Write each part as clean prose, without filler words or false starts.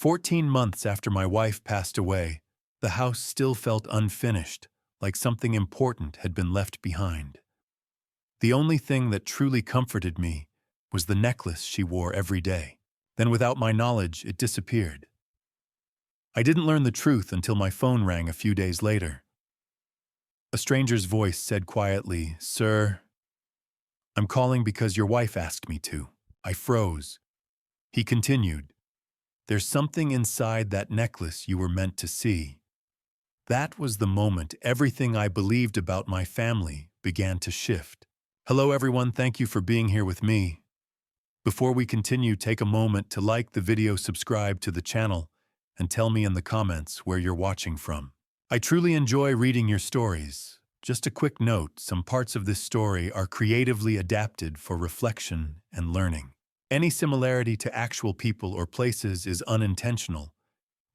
14 months after my wife passed away, the house still felt unfinished, like something important had been left behind. The only thing that truly comforted me was the necklace she wore every day. Then, without my knowledge, it disappeared. I didn't learn the truth until my phone rang a few days later. A stranger's voice said quietly, "Sir, I'm calling because your wife asked me to." I froze. He continued, "There's something inside that necklace you were meant to see." That was the moment everything I believed about my family began to shift. Hello everyone, thank you for being here with me. Before we continue, take a moment to like the video, subscribe to the channel, and tell me in the comments where you're watching from. I truly enjoy reading your stories. Just a quick note, some parts of this story are creatively adapted for reflection and learning. Any similarity to actual people or places is unintentional,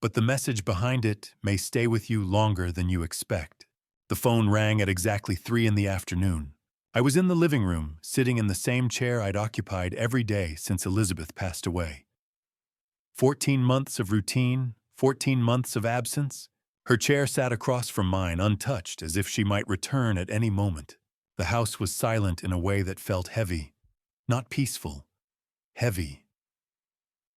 but the message behind it may stay with you longer than you expect. The phone rang at exactly 3 in the afternoon. I was in the living room, sitting in the same chair I'd occupied every day since Elizabeth passed away. 14 months of routine, 14 months of absence. Her chair sat across from mine, untouched, as if she might return at any moment. The house was silent in a way that felt heavy, not peaceful, heavy.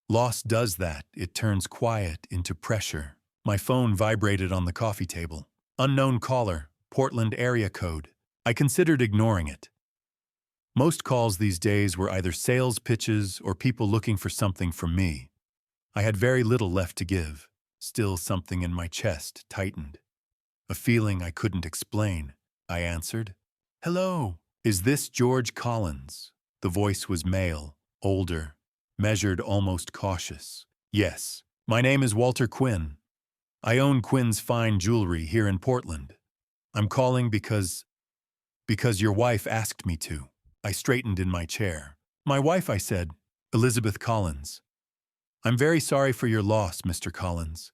Loss does that, it turns quiet into pressure. My phone vibrated on the coffee table. Unknown caller, Portland area code. I considered ignoring it. Most calls these days were either sales pitches or people looking for something from me. I had very little left to give. Still, something in my chest tightened. A feeling I couldn't explain. I answered. "Hello, is this George Collins?" The voice was male, older, measured, almost cautious. "Yes, my name is Walter Quinn. I own Quinn's Fine Jewelry here in Portland. I'm calling because your wife asked me to." I straightened in my chair. "My wife," I said. "Elizabeth Collins." "I'm very sorry for your loss, Mr. Collins.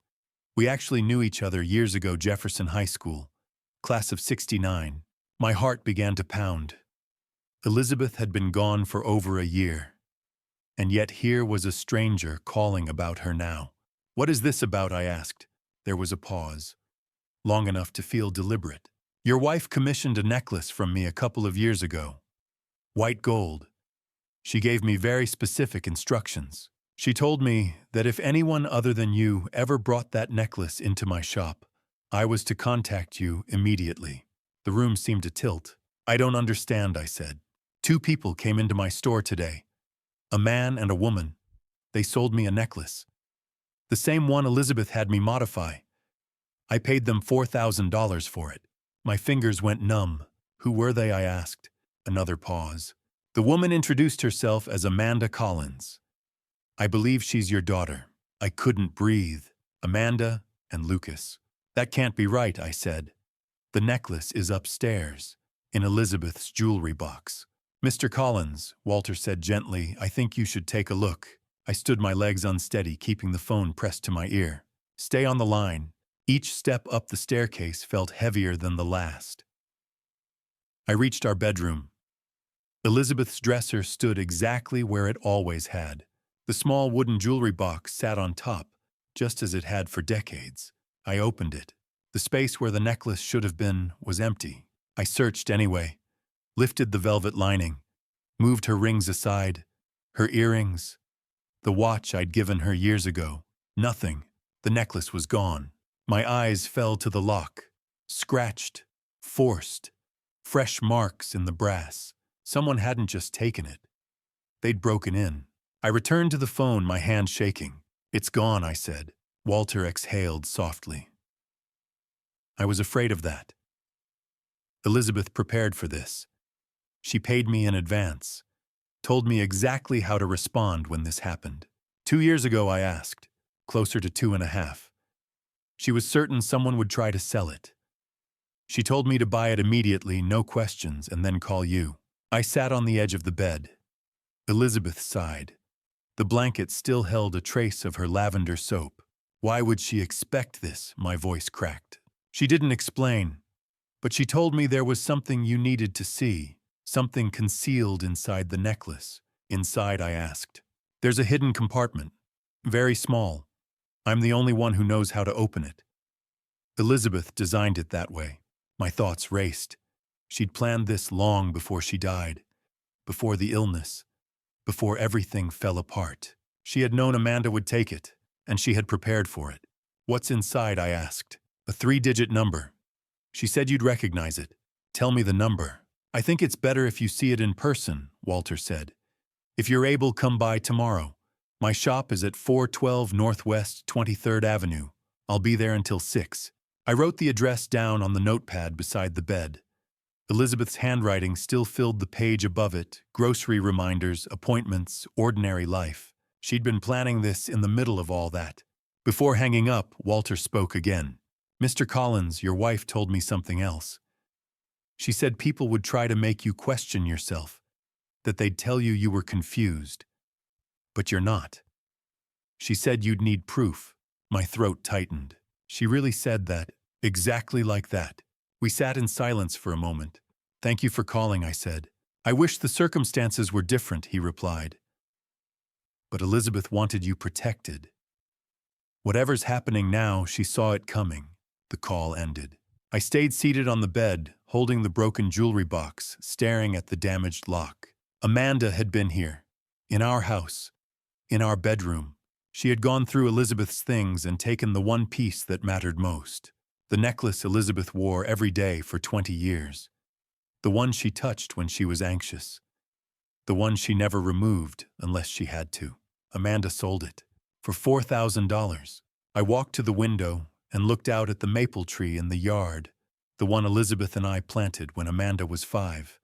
We actually knew each other years ago, Jefferson High School, class of '69. My heart began to pound. Elizabeth had been gone for over a year. And yet here was a stranger calling about her now. "What is this about?" I asked. There was a pause, long enough to feel deliberate. "Your wife commissioned a necklace from me a couple of years ago. White gold. She gave me very specific instructions. She told me that if anyone other than you ever brought that necklace into my shop, I was to contact you immediately." The room seemed to tilt. "I don't understand," I said. "Two people came into my store today. A man and a woman. They sold me a necklace. The same one Elizabeth had me modify. I paid them $4,000 for it." My fingers went numb. "Who were they?" I asked. Another pause. "The woman introduced herself as Amanda Collins. I believe she's your daughter." I couldn't breathe. Amanda and Lucas. "That can't be right," I said. "The necklace is upstairs, in Elizabeth's jewelry box." "Mr. Collins," Walter said gently, "I think you should take a look." I stood, my legs unsteady, keeping the phone pressed to my ear. "Stay on the line." Each step up the staircase felt heavier than the last. I reached our bedroom. Elizabeth's dresser stood exactly where it always had. The small wooden jewelry box sat on top, just as it had for decades. I opened it. The space where the necklace should have been was empty. I searched anyway, lifted the velvet lining, moved her rings aside, her earrings, the watch I'd given her years ago. Nothing. The necklace was gone. My eyes fell to the lock. Scratched, forced, fresh marks in the brass. Someone hadn't just taken it. They'd broken in. I returned to the phone, my hand shaking. "It's gone," I said. Walter exhaled softly. I was afraid of that. Elizabeth prepared for this. She paid me in advance, told me exactly how to respond when this happened. 2 years ago, I asked, closer to 2.5. She was certain someone would try to sell it. She told me to buy it immediately, no questions, and then call you. I sat on the edge of the bed. Elizabeth sighed. The blanket still held a trace of her lavender soap. "Why would she expect this?" My voice cracked. "She didn't explain, but she told me there was something you needed to see, something concealed inside the necklace." "Inside?" I asked. "There's a hidden compartment, very small. I'm the only one who knows how to open it. Elizabeth designed it that way. My thoughts raced. She'd planned this long before she died, before the illness, before everything fell apart. She had known Amanda would take it, and she had prepared for it. What's inside, I asked. A 3-digit number. She said you'd recognize it. Tell me the number. I think it's better if you see it in person, Walter said. If you're able, come by tomorrow. My shop is at 412 Northwest 23rd Avenue. I'll be there until 6. I wrote the address down on the notepad beside the bed. Elizabeth's handwriting still filled the page above it, grocery reminders, appointments, ordinary life. She'd been planning this in the middle of all that. Before hanging up, Walter spoke again. Mr. Collins, your wife told me something else. She said people would try to make you question yourself, that they'd tell you you were confused. But you're not. She said you'd need proof. My throat tightened. She really said that, exactly like that. We sat in silence for a moment. Thank you for calling, I said. I wish the circumstances were different, he replied. But Elizabeth wanted you protected. Whatever's happening now, she saw it coming. The call ended. I stayed seated on the bed, holding the broken jewelry box, staring at the damaged lock. Amanda had been here, in our house, in our bedroom. She had gone through Elizabeth's things and taken the one piece that mattered most. The necklace Elizabeth wore every day for 20 years. The one she touched when she was anxious. The one she never removed unless she had to. Amanda sold it for $4,000. I walked to the window and looked out at the maple tree in the yard, the one Elizabeth and I planted when Amanda was 5.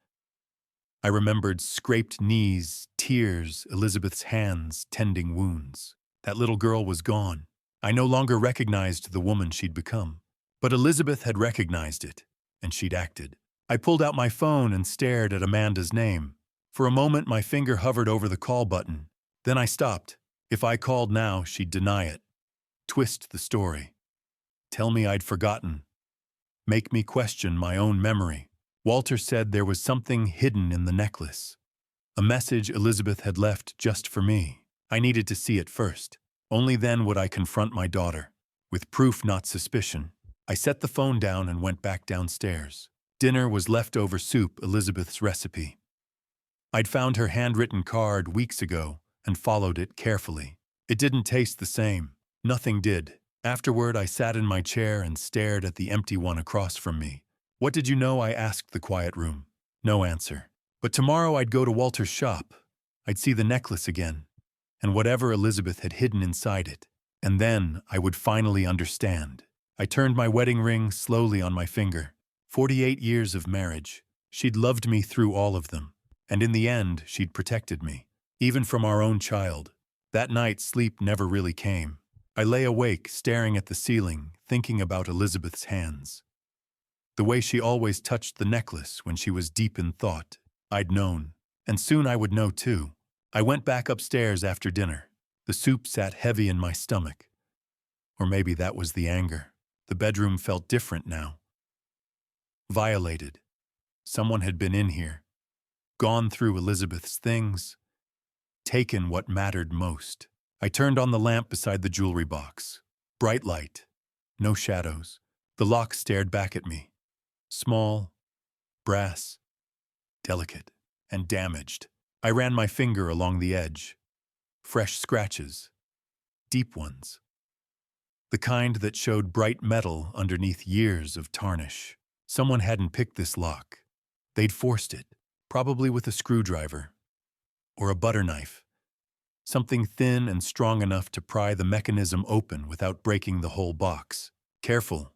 I remembered scraped knees, tears, Elizabeth's hands tending wounds. That little girl was gone. I no longer recognized the woman she'd become. But Elizabeth had recognized it, and she'd acted. I pulled out my phone and stared at Amanda's name. For a moment, my finger hovered over the call button. Then I stopped. If I called now, she'd deny it. Twist the story. Tell me I'd forgotten. Make me question my own memory. Walter said there was something hidden in the necklace. A message Elizabeth had left just for me. I needed to see it first. Only then would I confront my daughter. With proof, not suspicion. I set the phone down and went back downstairs. Dinner was leftover soup, Elizabeth's recipe. I'd found her handwritten card weeks ago and followed it carefully. It didn't taste the same. Nothing did. Afterward, I sat in my chair and stared at the empty one across from me. What did you know? I asked the quiet room. No answer. But tomorrow I'd go to Walter's shop. I'd see the necklace again, and whatever Elizabeth had hidden inside it. And then I would finally understand. I turned my wedding ring slowly on my finger. 48 years of marriage. She'd loved me through all of them. And in the end, she'd protected me, even from our own child. That night, sleep never really came. I lay awake, staring at the ceiling, thinking about Elizabeth's hands. The way she always touched the necklace when she was deep in thought. I'd known. And soon I would know too. I went back upstairs after dinner. The soup sat heavy in my stomach. Or maybe that was the anger. The bedroom felt different now. Violated. Someone had been in here. Gone through Elizabeth's things. Taken what mattered most. I turned on the lamp beside the jewelry box. Bright light. No shadows. The lock stared back at me. Small, brass, delicate, and damaged. I ran my finger along the edge. Fresh scratches. Deep ones. The kind that showed bright metal underneath years of tarnish. Someone hadn't picked this lock. They'd forced it, probably with a screwdriver. Or a butter knife. Something thin and strong enough to pry the mechanism open without breaking the whole box. Careful,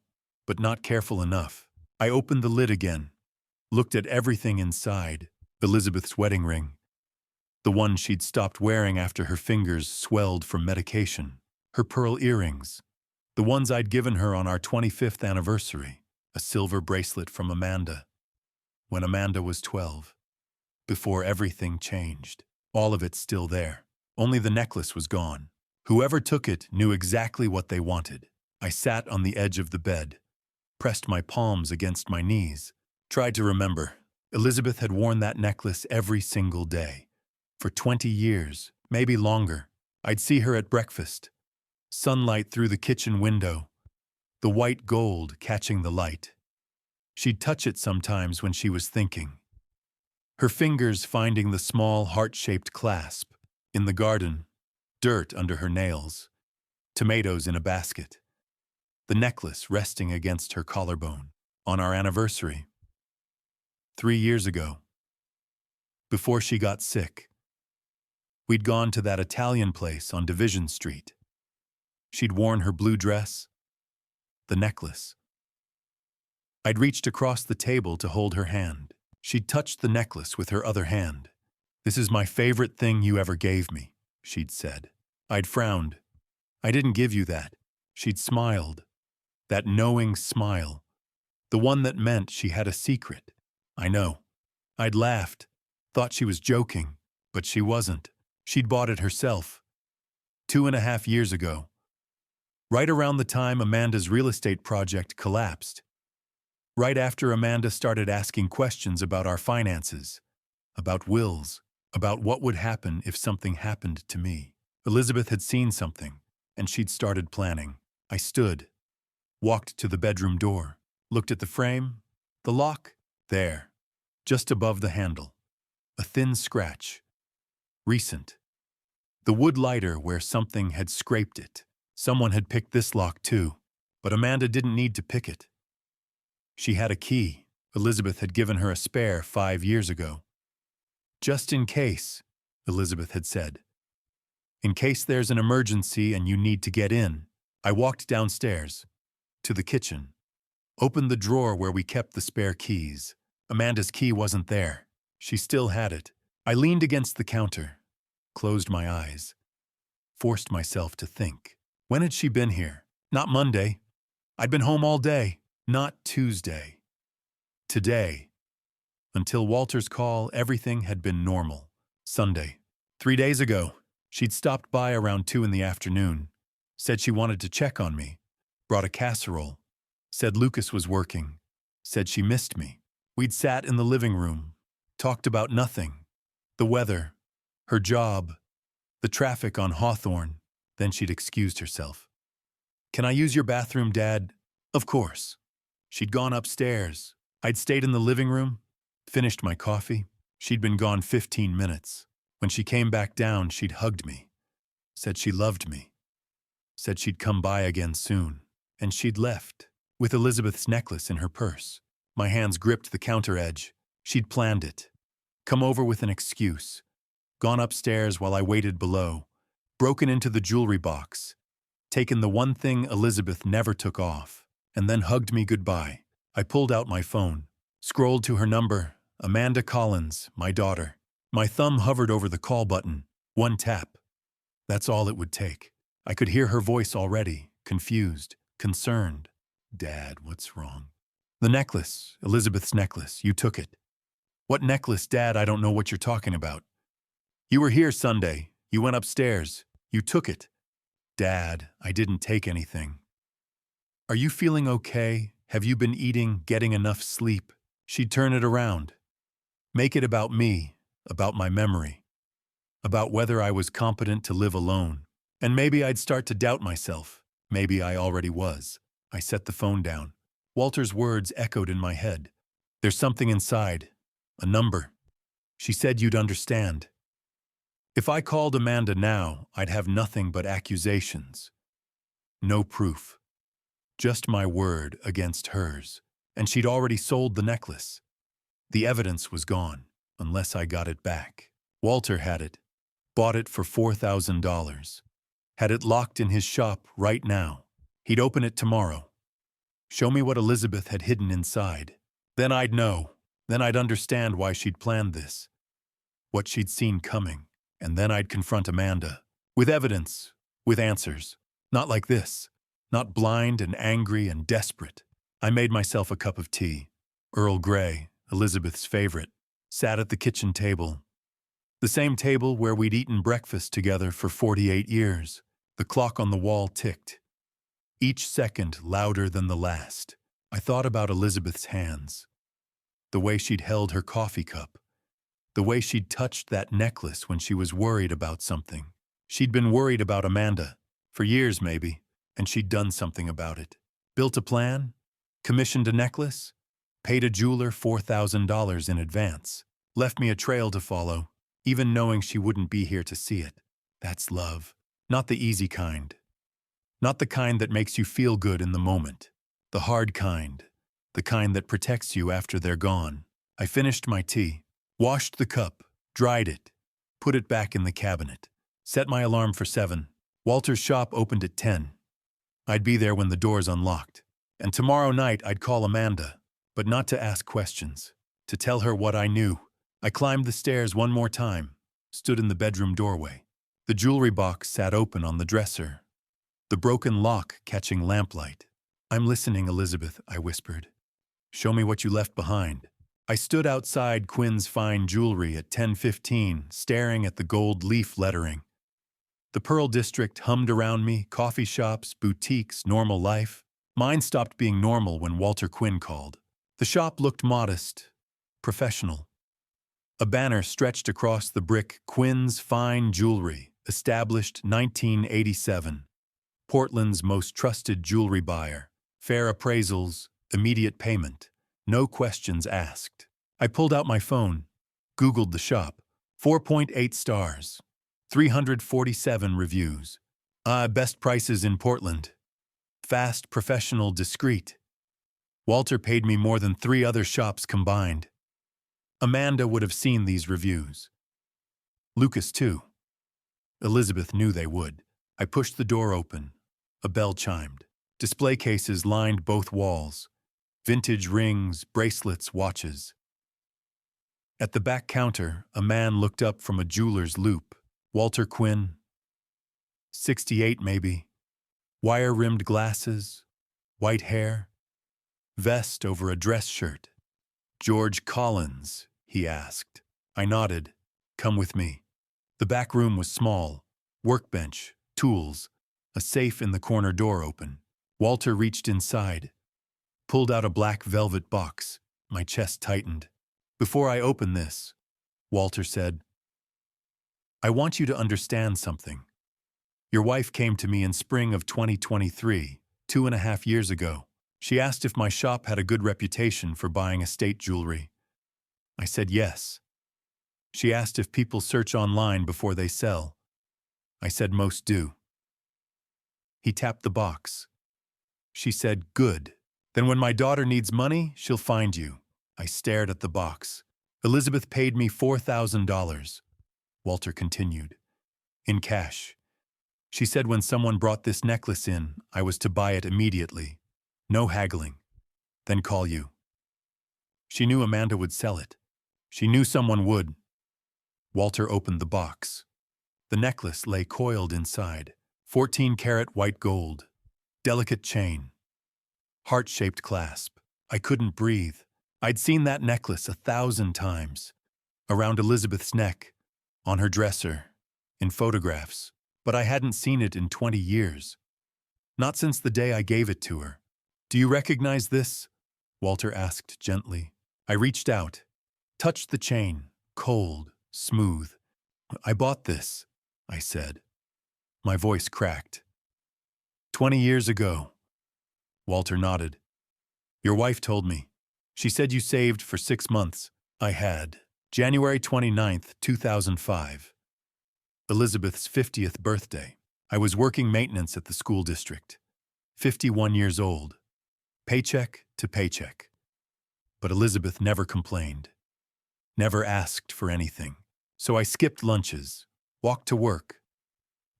but not careful enough. I opened the lid again, looked at everything inside. Elizabeth's wedding ring. The one she'd stopped wearing after her fingers swelled from medication. Her pearl earrings. The ones I'd given her on our 25th anniversary. A silver bracelet from Amanda. When Amanda was 12. Before everything changed. All of it still there. Only the necklace was gone. Whoever took it knew exactly what they wanted. I sat on the edge of the bed, pressed my palms against my knees, tried to remember. Elizabeth had worn that necklace every single day. For 20 years, maybe longer. I'd see her at breakfast, Sunlight through the kitchen window, the white gold catching the light. She'd touch it sometimes when she was thinking. Her fingers finding the small heart-shaped clasp. In the garden, dirt under her nails, tomatoes in a basket. The necklace resting against her collarbone. On our anniversary, 3 years ago, before she got sick, we'd gone to that Italian place on Division Street. She'd worn her blue dress, the necklace. I'd reached across the table to hold her hand. She'd touched the necklace with her other hand. "This is my favorite thing you ever gave me," she'd said. I'd frowned. "I didn't give you that." She'd smiled. That knowing smile. The one that meant she had a secret. "I know." I'd laughed. Thought she was joking, but she wasn't. She'd bought it herself. 2.5 years ago. Right around the time Amanda's real estate project collapsed. Right after Amanda started asking questions about our finances, about wills, about what would happen if something happened to me. Elizabeth had seen something, and she'd started planning. I stood, walked to the bedroom door, looked at the frame, the lock, there, just above the handle. A thin scratch. Recent. The wood lighter where something had scraped it. Someone had picked this lock too, but Amanda didn't need to pick it. She had a key. Elizabeth had given her a spare 5 years ago. "Just in case," Elizabeth had said. "In case there's an emergency and you need to get in." I walked downstairs, to the kitchen, opened the drawer where we kept the spare keys. Amanda's key wasn't there. She still had it. I leaned against the counter, closed my eyes, forced myself to think. When had she been here? Not Monday. I'd been home all day. Not Tuesday. Today. Until Walter's call, everything had been normal. Sunday. 3 days ago, she'd stopped by around 2 in the afternoon, said she wanted to check on me, brought a casserole, said Lucas was working, said she missed me. We'd sat in the living room, talked about nothing, the weather, her job, the traffic on Hawthorne. Then she'd excused herself. "Can I use your bathroom, Dad?" Of course. She'd gone upstairs. I'd stayed in the living room, finished my coffee. She'd been gone 15 minutes. When she came back down, she'd hugged me, said she loved me, said she'd come by again soon. And she'd left, with Elizabeth's necklace in her purse. My hands gripped the counter edge. She'd planned it. Come over with an excuse. Gone upstairs while I waited below. Broken into the jewelry box. Taken the one thing Elizabeth never took off. And then hugged me goodbye. I pulled out my phone. Scrolled to her number. Amanda Collins, my daughter. My thumb hovered over the call button. One tap. That's all it would take. I could hear her voice already, confused, concerned. "Dad, what's wrong?" "The necklace, Elizabeth's necklace. You took it." "What necklace, Dad? I don't know what you're talking about." "You were here Sunday. You went upstairs. You took it." "Dad, I didn't take anything." "Are you feeling okay? Have you been eating, getting enough sleep?" She'd turn it around. Make it about me, about my memory. About whether I was competent to live alone. And maybe I'd start to doubt myself. Maybe I already was. I set the phone down. Walter's words echoed in my head. "There's something inside. A number. She said you'd understand." If I called Amanda now, I'd have nothing but accusations. No proof. Just my word against hers. And she'd already sold the necklace. The evidence was gone, unless I got it back. Walter had it. Bought it for $4,000. Had it locked in his shop right now. He'd open it tomorrow. Show me what Elizabeth had hidden inside. Then I'd know. Then I'd understand why she'd planned this. What she'd seen coming. And then I'd confront Amanda. With evidence. With answers. Not like this. Not blind and angry and desperate. I made myself a cup of tea. Earl Grey, Elizabeth's favorite. Sat at the kitchen table. The same table where we'd eaten breakfast together for 48 years. The clock on the wall ticked. Each second louder than the last. I thought about Elizabeth's hands. The way she'd held her coffee cup. The way she'd touched that necklace when she was worried about something. She'd been worried about Amanda. For years, maybe, and she'd done something about it. Built a plan, commissioned a necklace, paid a jeweler $4,000 in advance, left me a trail to follow, even knowing she wouldn't be here to see it. That's love. Not the easy kind. Not the kind that makes you feel good in the moment. The hard kind. The kind that protects you after they're gone. I finished my tea, washed the cup, dried it, put it back in the cabinet, set my alarm for 7. Walter's shop opened at 10. I'd be there when the doors unlocked. And tomorrow night I'd call Amanda, but not to ask questions, to tell her what I knew. I climbed the stairs one more time, stood in the bedroom doorway. The jewelry box sat open on the dresser, the broken lock catching lamplight. "I'm listening, Elizabeth," I whispered. "Show me what you left behind." I stood outside Quinn's Fine Jewelry at 10:15, staring at the gold leaf lettering. The Pearl District hummed around me, coffee shops, boutiques, normal life. Mine stopped being normal when Walter Quinn called. The shop looked modest, professional. A banner stretched across the brick, "Quinn's Fine Jewelry, established 1987. Portland's most trusted jewelry buyer. Fair appraisals, immediate payment. No questions asked." I pulled out my phone, Googled the shop. 4.8 stars. 347 reviews. Best prices in Portland. Fast, professional, discreet. Walter paid me more than 3 other shops combined. Amanda would have seen these reviews. Lucas, too. Elizabeth knew they would. I pushed the door open. A bell chimed. Display cases lined both walls. Vintage rings, bracelets, watches. At the back counter, a man looked up from a jeweler's loupe. Walter Quinn. 68, maybe. Wire-rimmed glasses. White hair. Vest over a dress shirt. "George Collins?" he asked. I nodded. "Come with me." The back room was small. Workbench, tools, a safe in the corner door open. Walter reached inside, pulled out a black velvet box. My chest tightened. "Before I open this," Walter said, "I want you to understand something. Your wife came to me in spring of 2023, 2.5 years ago. She asked if my shop had a good reputation for buying estate jewelry. I said yes. She asked if people search online before they sell. I said most do." He tapped the box. She said, "Good. Then when my daughter needs money, she'll find you." I stared at the box. "Elizabeth paid me $4,000. Walter continued. "In cash. She said when someone brought this necklace in, I was to buy it immediately. No haggling. Then call you. She knew Amanda would sell it. She knew someone would." Walter opened the box. The necklace lay coiled inside. 14-karat white gold. Delicate chain. Heart-shaped clasp. I couldn't breathe. I'd seen that necklace 1,000 times. Around Elizabeth's neck, on her dresser, in photographs. But I hadn't seen it in 20 years. Not since the day I gave it to her. "Do you recognize this?" Walter asked gently. I reached out, touched the chain, cold, smooth. "I bought this," I said. My voice cracked. 20 years ago." Walter nodded. "Your wife told me. She said you saved for 6 months. I had. January 29th, 2005. Elizabeth's 50th birthday. I was working maintenance at the school district. 51 years old. Paycheck to paycheck. But Elizabeth never complained. Never asked for anything. So I skipped lunches, walked to work,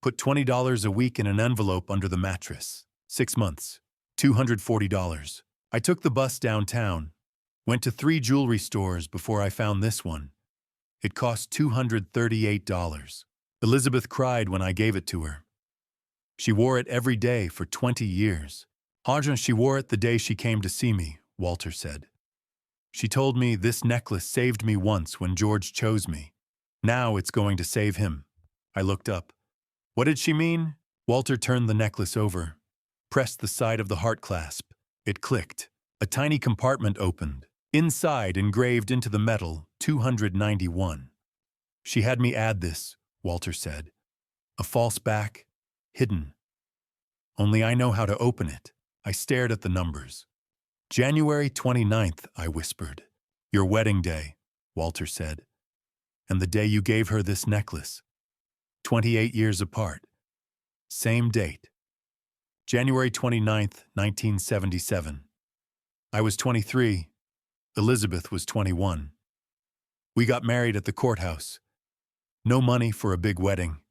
put $20 a week in an envelope under the mattress. 6 months. $240. I took the bus downtown, went to 3 jewelry stores before I found this one. It cost $238. Elizabeth cried when I gave it to her. She wore it every day for 20 years. She wore it the day she came to see me, Walter said. She told me this necklace saved me once when George chose me. Now it's going to save him. I looked up. What did she mean? Walter turned the necklace over, pressed the side of the heart clasp. It clicked. A tiny compartment opened. Inside, engraved into the metal, 291. She had me add this, Walter said. A false back, hidden. Only I know how to open it. I stared at the numbers. January 29th, I whispered. Your wedding day, Walter said. And the day you gave her this necklace. 28 years apart. Same date. January 29th, 1977. I was 23. Elizabeth was 21. We got married at the courthouse. No money for a big wedding.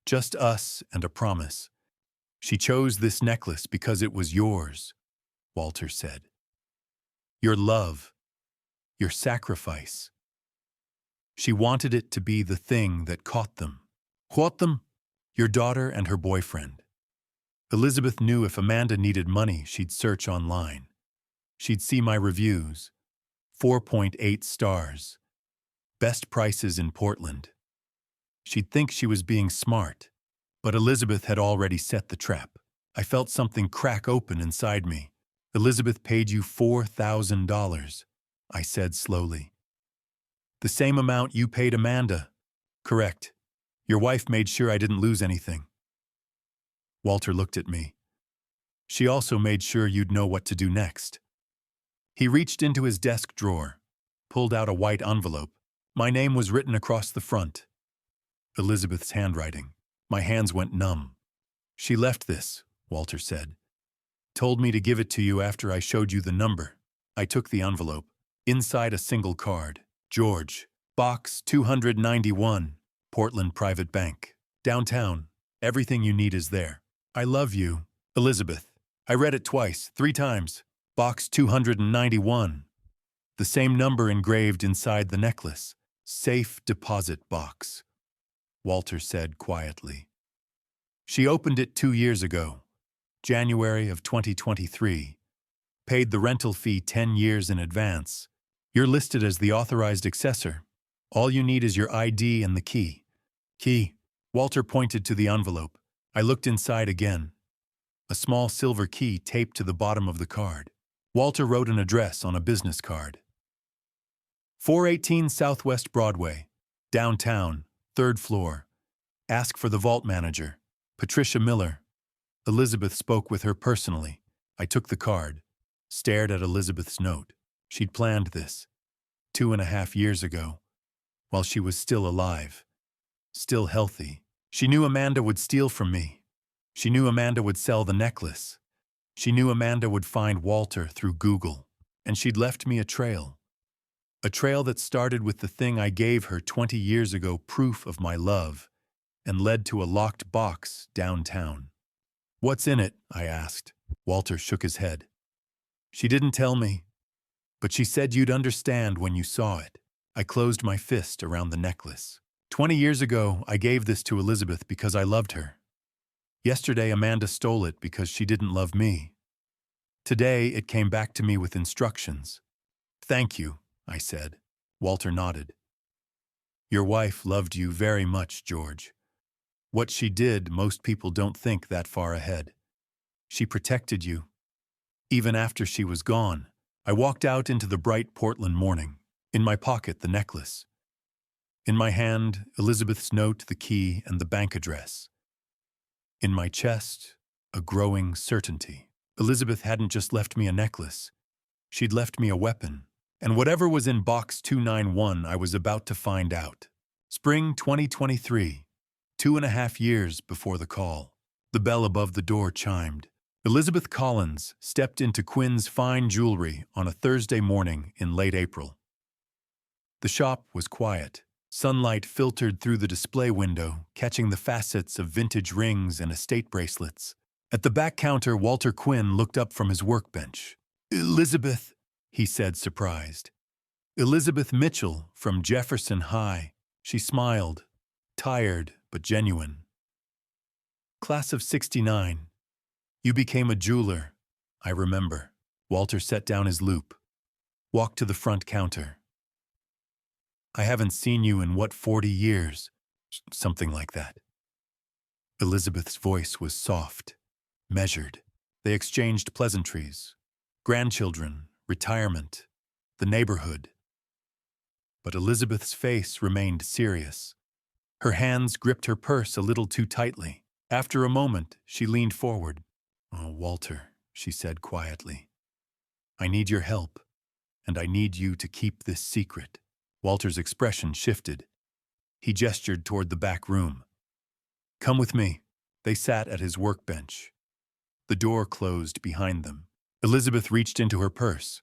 Just us and a promise. She chose this necklace because it was yours, Walter said. Your love. Your sacrifice. She wanted it to be the thing that caught them. Caught them? Your daughter and her boyfriend. Elizabeth knew if Amanda needed money, she'd search online. She'd see my reviews. 4.8 stars. Best prices in Portland. She'd think she was being smart, but Elizabeth had already set the trap. I felt something crack open inside me. Elizabeth paid you $4,000, I said slowly. The same amount you paid Amanda. Correct. Your wife made sure I didn't lose anything. Walter looked at me. She also made sure you'd know what to do next. He reached into his desk drawer, pulled out a white envelope. My name was written across the front. Elizabeth's handwriting. My hands went numb. She left this, Walter said. Told me to give it to you after I showed you the number. I took the envelope. Inside a single card. George, Box 291, Portland Private Bank. Downtown. Everything you need is there. I love you, Elizabeth. I read it twice, 3 times. Box 291. The same number engraved inside the necklace. Safe deposit box, Walter said quietly. She opened it 2 years ago, January of 2023. Paid the rental fee 10 years in advance. You're listed as the authorized accessor. All you need is your ID and the key. Key. Walter pointed to the envelope. I looked inside again. A small silver key taped to the bottom of the card. Walter wrote an address on a business card. 418 Southwest Broadway, downtown, 3rd floor. Ask for the vault manager, Patricia Miller. Elizabeth spoke with her personally. I took the card, stared at Elizabeth's note. She'd planned this 2.5 years ago, while she was still alive, still healthy. She knew Amanda would steal from me. She knew Amanda would sell the necklace. She knew Amanda would find Walter through Google, and she'd left me a trail. A trail that started with the thing I gave her 20 years ago, proof of my love, and led to a locked box downtown. What's in it? I asked. Walter shook his head. She didn't tell me, but she said you'd understand when you saw it. I closed my fist around the necklace. 20 years ago, I gave this to Elizabeth because I loved her. Yesterday, Amanda stole it because she didn't love me. Today, it came back to me with instructions. Thank you, I said. Walter nodded. Your wife loved you very much, George. What she did, most people don't think that far ahead. She protected you. Even after she was gone, I walked out into the bright Portland morning. In my pocket, the necklace. In my hand, Elizabeth's note, the key, and the bank address. In my chest, a growing certainty. Elizabeth hadn't just left me a necklace. She'd left me a weapon. And whatever was in Box 291, I was about to find out. Spring 2023, 2.5 years before the call. The bell above the door chimed. Elizabeth Collins stepped into Quinn's Fine Jewelry on a Thursday morning in late April. The shop was quiet. Sunlight filtered through the display window, catching the facets of vintage rings and estate bracelets. At the back counter, Walter Quinn looked up from his workbench. Elizabeth, he said, surprised. Elizabeth Mitchell from Jefferson High. She smiled, tired but genuine. Class of '69. You became a jeweler, I remember. Walter set down his loupe, walked to the front counter. I haven't seen you in 40 years? Something like that. Elizabeth's voice was soft, measured. They exchanged pleasantries. Grandchildren, retirement, the neighborhood. But Elizabeth's face remained serious. Her hands gripped her purse a little too tightly. After a moment, she leaned forward. "Oh, Walter," she said quietly. "I need your help, and I need you to keep this secret." Walter's expression shifted. He gestured toward the back room. "Come with me." They sat at his workbench. The door closed behind them. Elizabeth reached into her purse,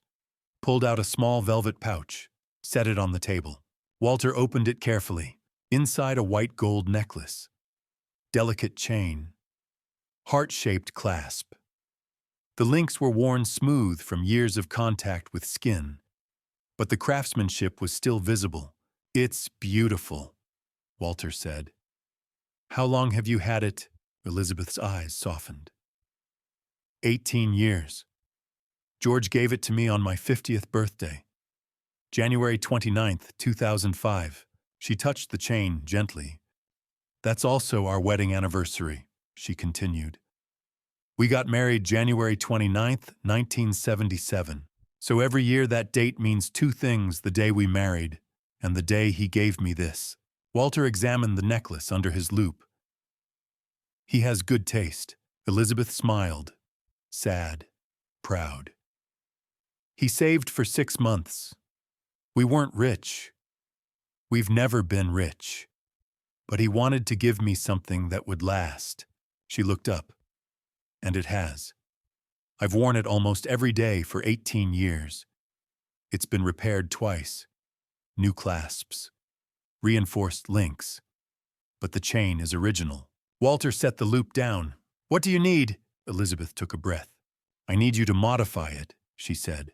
pulled out a small velvet pouch, set it on the table. Walter opened it carefully. Inside, a white gold necklace, delicate chain, heart-shaped clasp. The links were worn smooth from years of contact with skin, but the craftsmanship was still visible. "It's beautiful," Walter said. "How long have you had it?" Elizabeth's eyes softened. 18 years. George gave it to me on my 50th birthday. January 29th, 2005. She touched the chain gently. "That's also our wedding anniversary," she continued. "We got married January 29th, 1977. So every year that date means two things: the day we married and the day he gave me this." Walter examined the necklace under his loupe. "He has good taste." Elizabeth smiled, sad, proud. "He saved for 6 months. We weren't rich. We've never been rich. But he wanted to give me something that would last." She looked up. "And it has. I've worn it almost every day for 18 years. It's been repaired twice. New clasps, reinforced links. But the chain is original." Walter set the loop down. "What do you need?" Elizabeth took a breath. "I need you to modify it," she said.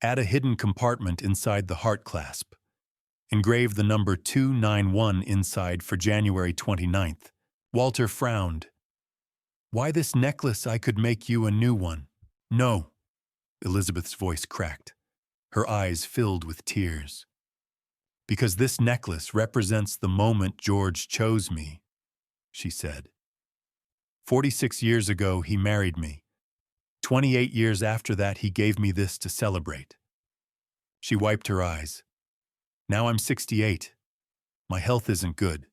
"Add a hidden compartment inside the heart clasp. Engrave the number 291 inside for January 29th. Walter frowned. "Why this necklace? I could make you a new one." "No." Elizabeth's voice cracked. Her eyes filled with tears. "Because this necklace represents the moment George chose me," she said. 46 years ago, he married me. 28 years after that, he gave me this to celebrate." She wiped her eyes. "Now I'm 68. My health isn't good.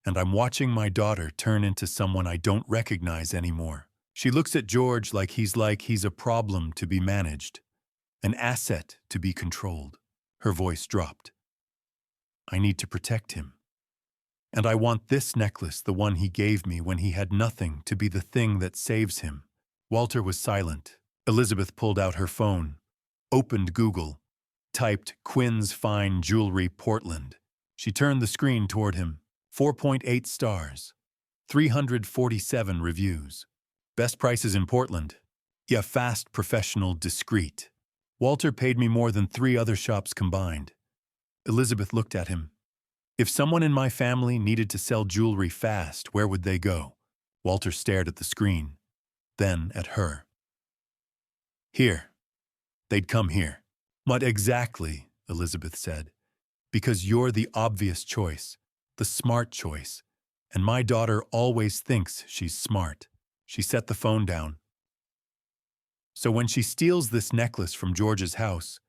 And I'm watching my daughter turn into someone I don't recognize anymore. She looks at George like he's a problem to be managed, an asset to be controlled." Her voice dropped. "I need to protect him. And I want this necklace, the one he gave me when he had nothing, to be the thing that saves him." Walter was silent. Elizabeth pulled out her phone, opened Google, typed "Quinn's Fine Jewelry, Portland." She turned the screen toward him. 4.8 stars. 347 reviews. "Best prices in Portland. Yeah, fast, professional, discreet. Walter paid me more than 3 other shops combined." Elizabeth looked at him. "If someone in my family needed to sell jewelry fast, where would they go?" Walter stared at the screen, then at her. "Here. They'd come here." "What exactly?" Elizabeth said. "Because you're the obvious choice, the smart choice, and my daughter always thinks she's smart." She set the phone down. "So when she steals this necklace from George's house,"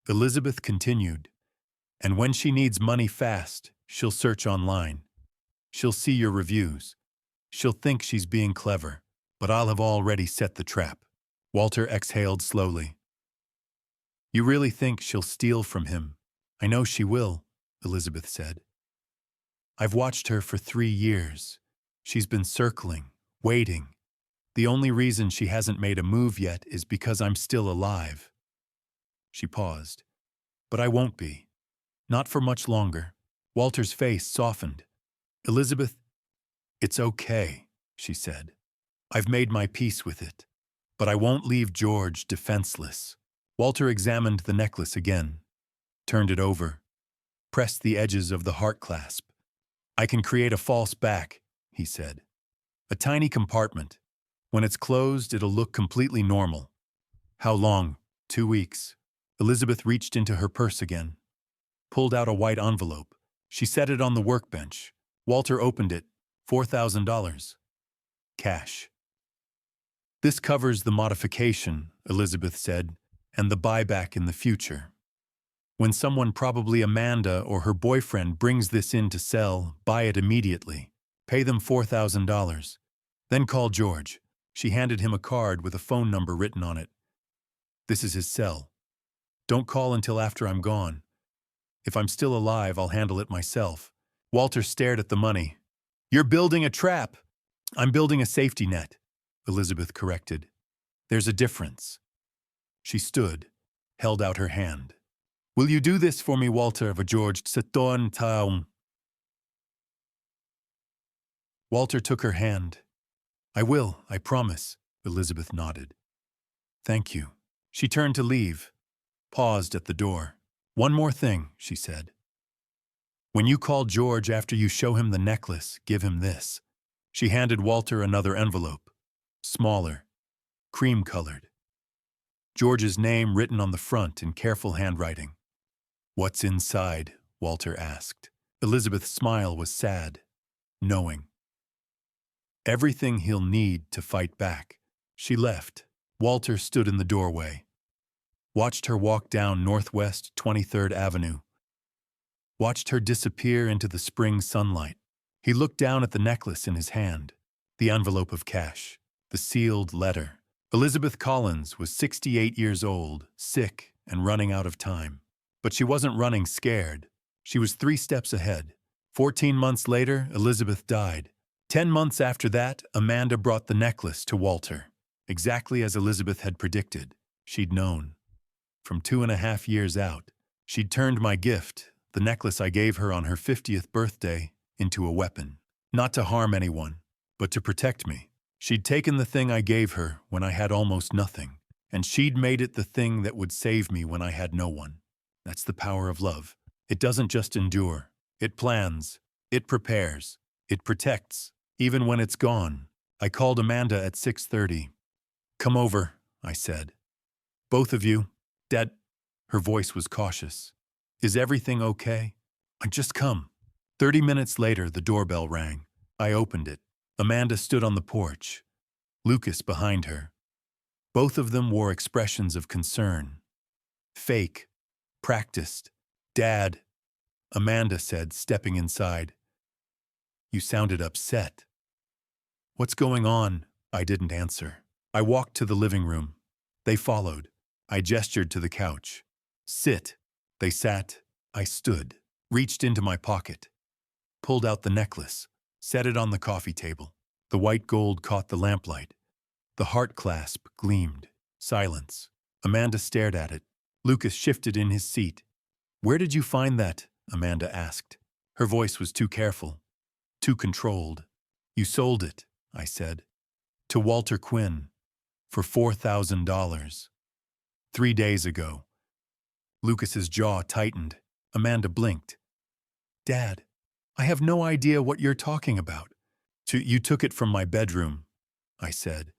Elizabeth continued, "and when she needs money fast, she'll search online. She'll see your reviews. She'll think she's being clever, but I'll have already set the trap." Walter exhaled slowly. "You really think she'll steal from him?" "I know she will," Elizabeth said. "I've watched her for 3 years. She's been circling, waiting. The only reason she hasn't made a move yet is because I'm still alive." She paused. "But I won't be. Not for much longer." Walter's face softened. "Elizabeth, it's okay," she said. "I've made my peace with it. But I won't leave George defenseless." Walter examined the necklace again, turned it over, pressed the edges of the heart clasp. "I can create a false back," he said. "A tiny compartment. When it's closed, it'll look completely normal." "How long?" 2 weeks. Elizabeth reached into her purse again, pulled out a white envelope. She set it on the workbench. Walter opened it. $4,000. Cash. "This covers the modification," Elizabeth said, "and the buyback in the future. When someone, probably Amanda or her boyfriend, brings this in to sell, buy it immediately. Pay them $4,000. Then call George. She handed him a card with a phone number written on it. This is his cell. Don't call until after I'm gone. If I'm still alive, I'll handle it myself. Walter stared at the money. You're building a trap. I'm building a safety net, Elizabeth corrected. There's a difference. She stood, held out her hand. Will you do this for me, Walter, George Seton Taum? Walter took her hand. I will, I promise, Elizabeth nodded. Thank you. She turned to leave, paused at the door. One more thing, she said. When you call George after you show him the necklace, give him this. She handed Walter another envelope, smaller, cream-colored. George's name written on the front in careful handwriting. What's inside? Walter asked. Elizabeth's smile was sad, knowing. Everything he'll need to fight back. She left. Walter stood in the doorway. Watched her walk down Northwest 23rd Avenue. Watched her disappear into the spring sunlight. He looked down at the necklace in his hand, the envelope of cash, the sealed letter. Elizabeth Collins was 68 years old, sick and running out of time. But she wasn't running scared. She was 3 steps ahead. 14 months later, Elizabeth died. 10 months after that, Amanda brought the necklace to Walter. Exactly as Elizabeth had predicted. She'd known. From 2.5 years out, she'd turned my gift, the necklace I gave her on her 50th birthday, into a weapon. Not to harm anyone, but to protect me. She'd taken the thing I gave her when I had almost nothing, and she'd made it the thing that would save me when I had no one. That's the power of love. It doesn't just endure. It plans. It prepares. It protects. Even when it's gone. I called Amanda at 6:30. Come over, I said. Both of you. Dad. Her voice was cautious. Is everything okay? Just come. 30 minutes later, the doorbell rang. I opened it. Amanda stood on the porch. Lucas behind her. Both of them wore expressions of concern. Fake. Practiced. Dad, Amanda said, stepping inside. You sounded upset. What's going on? I didn't answer. I walked to the living room. They followed. I gestured to the couch. Sit. They sat. I stood, reached into my pocket, pulled out the necklace, set it on the coffee table. The white gold caught the lamplight. The heart clasp gleamed. Silence. Amanda stared at it. Lucas shifted in his seat. Where did you find that? Amanda asked. Her voice was too careful, too controlled. You sold it, I said, to Walter Quinn for $4,000. 3 days ago. Lucas's jaw tightened. Amanda blinked. Dad, I have no idea what you're talking about. You took it from my bedroom, I said.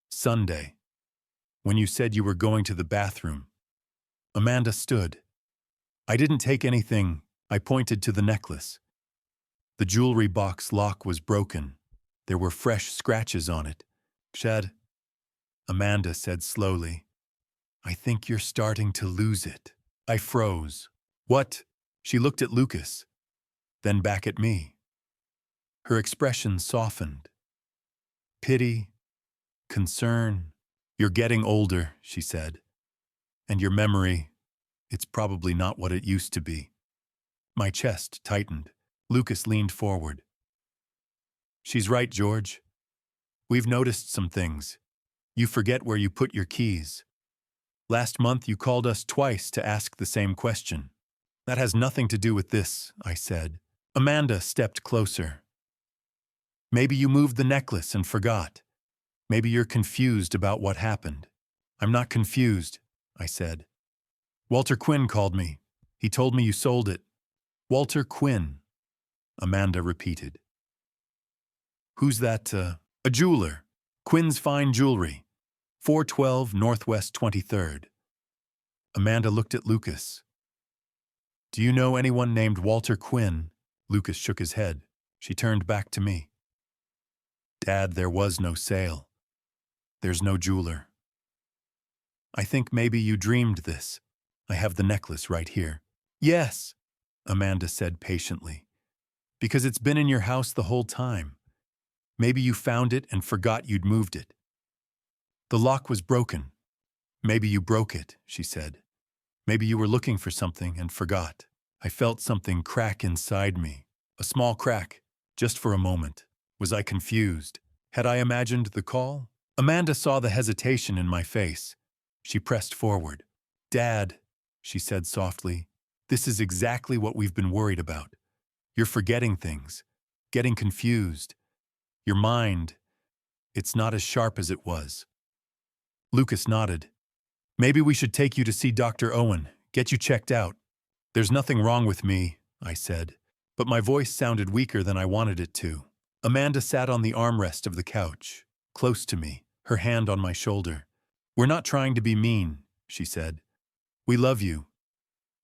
Sunday, when you said you were going to the bathroom. Amanda stood. I didn't take anything. I pointed to the necklace. The jewelry box lock was broken. There were fresh scratches on it. Shad, Amanda said slowly, I think you're starting to lose it. I froze. What? She looked at Lucas, then back at me. Her expression softened. Pity, concern. You're getting older, she said. And your memory, it's probably not what it used to be. My chest tightened. Lucas leaned forward. She's right, George. We've noticed some things. You forget where you put your keys. Last month you called us twice to ask the same question. That has nothing to do with this, I said. Amanda stepped closer. Maybe you moved the necklace and forgot. Maybe you're confused about what happened. I'm not confused, I said. Walter Quinn called me. He told me you sold it. Walter Quinn, Amanda repeated. Who's that? A jeweler. Quinn's Fine Jewelry. 412 Northwest 23rd. Amanda looked at Lucas. Do you know anyone named Walter Quinn? Lucas shook his head. She turned back to me. Dad, there was no sale. There's no jeweler. I think maybe you dreamed this. I have the necklace right here. Yes, Amanda said patiently. Because it's been in your house the whole time. Maybe you found it and forgot you'd moved it. The lock was broken. Maybe you broke it, she said. Maybe you were looking for something and forgot. I felt something crack inside me. A small crack, just for a moment. Was I confused? Had I imagined the call? Amanda saw the hesitation in my face. She pressed forward. "Dad," she said softly, "this is exactly what we've been worried about. You're forgetting things, getting confused. Your mind, it's not as sharp as it was." Lucas nodded. "Maybe we should take you to see Dr. Owen, get you checked out." "There's nothing wrong with me," I said, but my voice sounded weaker than I wanted it to. Amanda sat on the armrest of the couch, close to me, her hand on my shoulder. "We're not trying to be mean," she said. "We love you,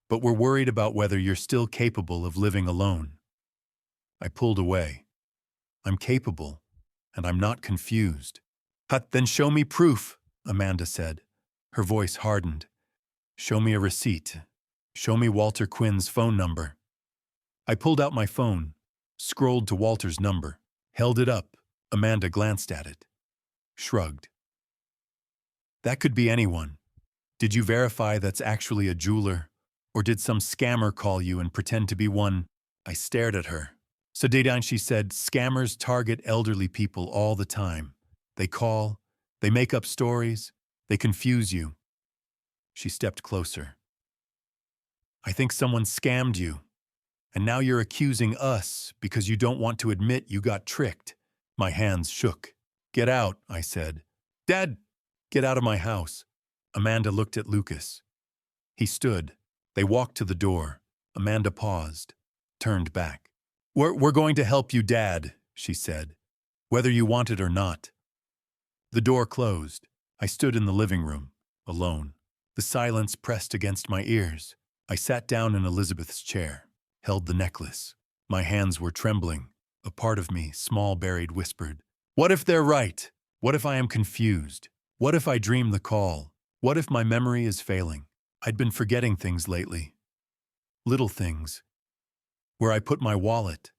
but we're worried about whether you're still capable of living alone." I pulled away. "I'm capable, and I'm not confused." "Hut, then show me proof," Amanda said. Her voice hardened. "Show me a receipt. Show me Walter Quinn's phone number." I pulled out my phone, scrolled to Walter's number, held it up. Amanda glanced at it, shrugged. "That could be anyone. Did you verify that's actually a jeweler? Or did some scammer call you and pretend to be one?" I stared at her. "So Dedan," she said, "scammers target elderly people all the time. They call, they make up stories, they confuse you." She stepped closer. "I think someone scammed you. And now you're accusing us because you don't want to admit you got tricked." My hands shook. "Get out," I said. "Dad, get out of my house." Amanda looked at Lucas. He stood. They walked to the door. Amanda paused, turned back. We're going to help you, Dad," she said, "whether you want it or not." The door closed. I stood in the living room, alone. The silence pressed against my ears. I sat down in Elizabeth's chair, held the necklace. My hands were trembling. A part of me, small buried, whispered, "What if they're right? What if I am confused? What if I dream the call? What if my memory is failing?" I'd been forgetting things lately. Little things. Where I put my wallet.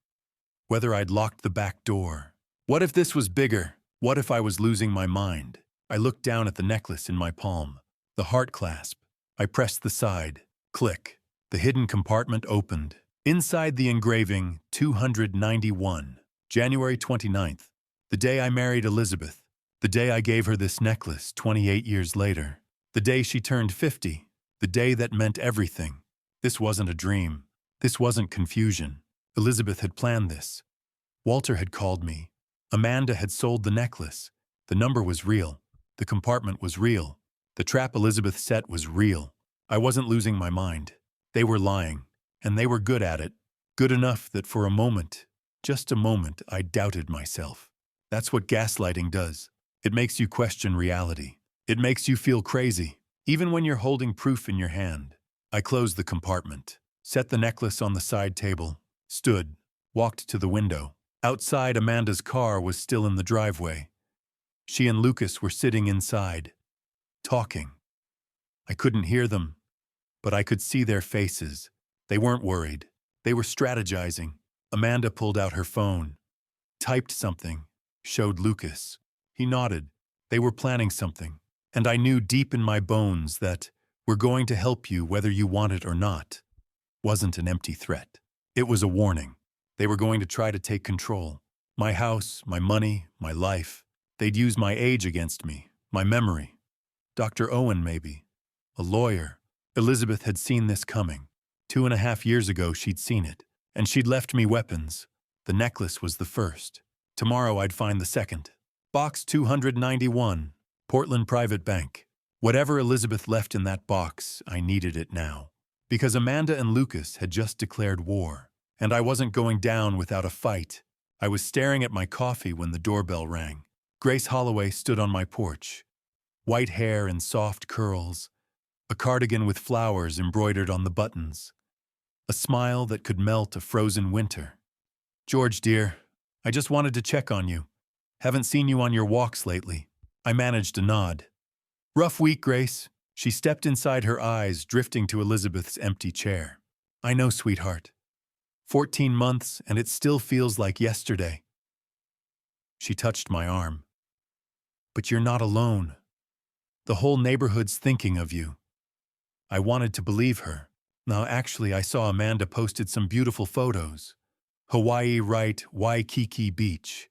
Whether I'd locked the back door. What if this was bigger? What if I was losing my mind? I looked down at the necklace in my palm. The heart clasp. I pressed the side. Click. The hidden compartment opened. Inside the engraving, 291. January 29th. The day I married Elizabeth. The day I gave her this necklace 28 years later. The day she turned 50. The day that meant everything. This wasn't a dream. This wasn't confusion. Elizabeth had planned this. Walter had called me. Amanda had sold the necklace. The number was real. The compartment was real. The trap Elizabeth set was real. I wasn't losing my mind. They were lying, and they were good at it. Good enough that for a moment, just a moment, I doubted myself. That's what gaslighting does. It makes you question reality. It makes you feel crazy, even when you're holding proof in your hand. I closed the compartment, set the necklace on the side table, stood, walked to the window. Outside, Amanda's car was still in the driveway. She and Lucas were sitting inside, talking. I couldn't hear them, but I could see their faces. They weren't worried. They were strategizing. Amanda pulled out her phone, typed something, showed Lucas. He nodded. They were planning something. And I knew deep in my bones that "we're going to help you whether you want it or not" wasn't an empty threat. It was a warning. They were going to try to take control. My house, my money, my life. They'd use my age against me, my memory. Dr. Owen, maybe. A lawyer. Elizabeth had seen this coming. 2.5 years ago, she'd seen it. And she'd left me weapons. The necklace was the first. Tomorrow, I'd find the second. Box 291, Portland Private Bank. Whatever Elizabeth left in that box, I needed it now. Because Amanda and Lucas had just declared war. And I wasn't going down without a fight. I was staring at my coffee when the doorbell rang. Grace Holloway stood on my porch. White hair in soft curls. A cardigan with flowers embroidered on the buttons. A smile that could melt a frozen winter. "George, dear, I just wanted to check on you. Haven't seen you on your walks lately." I managed a nod. "Rough week, Grace." She stepped inside, her eyes drifting to Elizabeth's empty chair. "I know, sweetheart. 14 months, and it still feels like yesterday. She touched my arm. But you're not alone. The whole neighborhood's thinking of you. I wanted to believe her. Now, actually, I saw Amanda posted some beautiful photos. Hawaii, right, Waikiki Beach.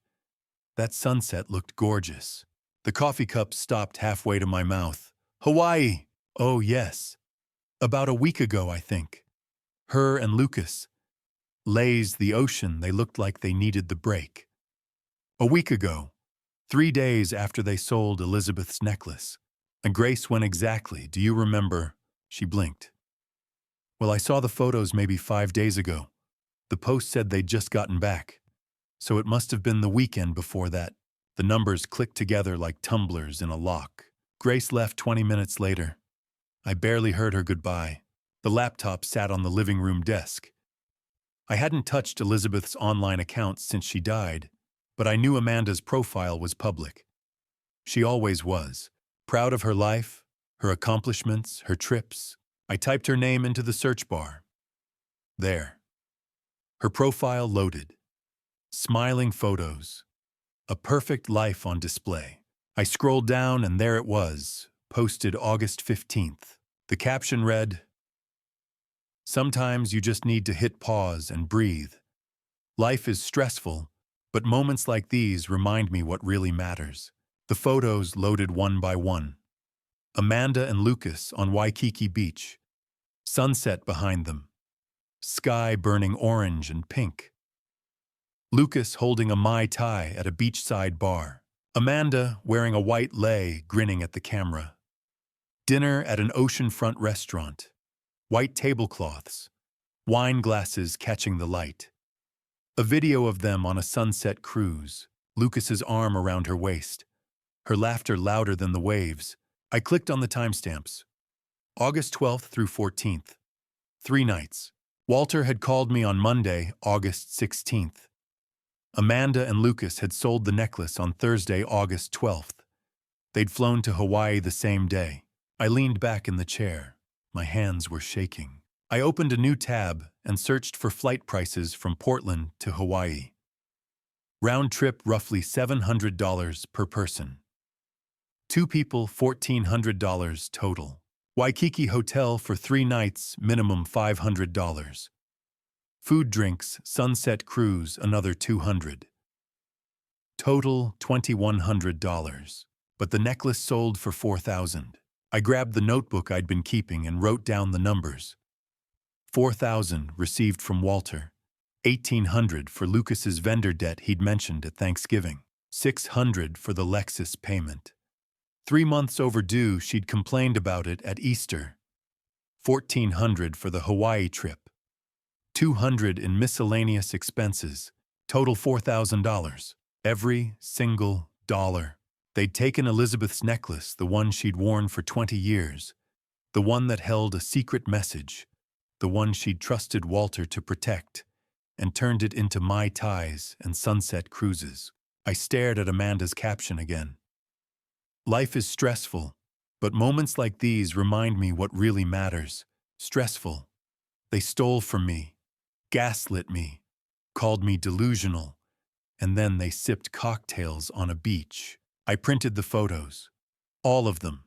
That sunset looked gorgeous. The coffee cup stopped halfway to my mouth. Hawaii! Oh, yes. About a week ago, I think. Her and Lucas. Lays the ocean, they looked like they needed the break. A week ago, 3 days after they sold Elizabeth's necklace. And Grace went exactly, do you remember? She blinked. Well, I saw the photos maybe 5 days ago. The post said they'd just gotten back. So it must have been the weekend before that. The numbers clicked together like tumblers in a lock. Grace left 20 minutes later. I barely heard her goodbye. The laptop sat on the living room desk. I hadn't touched Elizabeth's online account since she died, but I knew Amanda's profile was public. She always was. Proud of her life, her accomplishments, her trips. I typed her name into the search bar. There. Her profile loaded. Smiling photos. A perfect life on display. I scrolled down and there it was, posted August 15th. The caption read, "Sometimes you just need to hit pause and breathe. Life is stressful, but moments like these remind me what really matters." The photos loaded one by one. Amanda and Lucas on Waikiki Beach. Sunset behind them. Sky burning orange and pink. Lucas holding a Mai Tai at a beachside bar. Amanda wearing a white lei, grinning at the camera. Dinner at an oceanfront restaurant. White tablecloths. Wine glasses catching the light. A video of them on a sunset cruise. Lucas's arm around her waist. Her laughter louder than the waves. I clicked on the timestamps. August 12th through 14th. 3 nights. Walter had called me on Monday, August 16th. Amanda and Lucas had sold the necklace on Thursday, August 12th. They'd flown to Hawaii the same day. I leaned back in the chair. My hands were shaking. I opened a new tab and searched for flight prices from Portland to Hawaii. Round trip roughly $700 per person. 2 people, $1,400 total. Waikiki hotel for 3 nights, minimum $500. Food, drinks, sunset cruise, another $200. Total $2,100. But the necklace sold for $4,000. I grabbed the notebook I'd been keeping and wrote down the numbers. $4,000 received from Walter. $1,800 for Lucas's vendor debt he'd mentioned at Thanksgiving. $600 for the Lexus payment. 3 months overdue, she'd complained about it at Easter. $1,400 for the Hawaii trip. $200 in miscellaneous expenses. Total $4,000. Every single dollar. They'd taken Elizabeth's necklace, the one she'd worn for 20 years. The one that held a secret message. The one she'd trusted Walter to protect. And turned it into Mai Tais and sunset cruises. I stared at Amanda's caption again. Life is stressful, but moments like these remind me what really matters. Stressful. They stole from me, gaslit me, called me delusional, and then they sipped cocktails on a beach. I printed the photos. All of them.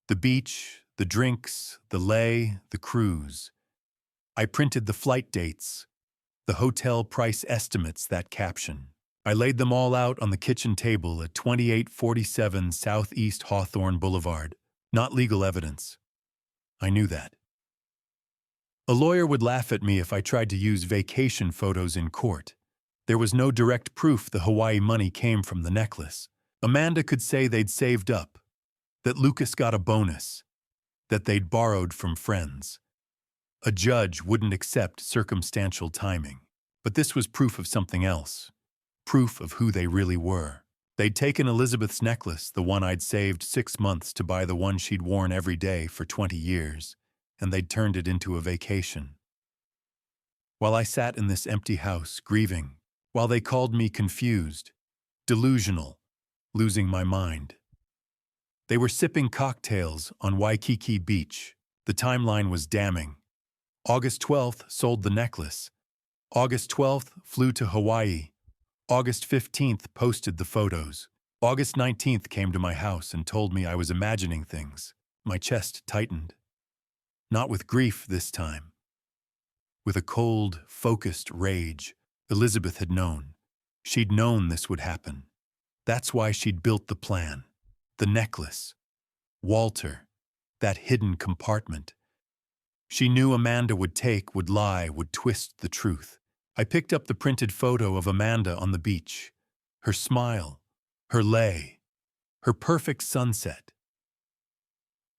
The beach, the drinks, the lei, the cruise. I printed the flight dates, the hotel price estimates, that caption. I laid them all out on the kitchen table at 2847 Southeast Hawthorne Boulevard. Not legal evidence. I knew that. A lawyer would laugh at me if I tried to use vacation photos in court. There was no direct proof the Hawaii money came from the necklace. Amanda could say they'd saved up, that Lucas got a bonus, that they'd borrowed from friends. A judge wouldn't accept circumstantial timing. But this was proof of something else. Proof of who they really were. They'd taken Elizabeth's necklace, the one I'd saved 6 months to buy the one she'd worn every day for 20 years, and they'd turned it into a vacation. While I sat in this empty house, grieving, while they called me confused, delusional, losing my mind. They were sipping cocktails on Waikiki Beach. The timeline was damning. August 12th sold the necklace. August 12th, flew to Hawaii. August 15th, posted the photos. August 19th came to my house and told me I was imagining things. My chest tightened. Not with grief this time. With a cold, focused rage. Elizabeth had known. She'd known this would happen. That's why she'd built the plan. The necklace. Walter. That hidden compartment. She knew Amanda would take, would lie, would twist the truth. I picked up the printed photo of Amanda on the beach. Her smile. Her lay. Her perfect sunset.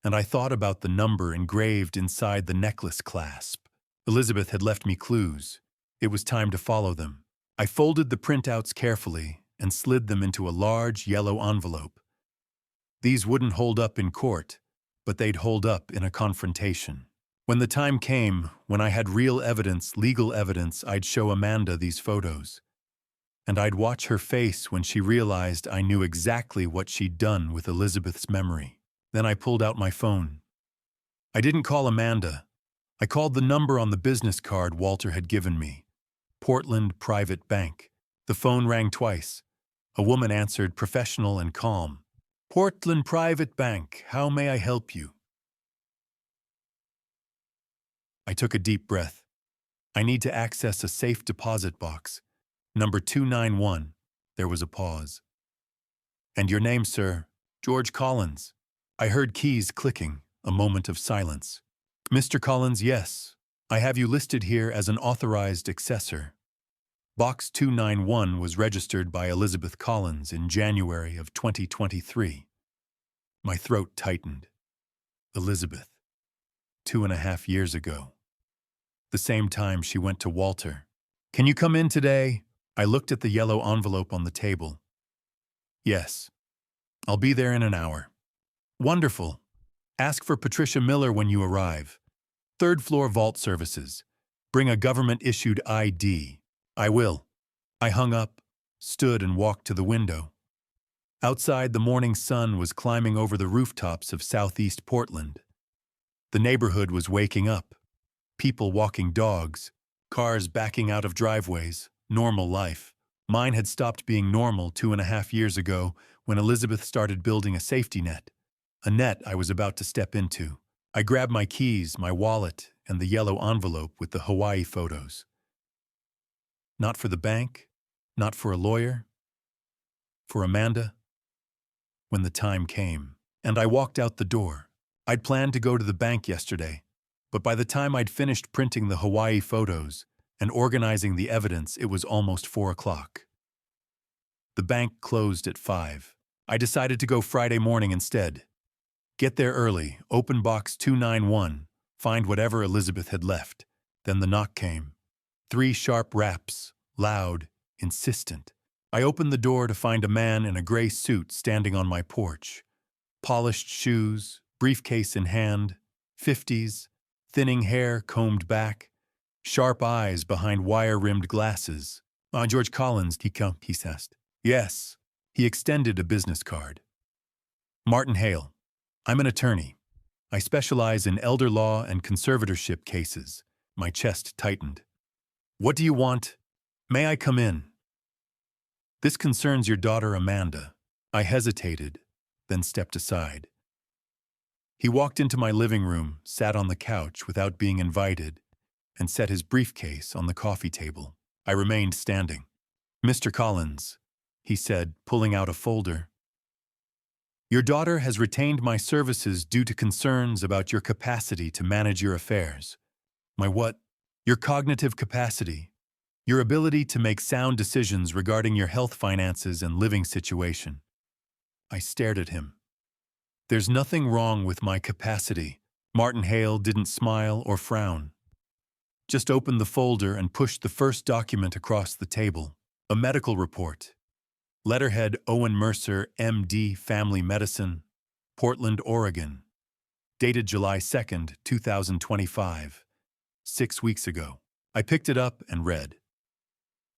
And I thought about the number engraved inside the necklace clasp. Elizabeth had left me clues. It was time to follow them. I folded the printouts carefully and slid them into a large yellow envelope. These wouldn't hold up in court, but they'd hold up in a confrontation. When the time came, when I had real evidence, legal evidence, I'd show Amanda these photos. And I'd watch her face when she realized I knew exactly what she'd done with Elizabeth's memory. Then I pulled out my phone. I didn't call Amanda. I called the number on the business card Walter had given me. Portland Private Bank. The phone rang twice. A woman answered, professional and calm. Portland Private Bank, how may I help you? I took a deep breath. I need to access a safe deposit box. Number 291. There was a pause. And your name, sir? George Collins. I heard keys clicking, a moment of silence. Mr. Collins, yes. I have you listed here as an authorized accessor. Box 291 was registered by Elizabeth Collins in January of 2023. My throat tightened. Elizabeth. 2.5 years ago. The same time she went to Walter. Can you come in today? I looked at the yellow envelope on the table. Yes. I'll be there in an hour. Wonderful. Ask for Patricia Miller when you arrive. 3rd floor vault services. Bring a government-issued ID. I will. I hung up, stood and walked to the window. Outside, the morning sun was climbing over the rooftops of southeast Portland. The neighborhood was waking up. People walking dogs, cars backing out of driveways, normal life. Mine had stopped being normal 2.5 years ago when Elizabeth started building a safety net. A net I was about to step into. I grabbed my keys, my wallet, and the yellow envelope with the Hawaii photos. Not for the bank, not for a lawyer, for Amanda. When the time came, and I walked out the door. I'd planned to go to the bank yesterday, but by the time I'd finished printing the Hawaii photos and organizing the evidence, it was almost 4 o'clock. The bank closed at 5. I decided to go Friday morning instead. Get there early, open box 291, find whatever Elizabeth had left. Then the knock came. 3 sharp raps, loud, insistent. I opened the door to find a man in a gray suit standing on my porch. Polished shoes, briefcase in hand, 50s, thinning hair combed back, sharp eyes behind wire-rimmed glasses. George Collins, he asked. Yes. He extended a business card. Martin Hale. I'm an attorney. I specialize in elder law and conservatorship cases. My chest tightened. What do you want? May I come in? This concerns your daughter Amanda. I hesitated, then stepped aside. He walked into my living room, sat on the couch without being invited, and set his briefcase on the coffee table. I remained standing. Mr. Collins, he said, pulling out a folder. Your daughter has retained my services due to concerns about your capacity to manage your affairs. My what? Your cognitive capacity. Your ability to make sound decisions regarding your health finances and living situation. I stared at him. There's nothing wrong with my capacity. Martin Hale didn't smile or frown. Just opened the folder and pushed the first document across the table. A medical report. Letterhead Owen Mercer, M.D., Family Medicine, Portland, Oregon. Dated July 2nd, 2025. 6 weeks ago. I picked it up and read.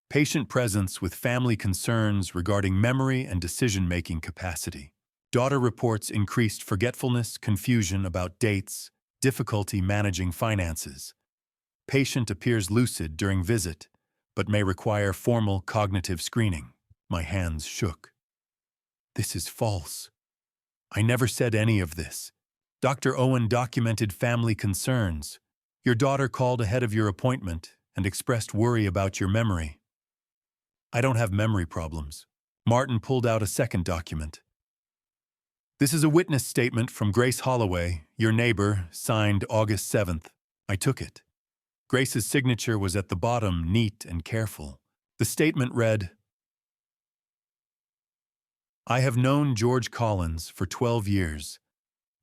Patient presence with family concerns regarding memory and decision-making capacity. Daughter reports increased forgetfulness, confusion about dates, difficulty managing finances. Patient appears lucid during visit. but may require formal cognitive screening. My hands shook. This is false. I never said any of this. Dr. Owen documented family concerns. Your daughter called ahead of your appointment and expressed worry about your memory. I don't have memory problems. Martin pulled out a second document. This is a witness statement from Grace Holloway, your neighbor, signed August 7th. I took it. Grace's signature was at the bottom, neat and careful. The statement read, I have known George Collins for 12 years.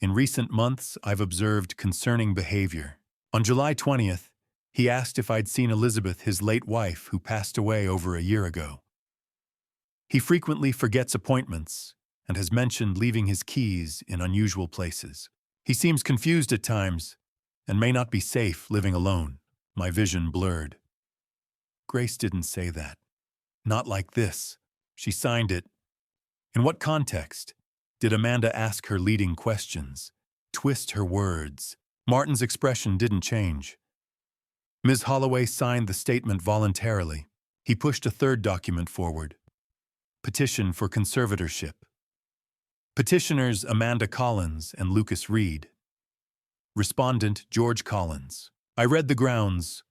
In recent months, I've observed concerning behavior. On July 20th, he asked if I'd seen Elizabeth, his late wife, who passed away over a year ago. He frequently forgets appointments and has mentioned leaving his keys in unusual places. He seems confused at times and may not be safe living alone. My vision blurred. Grace didn't say that. Not like this. She signed it. In what context? Did Amanda ask her leading questions? Twist her words? Martin's expression didn't change. Ms. Holloway signed the statement voluntarily. He pushed a third document forward. Petition for conservatorship. Petitioners Amanda Collins and Lucas Reed. Respondent George Collins. I read the grounds.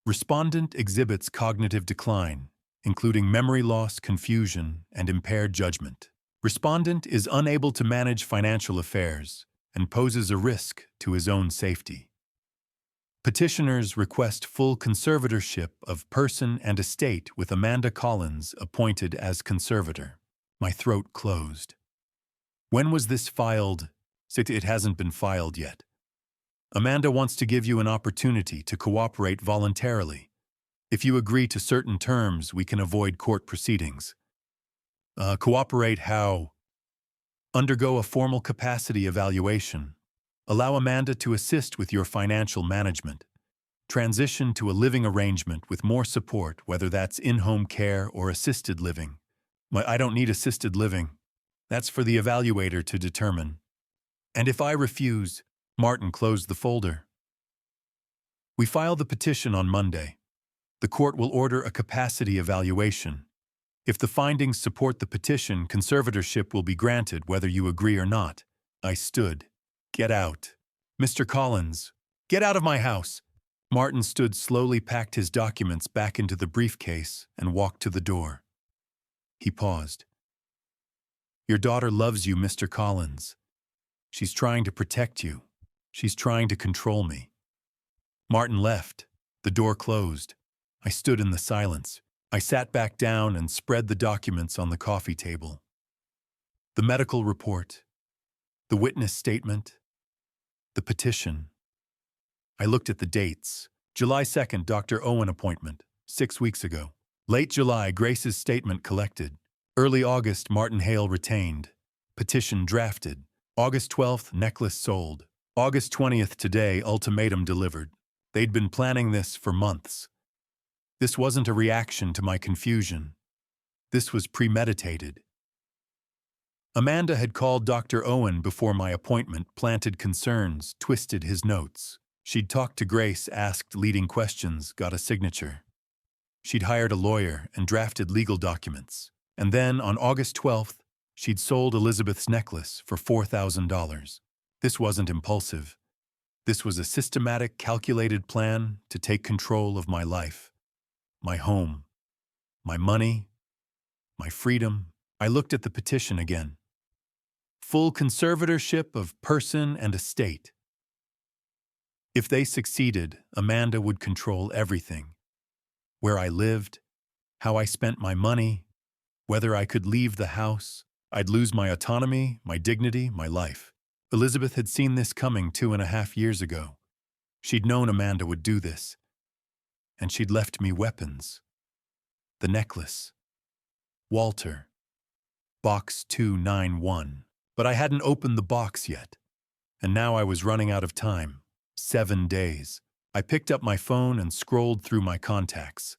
Respondent exhibits cognitive decline, including memory loss, confusion, and impaired judgment. Respondent is unable to manage financial affairs and poses a risk to his own safety. Petitioners request full conservatorship of person and estate with Amanda Collins appointed as conservator. My throat closed. When was this filed? It hasn't been filed yet. Amanda wants to give you an opportunity to cooperate voluntarily. If you agree to certain terms, we can avoid court proceedings. Cooperate how? Undergo a formal capacity evaluation. Allow Amanda to assist with your financial management. Transition to a living arrangement with more support, whether that's in-home care or assisted living. I don't need assisted living. That's for the evaluator to determine. And if I refuse, Martin closed the folder. We file the petition on Monday. The court will order a capacity evaluation. If the findings support the petition, conservatorship will be granted whether you agree or not. I stood. Get out. Mr. Collins, get out of my house. Martin stood slowly, packed his documents back into the briefcase, and walked to the door. He paused. Your daughter loves you, Mr. Collins. She's trying to protect you. She's trying to control me. Martin left. The door closed. I stood in the silence. I sat back down and spread the documents on the coffee table. The medical report, the witness statement, the petition. I looked at the dates. July 2nd, Dr. Owen appointment, 6 weeks ago. Late July, Grace's statement collected. Early August, Martin Hale retained. Petition drafted. August 12th, necklace sold. August 20th, today, ultimatum delivered. They'd been planning this for months. This wasn't a reaction to my confusion. This was premeditated. Amanda had called Dr. Owen before my appointment, planted concerns, twisted his notes. She'd talked to Grace, asked leading questions, got a signature. She'd hired a lawyer and drafted legal documents. And then, on August 12th, she'd sold Elizabeth's necklace for $4,000. This wasn't impulsive. This was a systematic, calculated plan to take control of my life, my home, my money, my freedom. I looked at the petition again. Full conservatorship of person and estate. If they succeeded, Amanda would control everything. Where I lived, how I spent my money, whether I could leave the house. I'd lose my autonomy, my dignity, my life. Elizabeth had seen this coming 2.5 years ago. She'd known Amanda would do this. And she'd left me weapons. The necklace. Walter. Box 291. But I hadn't opened the box yet. And now I was running out of time. 7 days. I picked up my phone and scrolled through my contacts.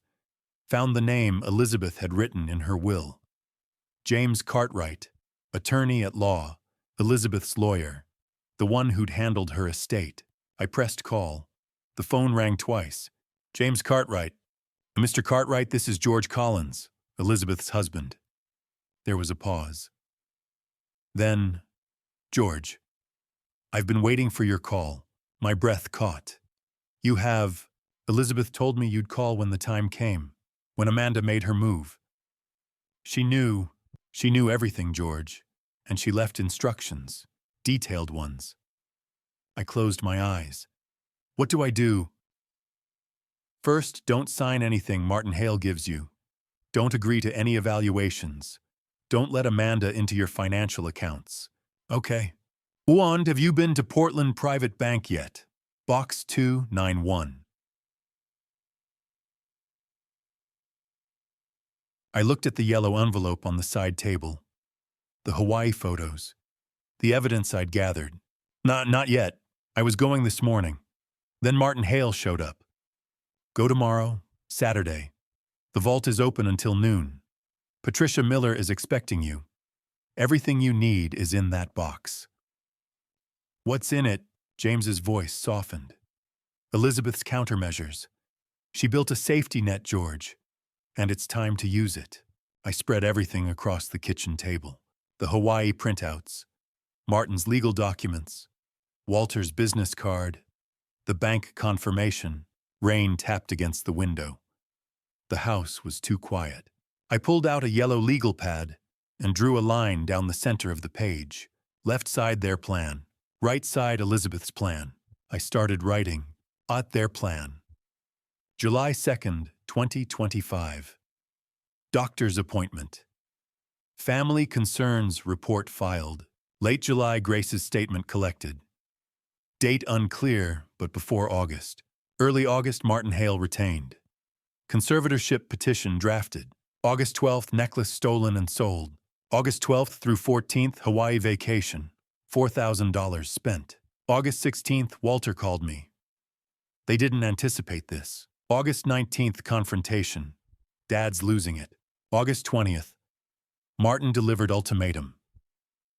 Found the name Elizabeth had written in her will. James Cartwright, attorney at law, Elizabeth's lawyer, the one who'd handled her estate. I pressed call. The phone rang twice. James Cartwright. Mr. Cartwright, this is George Collins, Elizabeth's husband. There was a pause. Then, George, I've been waiting for your call. My breath caught. You have. Elizabeth told me you'd call when the time came, when Amanda made her move. She knew everything, George, and she left instructions, detailed ones. I closed my eyes. What do I do? First, don't sign anything Martin Hale gives you. Don't agree to any evaluations. Don't let Amanda into your financial accounts. Okay. Wand, have you been to Portland Private Bank yet? Box 291. I looked at the yellow envelope on the side table. The Hawaii photos. The evidence I'd gathered. Not yet. I was going this morning. Then Martin Hale showed up. Go tomorrow, Saturday. The vault is open until noon. Patricia Miller is expecting you. Everything you need is in that box. What's in it? James's voice softened. Elizabeth's countermeasures. She built a safety net, George. And it's time to use it. I spread everything across the kitchen table. The Hawaii printouts. Martin's legal documents. Walter's business card. The bank confirmation. Rain tapped against the window. The house was too quiet. I pulled out a yellow legal pad and drew a line down the center of the page. Left side their plan. Right side Elizabeth's plan. I started writing. At their plan. July 2nd, 2025. Doctor's appointment. Family concerns report filed. Late July Grace's statement collected. Date unclear, but before August. Early August Martin Hale retained. Conservatorship petition drafted. August 12th necklace stolen and sold. August 12th through 14th Hawaii vacation. $4,000 spent. August 16th Walter called me. They didn't anticipate this. August 19th confrontation. Dad's losing it. August 20th. Martin delivered ultimatum.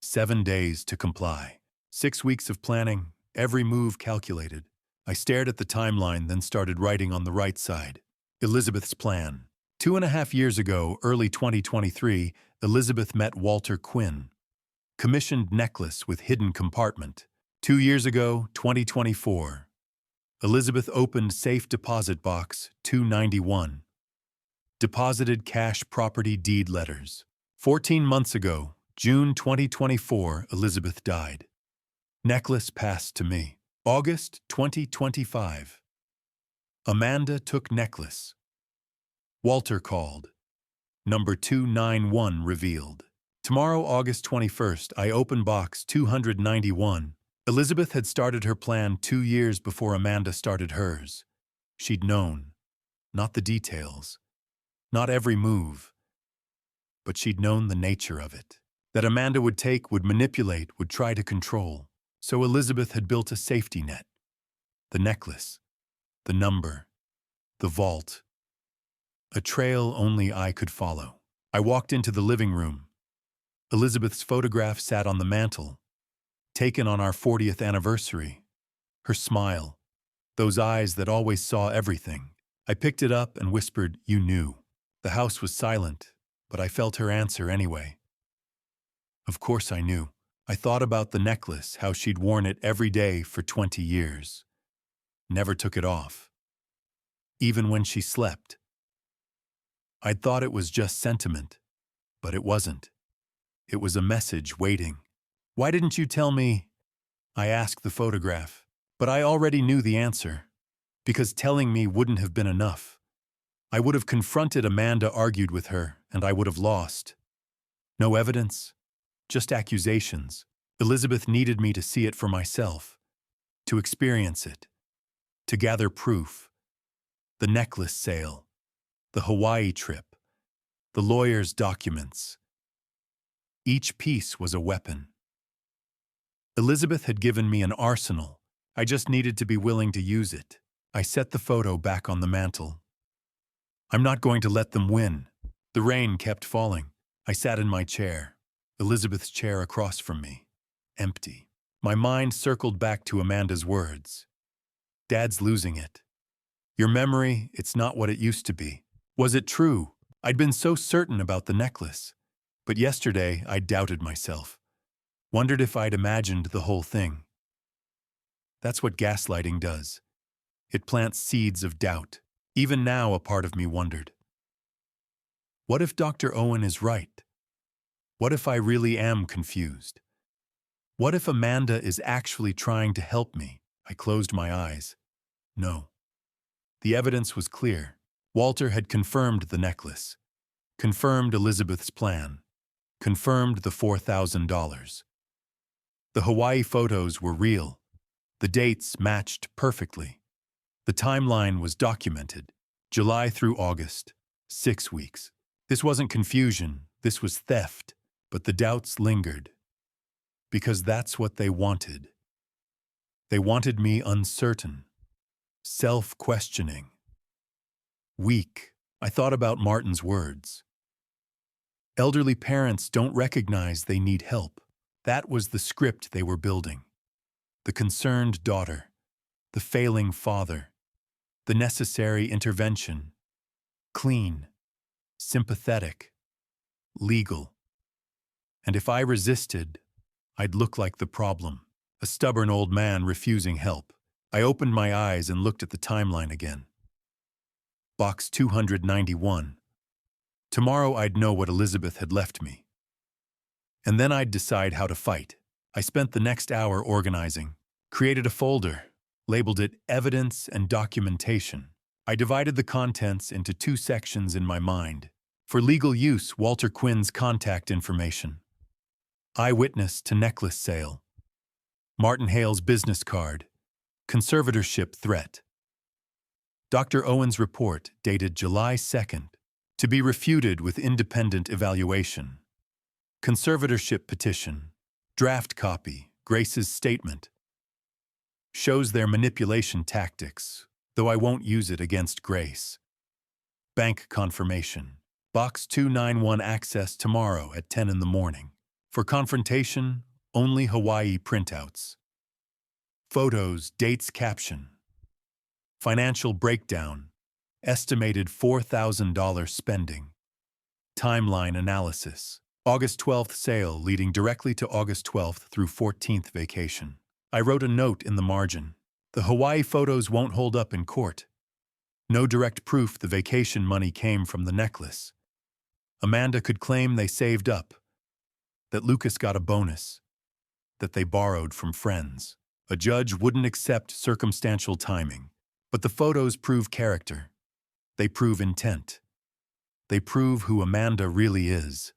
7 days to comply. 6 weeks of planning, every move calculated. I stared at the timeline, then started writing on the right side. Elizabeth's plan. 2.5 years ago, early 2023, Elizabeth met Walter Quinn. Commissioned necklace with hidden compartment. 2 years ago, 2024. Elizabeth opened safe deposit box 291. Deposited cash property deed letters. 14 months ago, June 2024, Elizabeth died. Necklace passed to me. August 2025. Amanda took necklace. Walter called. Number 291 revealed. Tomorrow, August 21st, I open box 291. Elizabeth had started her plan 2 years before Amanda started hers. She'd known. Not the details. Not every move. But she'd known the nature of it. That Amanda would take, would manipulate, would try to control. So Elizabeth had built a safety net. The necklace. The number. The vault. A trail only I could follow. I walked into the living room. Elizabeth's photograph sat on the mantel, taken on our 40th anniversary. Her smile. Those eyes that always saw everything. I picked it up and whispered, "You knew." The house was silent, but I felt her answer anyway. Of course I knew. I thought about the necklace, how she'd worn it every day for 20 years. Never took it off. Even when she slept. I'd thought it was just sentiment, but it wasn't. It was a message waiting. Why didn't you tell me? I asked the photograph, but I already knew the answer, because telling me wouldn't have been enough. I would have confronted Amanda, argued with her, and I would have lost. No evidence, just accusations. Elizabeth needed me to see it for myself, to experience it, to gather proof. The necklace sale, the Hawaii trip, the lawyer's documents. Each piece was a weapon. Elizabeth had given me an arsenal. I just needed to be willing to use it. I set the photo back on the mantel. I'm not going to let them win. The rain kept falling. I sat in my chair. Elizabeth's chair across from me. Empty. My mind circled back to Amanda's words. Dad's losing it. Your memory, it's not what it used to be. Was it true? I'd been so certain about the necklace. But yesterday, I doubted myself. Wondered if I'd imagined the whole thing. That's what gaslighting does. It plants seeds of doubt. Even now, a part of me wondered. What if Dr. Owen is right? What if I really am confused? What if Amanda is actually trying to help me? I closed my eyes. No. The evidence was clear. Walter had confirmed the necklace, confirmed Elizabeth's plan, confirmed the $4,000. The Hawaii photos were real. The dates matched perfectly. The timeline was documented. July through August, 6 weeks. This wasn't confusion, this was theft, but the doubts lingered. Because that's what they wanted. They wanted me uncertain, self-questioning. Weak. I thought about Martin's words. Elderly parents don't recognize they need help. That was the script they were building. The concerned daughter, the failing father, the necessary intervention. Clean, sympathetic, legal. And if I resisted, I'd look like the problem, a stubborn old man refusing help. I opened my eyes and looked at the timeline again. Box 291. Tomorrow I'd know what Elizabeth had left me. And then I'd decide how to fight. I spent the next hour organizing, created a folder, labeled it Evidence and Documentation. I divided the contents into 2 sections in my mind. For legal use, Walter Quinn's contact information. Eyewitness to necklace sale. Martin Hale's business card. Conservatorship threat. Dr. Owen's report, dated July 2nd, to be refuted with independent evaluation. Conservatorship petition. Draft copy, Grace's statement. Shows their manipulation tactics, though I won't use it against Grace. Bank confirmation. Box 291 access tomorrow at 10 in the morning. For confrontation, only Hawaii printouts. Photos, dates, caption. Financial breakdown. Estimated $4,000 spending. Timeline analysis. August 12th sale leading directly to August 12th through 14th vacation. I wrote a note in the margin. The Hawaii photos won't hold up in court. No direct proof the vacation money came from the necklace. Amanda could claim they saved up, that Lucas got a bonus, that they borrowed from friends. A judge wouldn't accept circumstantial timing, but the photos prove character. They prove intent. They prove who Amanda really is.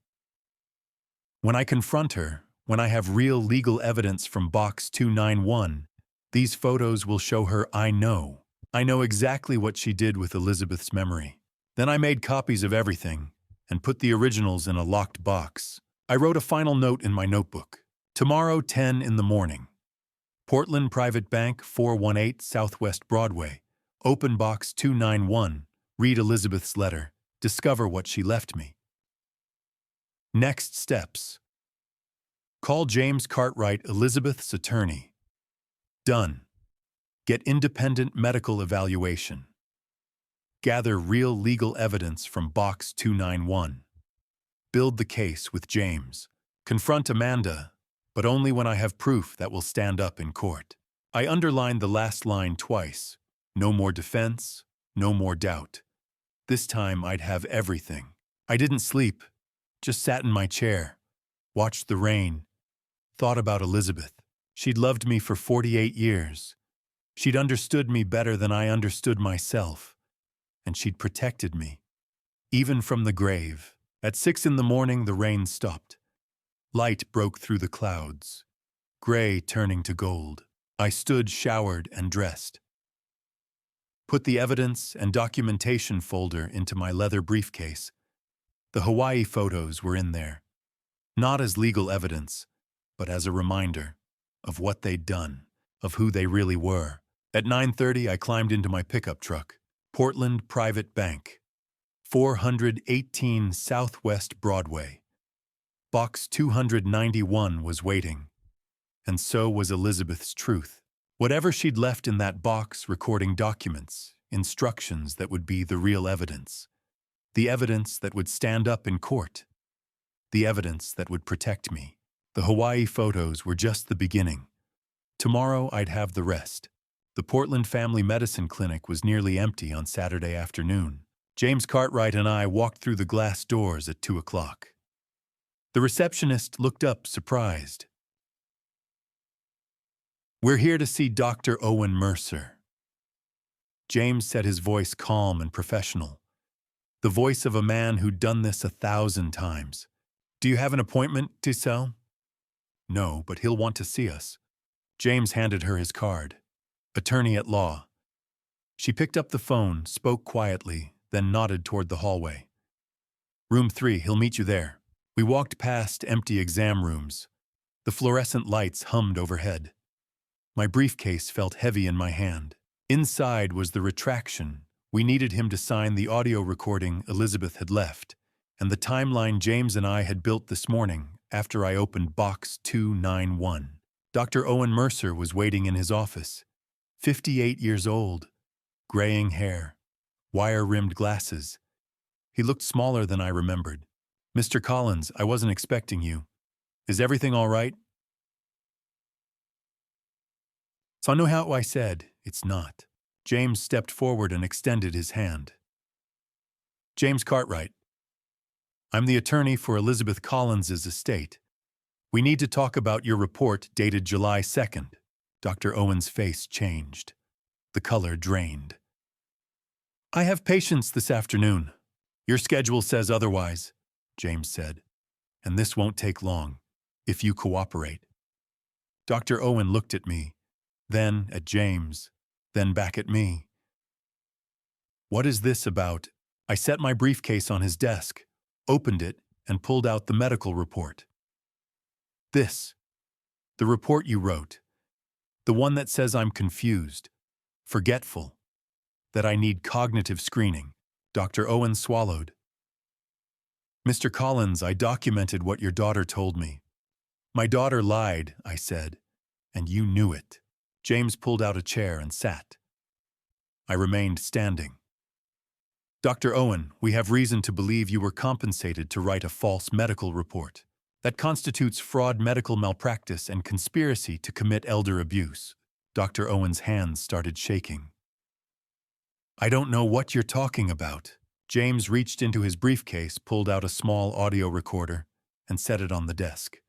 When I confront her, when I have real legal evidence from Box 291, these photos will show her I know. I know exactly what she did with Elizabeth's memory. Then I made copies of everything and put the originals in a locked box. I wrote a final note in my notebook. Tomorrow, 10 in the morning. Portland Private Bank, 418 Southwest Broadway. Open Box 291. Read Elizabeth's letter. Discover what she left me. Next steps. Call James Cartwright, Elizabeth's attorney. Done. Get independent medical evaluation. Gather real legal evidence from Box 291. Build the case with James. Confront Amanda, but only when I have proof that will stand up in court. I underlined the last line twice. No more defense, no more doubt. This time I'd have everything. I didn't sleep, just sat in my chair, watched the rain, thought about Elizabeth. She'd loved me for 48 years. She'd understood me better than I understood myself. And she'd protected me, even from the grave. At 6 in the morning, the rain stopped. Light broke through the clouds, gray turning to gold. I stood showered and dressed. Put the evidence and documentation folder into my leather briefcase. The Hawaii photos were in there, not as legal evidence, but as a reminder of what they'd done, of who they really were. At 9:30, I climbed into my pickup truck. Portland Private Bank, 418 Southwest Broadway. Box 291 was waiting, and so was Elizabeth's truth. Whatever she'd left in that box, recording documents, instructions that would be the real evidence. The evidence that would stand up in court. The evidence that would protect me. The Hawaii photos were just the beginning. Tomorrow I'd have the rest. The Portland Family Medicine Clinic was nearly empty on Saturday afternoon. James Cartwright and I walked through the glass doors at 2 o'clock. The receptionist looked up, surprised. "We're here to see Dr. Owen Mercer." James said, his voice calm and professional. The voice of a man who'd done this 1,000 times. "Do you have an appointment to sell?" "No, but he'll want to see us." James handed her his card. "Attorney at law." She picked up the phone, spoke quietly, then nodded toward the hallway. "Room 3, he'll meet you there." We walked past empty exam rooms. The fluorescent lights hummed overhead. My briefcase felt heavy in my hand. Inside was the retraction. We needed him to sign the audio recording Elizabeth had left, and the timeline James and I had built this morning after I opened box 291. Dr. Owen Mercer was waiting in his office. 58 years old, graying hair, wire-rimmed glasses. He looked smaller than I remembered. "Mr. Collins, I wasn't expecting you. Is everything all right?" So I know how I said, "It's not." James stepped forward and extended his hand. "James Cartwright. I'm the attorney for Elizabeth Collins's estate. We need to talk about your report dated July 2nd. Dr. Owen's face changed. The color drained. "I have patients this afternoon. Your schedule says otherwise," James said. "And this won't take long, if you cooperate." Dr. Owen looked at me, then at James, then back at me. "What is this about?" I set my briefcase on his desk, opened it, and pulled out the medical report. "This. The report you wrote. The one that says I'm confused, forgetful, that I need cognitive screening." Dr. Owen swallowed. "Mr. Collins, I documented what your daughter told me." "My daughter lied," I said, "and you knew it." James pulled out a chair and sat. I remained standing. "Dr. Owen, we have reason to believe you were compensated to write a false medical report. That constitutes fraud, medical malpractice, and conspiracy to commit elder abuse." Dr. Owen's hands started shaking. "I don't know what you're talking about." James reached into his briefcase, pulled out a small audio recorder, and set it on the desk.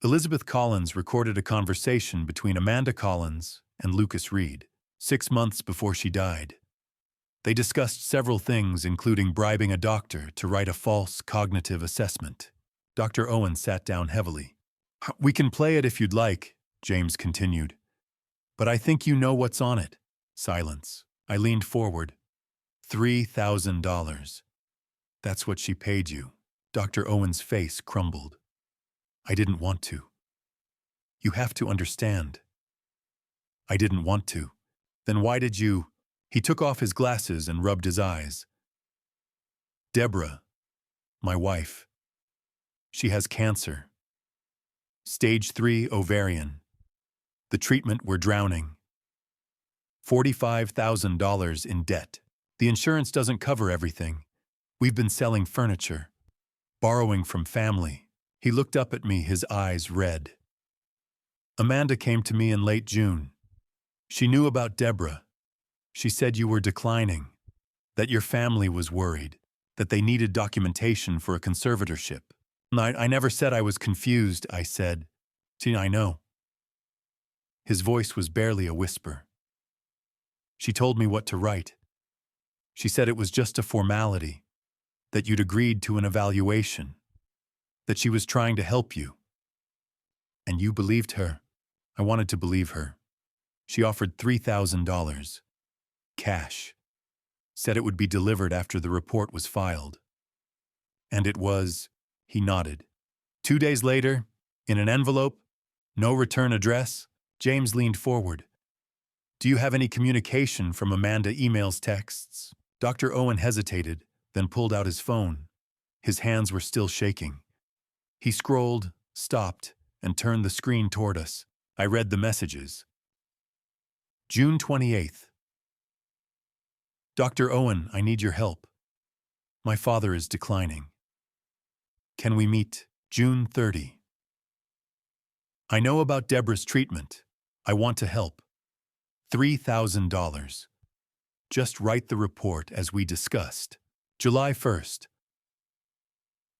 Elizabeth Collins recorded a conversation between Amanda Collins and Lucas Reed 6 months before she died. They discussed several things, including bribing a doctor to write a false cognitive assessment. Dr. Owen sat down heavily. "We can play it if you'd like," James continued. "But I think you know what's on it." Silence. I leaned forward. $3,000. "That's what she paid you." Dr. Owen's face crumbled. "I didn't want to." "You have to understand." "I didn't want to." "Then why did you—" He took off his glasses and rubbed his eyes. "Deborah, my wife. She has cancer. Stage 3 ovarian. The treatment we're drowning. $45,000 in debt. The insurance doesn't cover everything. We've been selling furniture, borrowing from family." He looked up at me, his eyes red. "Amanda came to me in late June. She knew about Deborah. She said you were declining, that your family was worried, that they needed documentation for a conservatorship." I never said I was confused," I said. "See, I know." His voice was barely a whisper. "She told me what to write. She said it was just a formality, that you'd agreed to an evaluation, that she was trying to help you. And you believed her." I wanted to believe her. She offered $3,000. Cash. Said it would be delivered after the report was filed. And it was. He nodded. 2 days later, in an envelope, no return address, James leaned forward. "Do you have any communication from Amanda, emails, texts?" Dr. Owen hesitated, then pulled out his phone. His hands were still shaking. He scrolled, stopped, and turned the screen toward us. I read the messages. June 28th. "Dr. Owen, I need your help. My father is declining. Can we meet June 30? I know about Deborah's treatment. I want to help. $3,000. Just write the report as we discussed. July 1st.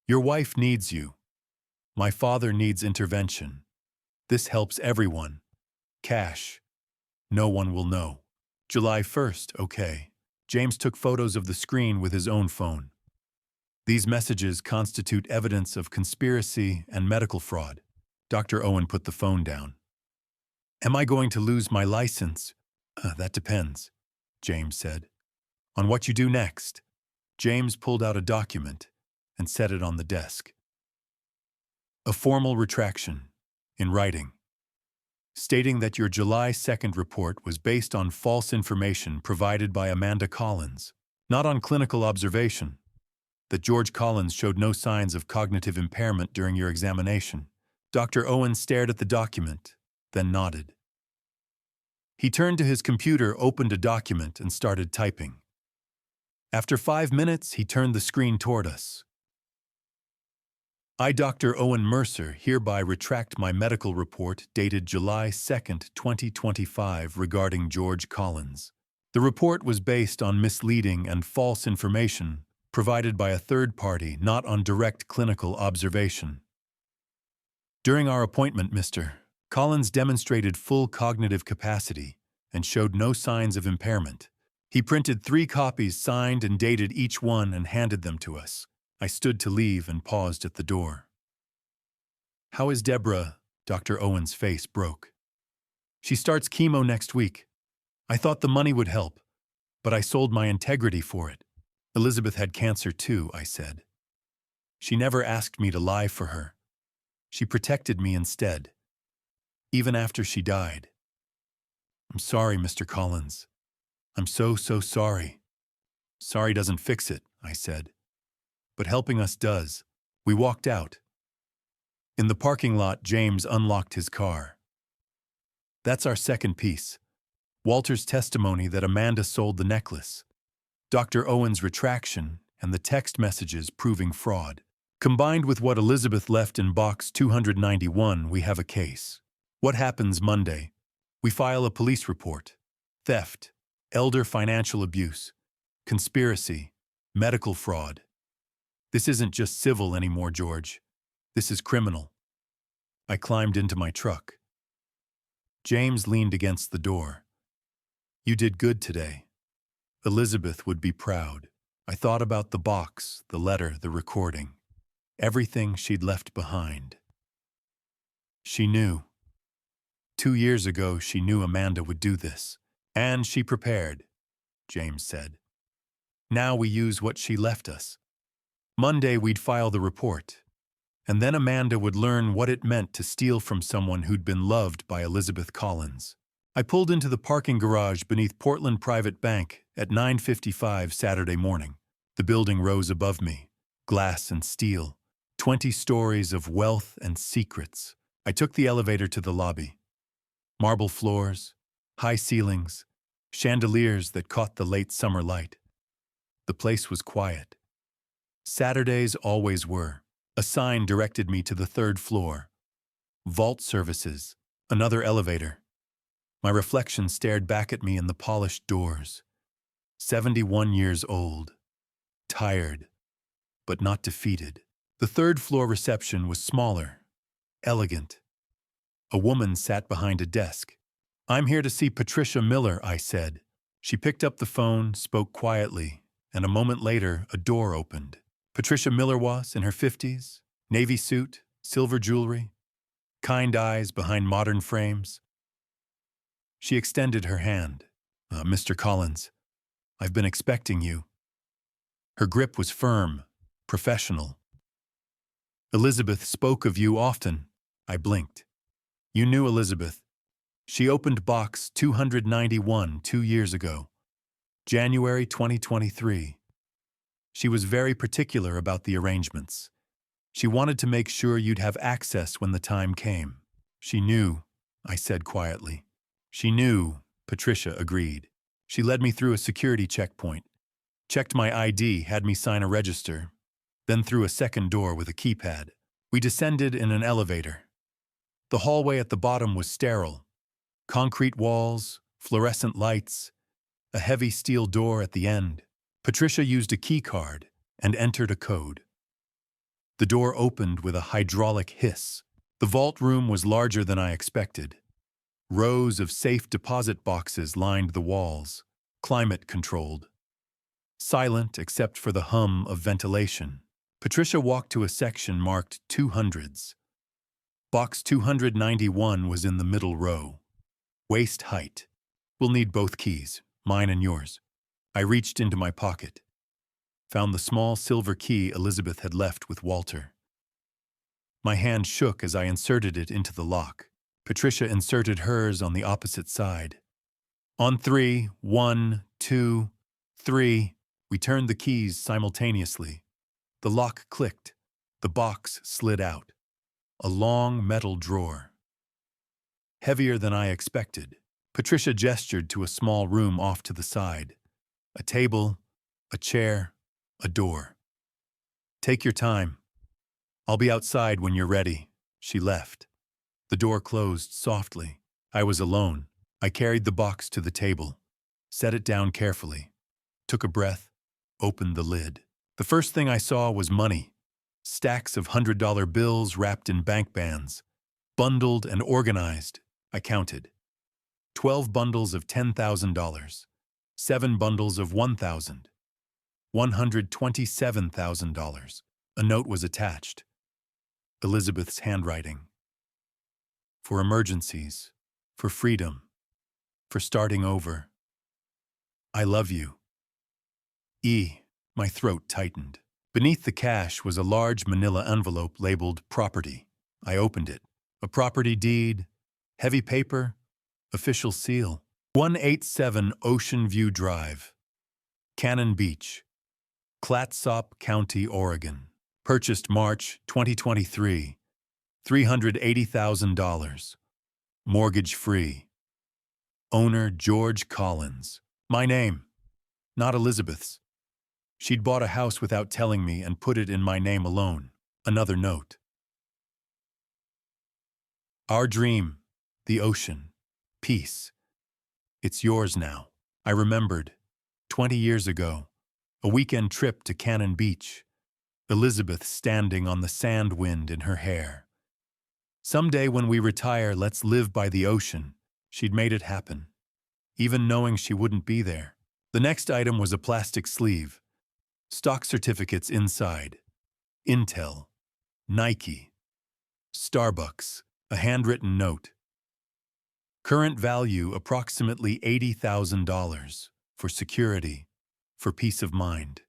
Your wife needs you. My father needs intervention. This helps everyone. Cash. No one will know. July 1st, okay. James took photos of the screen with his own phone. These messages constitute evidence of conspiracy and medical fraud. Dr. Owen put the phone down. Am I going to lose my license? That depends, James said. On what you do next. James pulled out a document and set it on the desk. A formal retraction, in writing, stating that your July 2nd report was based on false information provided by Amanda Collins, not on clinical observation, that George Collins showed no signs of cognitive impairment during your examination. Dr. Owen stared at the document, then nodded. He turned to his computer, opened a document, and started typing. After 5 minutes, he turned the screen toward us. I, Dr. Owen Mercer, hereby retract my medical report dated July 2nd, 2025 regarding George Collins. The report was based on misleading and false information provided by a third party, not on direct clinical observation. During our appointment, Mr. Collins demonstrated full cognitive capacity and showed no signs of impairment. He printed 3 copies, signed and dated each one, and handed them to us. I stood to leave and paused at the door. How is Deborah? Dr. Owen's face broke. She starts chemo next week. I thought the money would help, but I sold my integrity for it. Elizabeth had cancer too, I said. She never asked me to lie for her. She protected me instead, even after she died. I'm sorry, Mr. Collins. I'm so sorry. Sorry doesn't fix it, I said. But helping us does. We walked out. In the parking lot, James unlocked his car. That's our second piece. Walter's testimony that Amanda sold the necklace. Dr. Owen's retraction and the text messages proving fraud. Combined with what Elizabeth left in box 291, we have a case. What happens Monday? We file a police report. Theft, elder financial abuse, conspiracy, medical fraud. This isn't just civil anymore, George. This is criminal. I climbed into my truck. James leaned against the door. You did good today. Elizabeth would be proud. I thought about the box, the letter, the recording. Everything she'd left behind. She knew. 2 years ago, she knew Amanda would do this. And she prepared, James said. Now we use what she left us. Monday, we'd file the report. And then Amanda would learn what it meant to steal from someone who'd been loved by Elizabeth Collins. I pulled into the parking garage beneath Portland Private Bank at 9:55 Saturday morning. The building rose above me, glass and steel, 20 stories of wealth and secrets. I took the elevator to the lobby. Marble floors, high ceilings, chandeliers that caught the late summer light. The place was quiet. Saturdays always were. A sign directed me to the 3rd floor. Vault services, another elevator. My reflection stared back at me in the polished doors. 71 years old. Tired, but not defeated. The 3rd floor reception was smaller, elegant. A woman sat behind a desk. I'm here to see Patricia Miller, I said. She picked up the phone, spoke quietly, and a moment later, a door opened. Patricia Miller was in her 50s, navy suit, silver jewelry, kind eyes behind modern frames. She extended her hand. Mr. Collins, I've been expecting you. Her grip was firm, professional. Elizabeth spoke of you often. I blinked. You knew Elizabeth. She opened box 291 2 years ago, January 2023. She was very particular about the arrangements. She wanted to make sure you'd have access when the time came. She knew, I said quietly. She knew, Patricia agreed. She led me through a security checkpoint. checked my ID, had me sign a register, then through a second door with a keypad. We descended in an elevator. The hallway at the bottom was sterile. Concrete walls, fluorescent lights, a heavy steel door at the end. Patricia used a key card and entered a code. The door opened with a hydraulic hiss. The vault room was larger than I expected. Rows of safe deposit boxes lined the walls, climate-controlled. Silent except for the hum of ventilation. Patricia walked to a section marked 200s. Box 291 was in the middle row. Waist height. We'll need both keys, mine and yours. I reached into my pocket. Found the small silver key Elizabeth had left with Walter. My hand shook as I inserted it into the lock. Patricia inserted hers on the opposite side. On 3, 1, 2, 3, we turned the keys simultaneously. The lock clicked. The box slid out. A long metal drawer. Heavier than I expected. Patricia gestured to a small room off to the side. A table, a chair, a door. Take your time. I'll be outside when you're ready. She left. The door closed softly. I was alone. I carried the box to the table, set it down carefully, took a breath, opened the lid. The first thing I saw was money. Stacks of $100 bills wrapped in bank bands. Bundled and organized, I counted. 12 bundles of $10,000. 7 bundles of $1,000. $127,000. A note was attached. Elizabeth's handwriting. For emergencies. For freedom. For starting over. I love you. E. My throat tightened. Beneath the cash was a large manila envelope labeled property. I opened it. A property deed, heavy paper, official seal. 187 Ocean View Drive, Cannon Beach, Clatsop County, Oregon. Purchased March 2023. $380,000. Mortgage free. Owner George Collins. My name, not Elizabeth's. She'd bought a house without telling me and put it in my name alone. Another note. Our dream, the ocean, peace. It's yours now. I remembered, 20 years ago, a weekend trip to Cannon Beach. Elizabeth standing on the sand wind in her hair. Someday when we retire, let's live by the ocean. She'd made it happen, even knowing she wouldn't be there. The next item was a plastic sleeve. Stock certificates inside. Intel, Nike, Starbucks, a handwritten note. Current value approximately $80,000 for security, for peace of mind.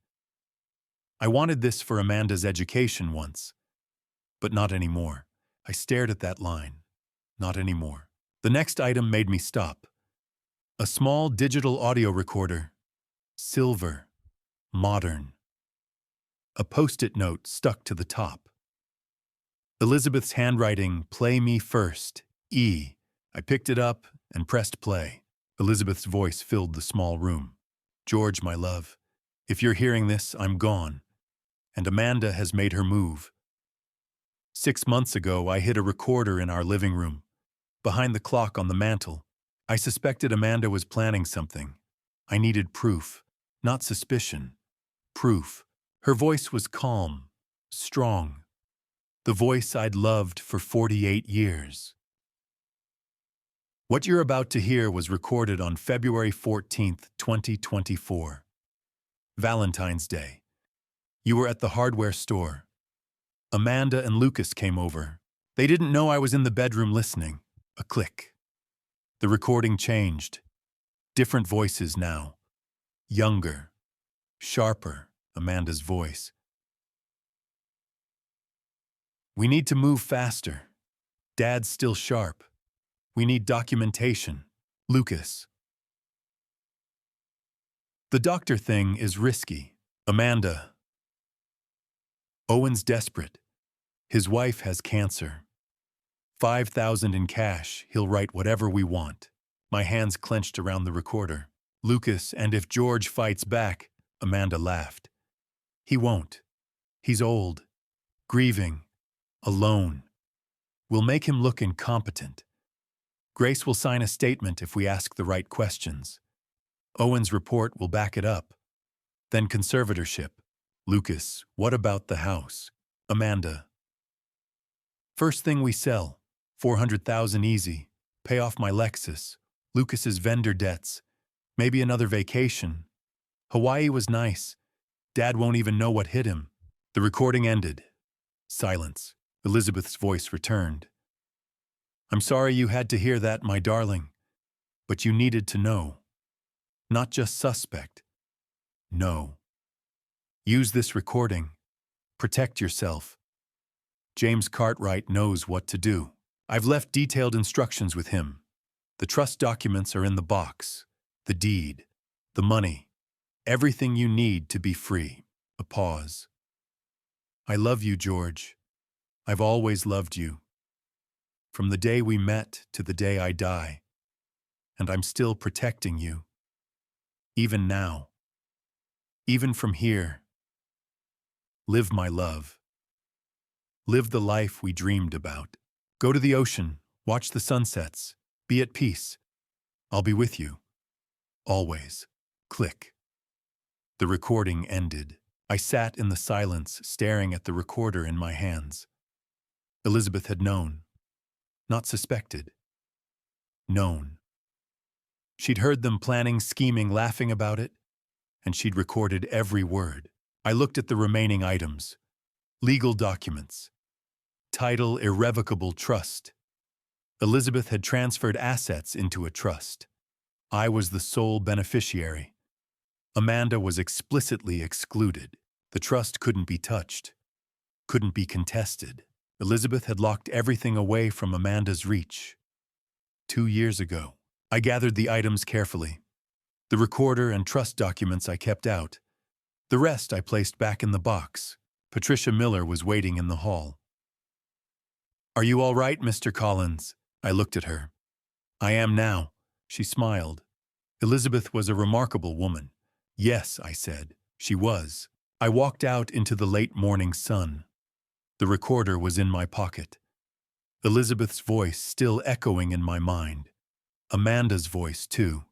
I wanted this for Amanda's education once, but not anymore. I stared at that line. Not anymore. The next item made me stop. A small digital audio recorder. Silver. Modern. A post-it note stuck to the top. Elizabeth's handwriting, play me first, E. I picked it up and pressed play. Elizabeth's voice filled the small room. George, my love, if you're hearing this, I'm gone. And Amanda has made her move. 6 months ago, I hid a recorder in our living room, behind the clock on the mantel. I suspected Amanda was planning something. I needed proof, not suspicion. Proof. Her voice was calm, strong. The voice I'd loved for 48 years. What you're about to hear was recorded on February 14th, 2024. Valentine's Day. You were at the hardware store. Amanda and Lucas came over. They didn't know I was in the bedroom listening. A click. The recording changed. Different voices now. Younger. Sharper, Amanda's voice. We need to move faster. Dad's still sharp. We need documentation. Lucas. The doctor thing is risky. Amanda. Owen's desperate. His wife has cancer. $5,000 in cash, he'll write whatever we want. My hands clenched around the recorder. Lucas, and if George fights back, Amanda laughed. He won't. He's old, grieving, alone. We'll make him look incompetent. Grace will sign a statement if we ask the right questions. Owen's report will back it up. Then conservatorship. Lucas, what about the house? Amanda. First thing we sell, 400,000 easy. Pay off my Lexus. Lucas's vendor debts. Maybe another vacation. Hawaii was nice. Dad won't even know what hit him. The recording ended. Silence. Elizabeth's voice returned. I'm sorry you had to hear that, my darling. But you needed to know. Not just suspect. No. Use this recording. Protect yourself. James Cartwright knows what to do. I've left detailed instructions with him. The trust documents are in the box. The deed. The money. Everything you need to be free. A pause. I love you, George. I've always loved you. From the day we met to the day I die. And I'm still protecting you. Even now. Even from here. Live my love. Live the life we dreamed about. Go to the ocean, watch the sunsets, be at peace. I'll be with you. Always. Click. The recording ended. I sat in the silence, staring at the recorder in my hands. Elizabeth had known. Not suspected. Known. She'd heard them planning, scheming, laughing about it, and she'd recorded every word. I looked at the remaining items. Legal documents. Title irrevocable trust. Elizabeth had transferred assets into a trust. I was the sole beneficiary. Amanda was explicitly excluded. The trust couldn't be touched. Couldn't be contested. Elizabeth had locked everything away from Amanda's reach. 2 years ago. I gathered the items carefully. The recorder and trust documents I kept out. The rest I placed back in the box. Patricia Miller was waiting in the hall. Are you all right, Mr. Collins? I looked at her. I am now. She smiled. Elizabeth was a remarkable woman. Yes, I said. She was. I walked out into the late morning sun. The recorder was in my pocket. Elizabeth's voice still echoing in my mind. Amanda's voice, too.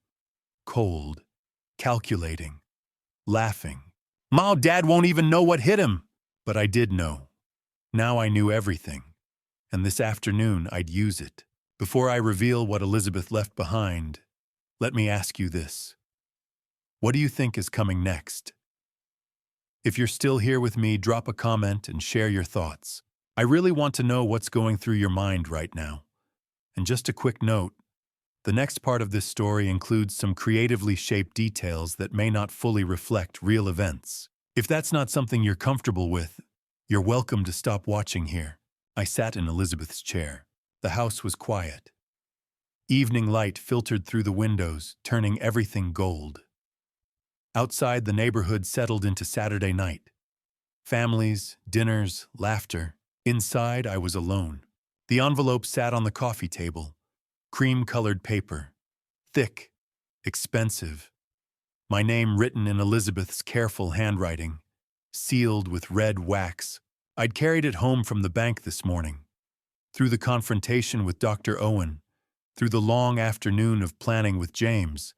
Cold. Calculating. Laughing. Ma, Dad won't even know what hit him. But I did know. Now I knew everything. And this afternoon I'd use it. Before I reveal what Elizabeth left behind, let me ask you this. What do you think is coming next? If you're still here with me, drop a comment and share your thoughts. I really want to know what's going through your mind right now. And just a quick note, the next part of this story includes some creatively shaped details that may not fully reflect real events. If that's not something you're comfortable with, you're welcome to stop watching here. I sat in Elizabeth's chair. The house was quiet. Evening light filtered through the windows, turning everything gold. Outside, the neighborhood settled into Saturday night. Families, dinners, laughter. Inside, I was alone. The envelope sat on the coffee table. Cream-colored paper. Thick. Expensive. My name written in Elizabeth's careful handwriting. Sealed with red wax. I'd carried it home from the bank this morning. Through the confrontation with Dr. Owen. Through the long afternoon of planning with James.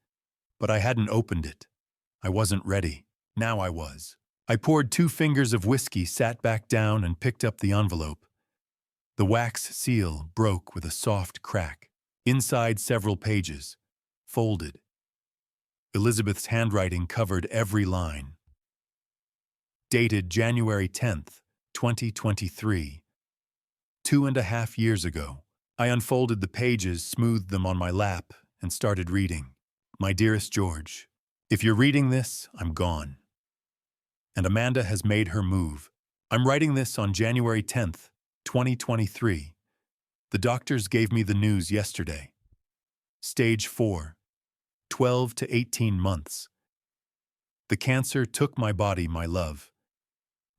But I hadn't opened it. I wasn't ready. Now I was. I poured 2 fingers of whiskey, sat back down, and picked up the envelope. The wax seal broke with a soft crack. Inside, several pages. Folded. Elizabeth's handwriting covered every line. Dated January 10th, 2023. 2.5 years ago. I unfolded the pages, smoothed them on my lap, and started reading. My dearest George, if you're reading this, I'm gone. And Amanda has made her move. I'm writing this on January 10th, 2023. The doctors gave me the news yesterday. Stage 4. 12 to 18 months. The cancer took my body, my love.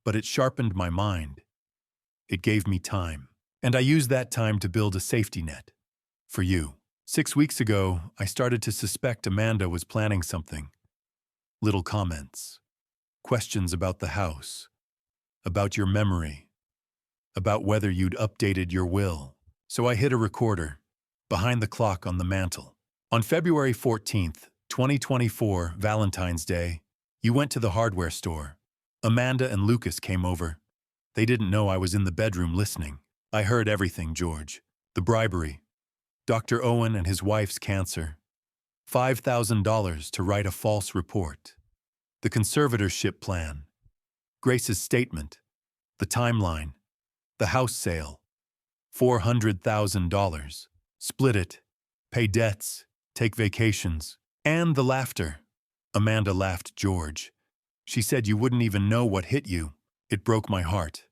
But it sharpened my mind. It gave me time. And I used that time to build a safety net. For you. 6 weeks ago, I started to suspect Amanda was planning something. Little comments. Questions about the house, about your memory, about whether you'd updated your will. So I hit a recorder, behind the clock on the mantel. On February 14th, 2024, Valentine's Day, you went to the hardware store. Amanda and Lucas came over. They didn't know I was in the bedroom listening. I heard everything, George. The bribery, Dr. Owen and his wife's cancer, $5,000 to write a false report, the conservatorship plan, Grace's statement, the timeline, the house sale, $400,000, split it, pay debts, take vacations, and the laughter. Amanda laughed, George. She said you wouldn't even know what hit you. It broke my heart,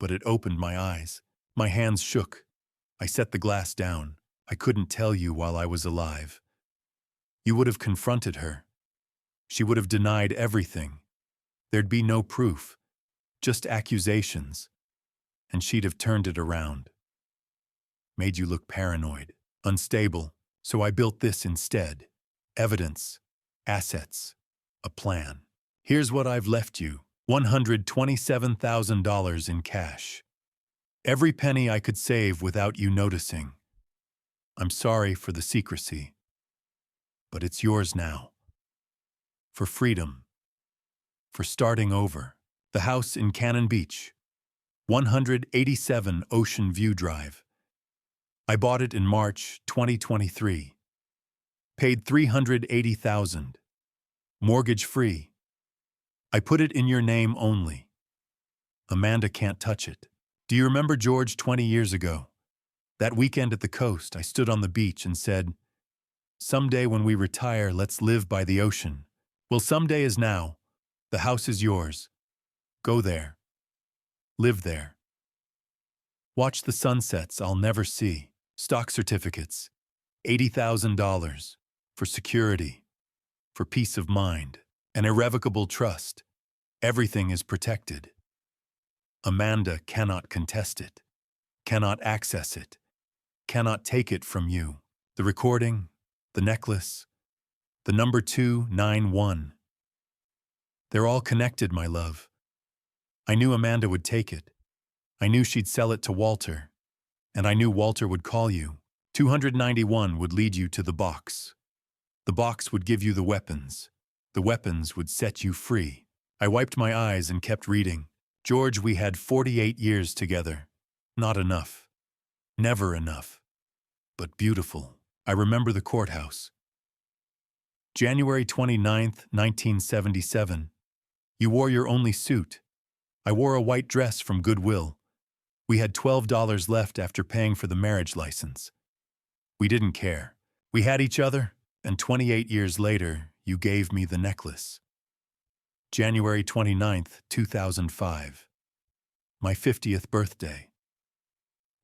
but it opened my eyes. My hands shook. I set the glass down. I couldn't tell you while I was alive. You would have confronted her. She would have denied everything. There'd be no proof, just accusations. And she'd have turned it around. Made you look paranoid, unstable, so I built this instead. Evidence, assets, a plan. Here's what I've left you, $127,000 in cash. Every penny I could save without you noticing. I'm sorry for the secrecy, but it's yours now. For freedom, for starting over. The house in Cannon Beach, 187 Ocean View Drive. I bought it in March 2023. Paid $380,000. Mortgage-free. I put it in your name only. Amanda can't touch it. Do you remember, George, 20 years ago? That weekend at the coast, I stood on the beach and said, someday when we retire, let's live by the ocean. Well, someday is now. The house is yours. Go there. Live there. Watch the sunsets I'll never see. Stock certificates. $80,000. For security. For peace of mind. An irrevocable trust. Everything is protected. Amanda cannot contest it. Cannot access it. Cannot take it from you. The recording, the necklace, the number 291. They're all connected, my love. I knew Amanda would take it. I knew she'd sell it to Walter. And I knew Walter would call you. 291 would lead you to the box. The box would give you the weapons. The weapons would set you free. I wiped my eyes and kept reading. George, we had 48 years together. Not enough. Never enough. But beautiful. I remember the courthouse. January 29th, 1977. You wore your only suit. I wore a white dress from Goodwill. We had $12 left after paying for the marriage license. We didn't care. We had each other, and 28 years later, you gave me the necklace. January 29th, 2005. My 50th birthday.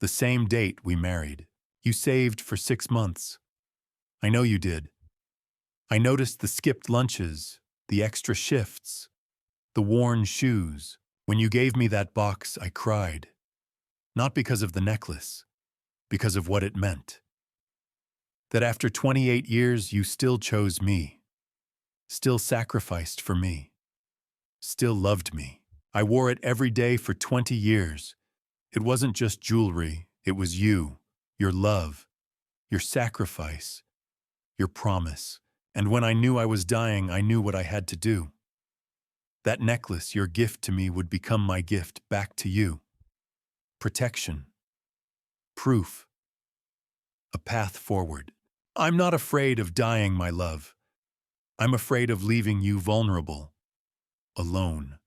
The same date we married. You saved for 6 months. I know you did. I noticed the skipped lunches, the extra shifts, the worn shoes. When you gave me that box, I cried. Not because of the necklace, because of what it meant. That after 28 years, you still chose me, still sacrificed for me, still loved me. I wore it every day for 20 years. It wasn't just jewelry, it was you, your love, your sacrifice, your promise. And when I knew I was dying, I knew what I had to do. That necklace, your gift to me, would become my gift back to you. Protection. Proof. A path forward. I'm not afraid of dying, my love. I'm afraid of leaving you vulnerable, alone,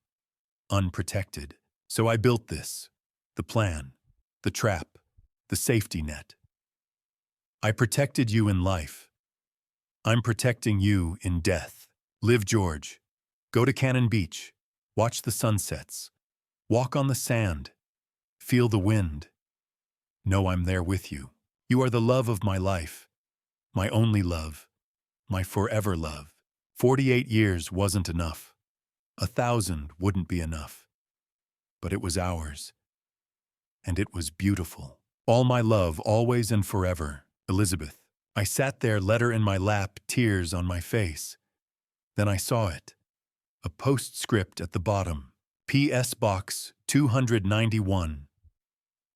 unprotected. So I built this, the plan, the trap, the safety net. I protected you in life. I'm protecting you in death. Live, George. Go to Cannon Beach. Watch the sunsets. Walk on the sand. Feel the wind. Know I'm there with you. You are the love of my life. My only love. My forever love. 48 years wasn't enough. 1,000 wouldn't be enough. But it was ours. And it was beautiful. All my love, always and forever, Elizabeth. I sat there, letter in my lap, tears on my face. Then I saw it. A postscript at the bottom. P.S. Box 291.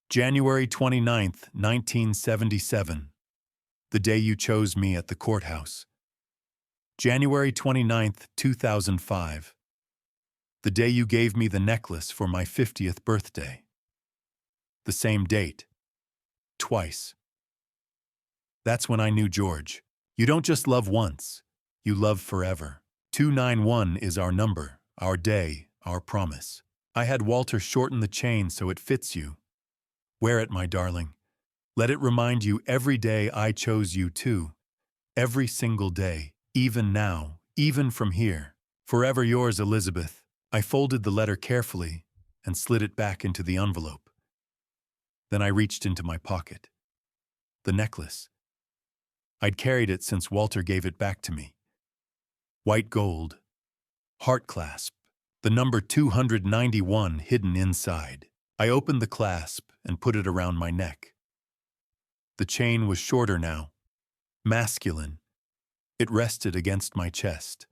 January 29th, 1977. The day you chose me at the courthouse. January 29th, 2005. The day you gave me the necklace for my 50th birthday. The same date. Twice. That's when I knew George. You don't just love once, you love forever. 291 is our number, our day, our promise. I had Walter shorten the chain so it fits you. Wear it, my darling. Let it remind you every day I chose you too. Every single day, even now, even from here. Forever yours, Elizabeth. I folded the letter carefully and slid it back into the envelope. Then I reached into my pocket. The necklace. I'd carried it since Walter gave it back to me. White gold, heart clasp, the number 291 hidden inside. I opened the clasp and put it around my neck. The chain was shorter now, masculine. It rested against my chest,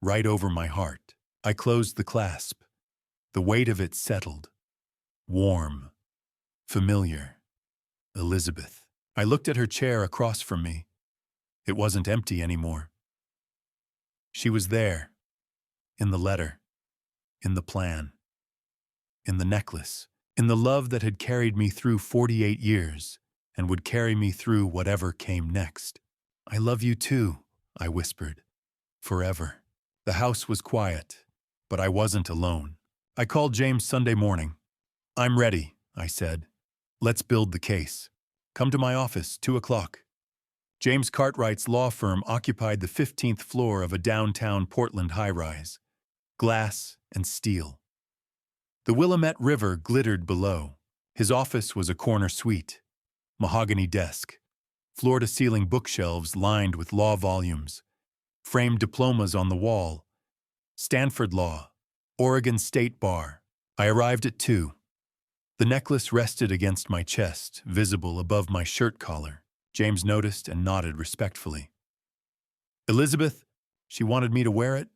right over my heart. I closed the clasp. The weight of it settled. Warm, familiar. Elizabeth. I looked at her chair across from me. It wasn't empty anymore. She was there, in the letter, in the plan, in the necklace, in the love that had carried me through 48 years and would carry me through whatever came next. I love you too, I whispered, forever. The house was quiet, but I wasn't alone. I called James Sunday morning. I'm ready, I said. Let's build the case. Come to my office, 2 o'clock. James Cartwright's law firm occupied the 15th floor of a downtown Portland high-rise. Glass and steel. The Willamette River glittered below. His office was a corner suite. Mahogany desk. Floor-to-ceiling bookshelves lined with law volumes. Framed diplomas on the wall. Stanford Law. Oregon State Bar. I arrived at 2. The necklace rested against my chest, visible above my shirt collar. James noticed and nodded respectfully. Elizabeth, she wanted me to wear it?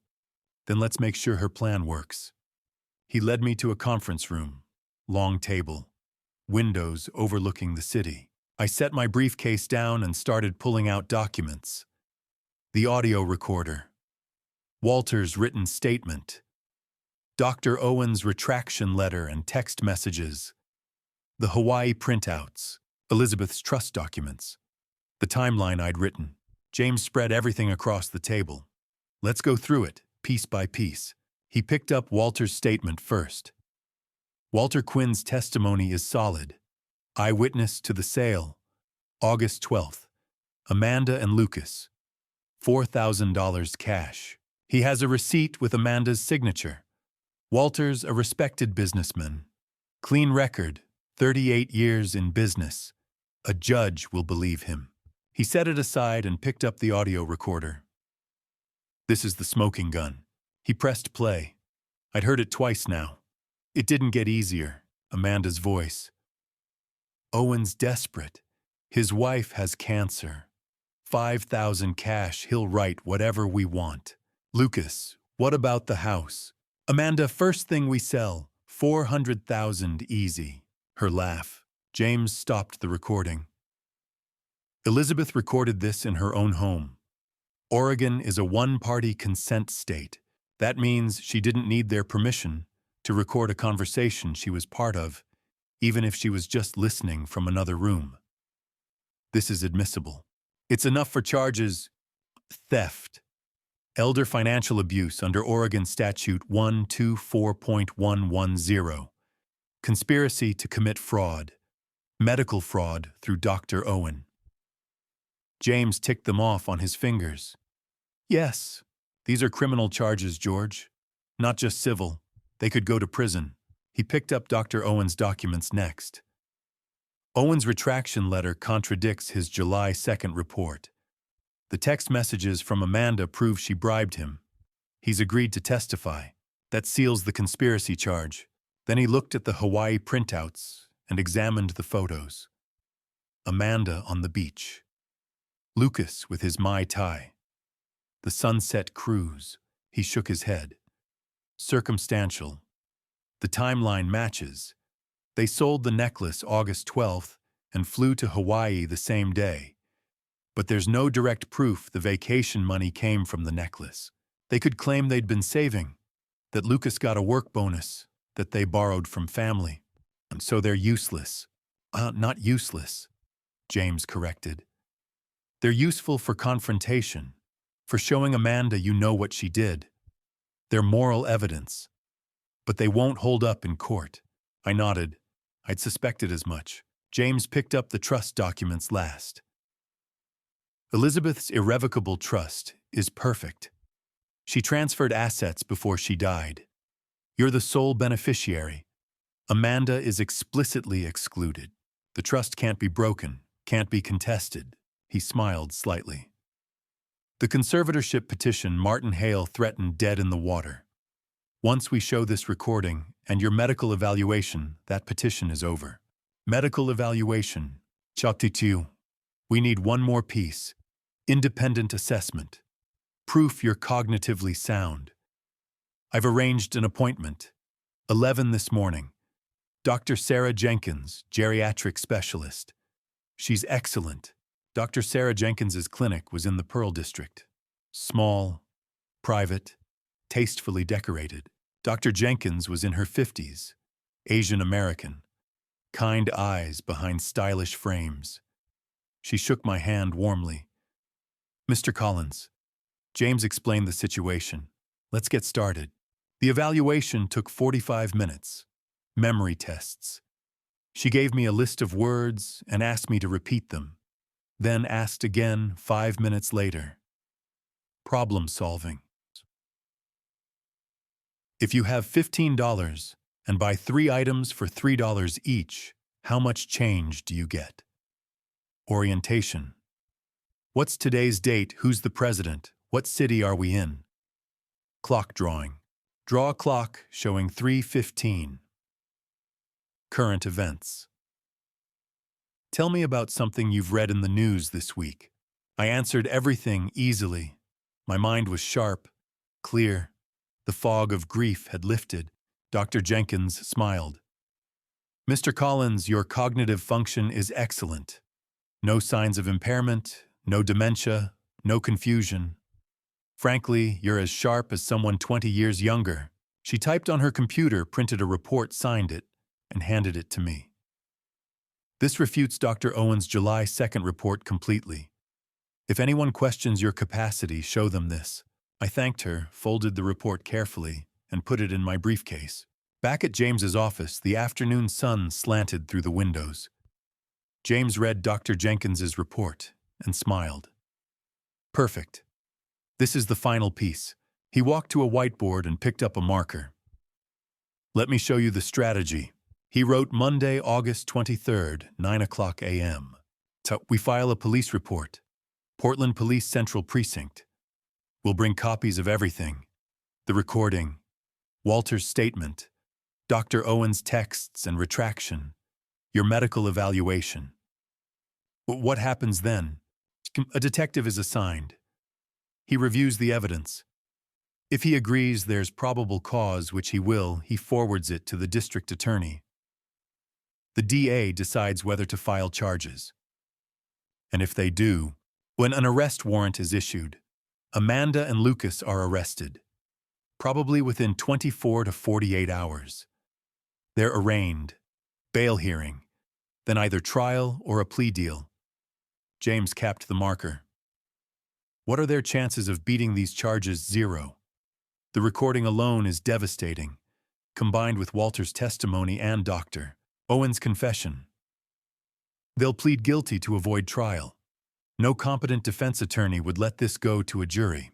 Then let's make sure her plan works. He led me to a conference room. Long table. Windows overlooking the city. I set my briefcase down and started pulling out documents. The audio recorder. Walter's written statement. Dr. Owen's retraction letter and text messages. The Hawaii printouts. Elizabeth's trust documents. The timeline I'd written. James spread everything across the table. Let's go through it, piece by piece. He picked up Walter's statement first. Walter Quinn's testimony is solid. Eyewitness to the sale. August 12th. Amanda and Lucas. $4,000 cash. He has a receipt with Amanda's signature. Walter's a respected businessman. Clean record, 38 years in business. A judge will believe him. He set it aside and picked up the audio recorder. This is the smoking gun. He pressed play. I'd heard it twice now. It didn't get easier. Amanda's voice. Owen's desperate. His wife has cancer. 5,000 cash, he'll write whatever we want. Lucas, what about the house? Amanda, first thing we sell, 400,000 easy. Her laugh. James stopped the recording. Elizabeth recorded this in her own home. Oregon is a one-party consent state. That means she didn't need their permission to record a conversation she was part of, even if she was just listening from another room. This is admissible. It's enough for charges: theft, elder financial abuse under Oregon Statute 124.110, conspiracy to commit fraud, medical fraud through Dr. Owen. James ticked them off on his fingers. Yes, these are criminal charges, George. Not just civil. They could go to prison. He picked up Dr. Owen's documents next. Owen's retraction letter contradicts his July 2nd report. The text messages from Amanda prove she bribed him. He's agreed to testify. That seals the conspiracy charge. Then he looked at the Hawaii printouts and examined the photos. Amanda on the beach. Lucas with his Mai Tai. The sunset cruise. He shook his head. Circumstantial. The timeline matches. They sold the necklace August 12th and flew to Hawaii the same day. But there's no direct proof the vacation money came from the necklace. They could claim they'd been saving, that Lucas got a work bonus, that they borrowed from family. And so they're useless. Not useless, James corrected. They're useful for confrontation, for showing Amanda you know what she did. They're moral evidence. But they won't hold up in court. I nodded. I'd suspected as much. James picked up the trust documents last. Elizabeth's irrevocable trust is perfect. She transferred assets before she died. You're the sole beneficiary. Amanda is explicitly excluded. The trust can't be broken, can't be contested. He smiled slightly. The conservatorship petition Martin Hale threatened dead in the water. Once we show this recording and your medical evaluation, that petition is over. Medical evaluation. Chatitu. We need one more piece. Independent assessment. Proof you're cognitively sound. I've arranged an appointment. 11 this morning. Dr. Sarah Jenkins, geriatric specialist. She's excellent. Dr. Sarah Jenkins's clinic was in the Pearl District. Small, private, tastefully decorated. Dr. Jenkins was in her 50s, Asian American, kind eyes behind stylish frames. She shook my hand warmly. Mr. Collins, James explained the situation. Let's get started. The evaluation took 45 minutes. Memory tests. She gave me a list of words and asked me to repeat them, then asked again 5 minutes later. Problem solving. If you have $15 and buy 3 items for $3 each, how much change do you get? Orientation. What's today's date? Who's the president? What city are we in? Clock drawing. Draw a clock showing 3:15. Current events. Tell me about something you've read in the news this week. I answered everything easily. My mind was sharp, clear. The fog of grief had lifted. Dr. Jenkins smiled. Mr. Collins, your cognitive function is excellent. No signs of impairment, no dementia, no confusion. Frankly, you're as sharp as someone 20 years younger. She typed on her computer, printed a report, signed it, and handed it to me. This refutes Dr. Owen's July 2nd report completely. If anyone questions your capacity, show them this. I thanked her, folded the report carefully, and put it in my briefcase. Back at James's office, the afternoon sun slanted through the windows. James read Dr. Jenkins's report and smiled. Perfect. This is the final piece. He walked to a whiteboard and picked up a marker. Let me show you the strategy. He wrote Monday, August 23rd, 9:00 a.m. So we file a police report. Portland Police Central Precinct. We'll bring copies of everything. The recording, Walter's statement, Dr. Owen's texts and retraction, your medical evaluation. What happens then? A detective is assigned. He reviews the evidence. If he agrees there's probable cause, which he will, he forwards it to the district attorney. The DA decides whether to file charges. And if they do, when an arrest warrant is issued, Amanda and Lucas are arrested, probably within 24 to 48 hours. They're arraigned, bail hearing, then either trial or a plea deal. James capped the marker. What are their chances of beating these charges? 0. The recording alone is devastating, combined with Walter's testimony and Dr. Owen's confession. They'll plead guilty to avoid trial. No competent defense attorney would let this go to a jury.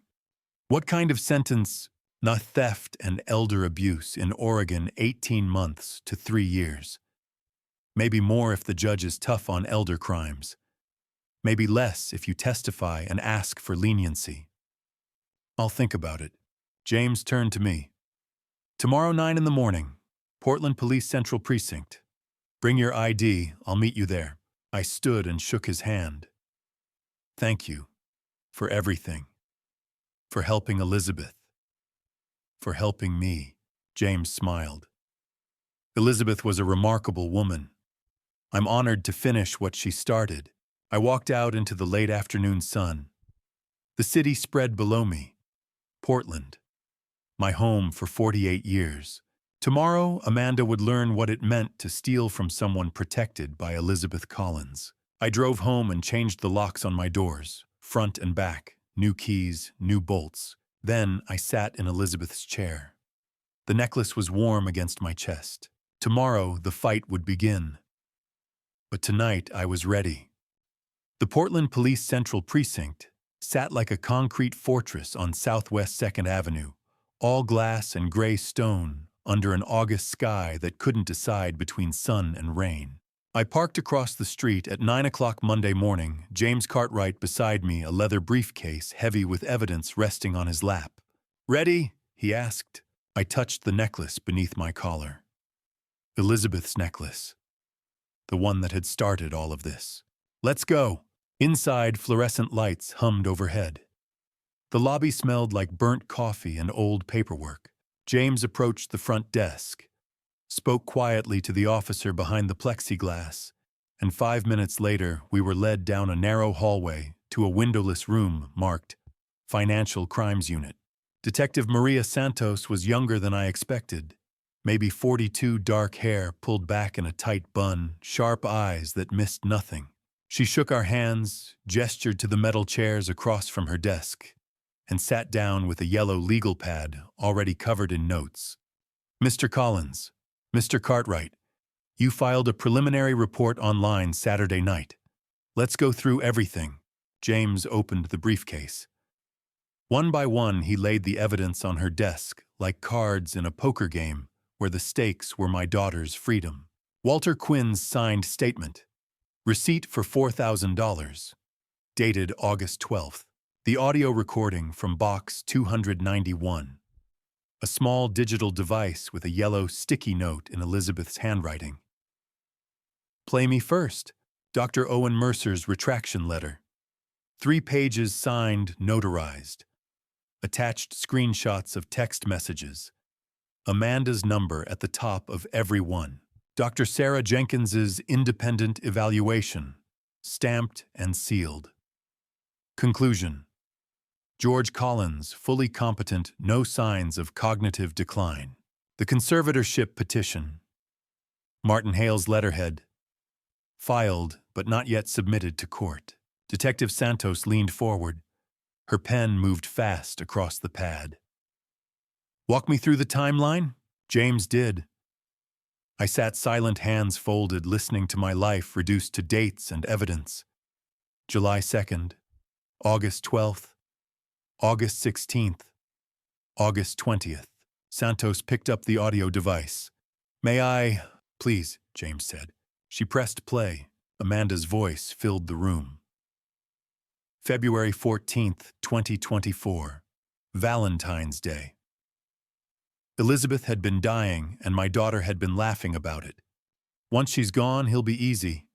What kind of sentence? Not theft and elder abuse in Oregon, 18 months to 3 years. Maybe more if the judge is tough on elder crimes. Maybe less if you testify and ask for leniency. I'll think about it. James turned to me. Tomorrow 9 in the morning, Portland Police Central Precinct. Bring your ID, I'll meet you there. I stood and shook his hand. Thank you for everything. For helping Elizabeth. For helping me. James smiled. Elizabeth was a remarkable woman. I'm honored to finish what she started. I walked out into the late afternoon sun. The city spread below me. Portland, my home for 48 years. Tomorrow, Amanda would learn what it meant to steal from someone protected by Elizabeth Collins. I drove home and changed the locks on my doors, front and back, new keys, new bolts. Then I sat in Elizabeth's chair. The necklace was warm against my chest. Tomorrow, the fight would begin. But tonight, I was ready. The Portland Police Central Precinct sat like a concrete fortress on Southwest 2nd Avenue, all glass and gray stone under an August sky that couldn't decide between sun and rain. I parked across the street at 9 o'clock Monday morning, James Cartwright beside me, a leather briefcase heavy with evidence resting on his lap. "Ready?" he asked. I touched the necklace beneath my collar. Elizabeth's necklace. The one that had started all of this. "Let's go." Inside, fluorescent lights hummed overhead. The lobby smelled like burnt coffee and old paperwork. James approached the front desk, spoke quietly to the officer behind the plexiglass, and 5 minutes later we were led down a narrow hallway to a windowless room marked Financial Crimes Unit. Detective Maria Santos was younger than I expected. Maybe 42, dark hair pulled back in a tight bun, sharp eyes that missed nothing. She shook our hands, gestured to the metal chairs across from her desk, and sat down with a yellow legal pad already covered in notes. "Mr. Collins, Mr. Cartwright, you filed a preliminary report online Saturday night. Let's go through everything." James opened the briefcase. One by one, he laid the evidence on her desk like cards in a poker game where the stakes were my daughter's freedom. Walter Quinn's signed statement. Receipt for $4,000. Dated August 12th. The audio recording from box 291. A small digital device with a yellow sticky note in Elizabeth's handwriting. "Play me first." Dr. Owen Mercer's retraction letter. 3 pages signed, notarized. Attached screenshots of text messages. Amanda's number at the top of every one. Dr. Sarah Jenkins's independent evaluation. Stamped and sealed. Conclusion. George Collins, fully competent, no signs of cognitive decline. The conservatorship petition. Martin Hale's letterhead. Filed, but not yet submitted to court. Detective Santos leaned forward. Her pen moved fast across the pad. "Walk me through the timeline?" James did. I sat silent, hands folded, listening to my life reduced to dates and evidence. July 2nd, August 12th, August 16th, August 20th. Santos picked up the audio device. "May I?" "Please," James said. She pressed play. Amanda's voice filled the room. February 14th, 2024. Valentine's Day. Elizabeth had been dying, and my daughter had been laughing about it. "Once she's gone, he'll be easy."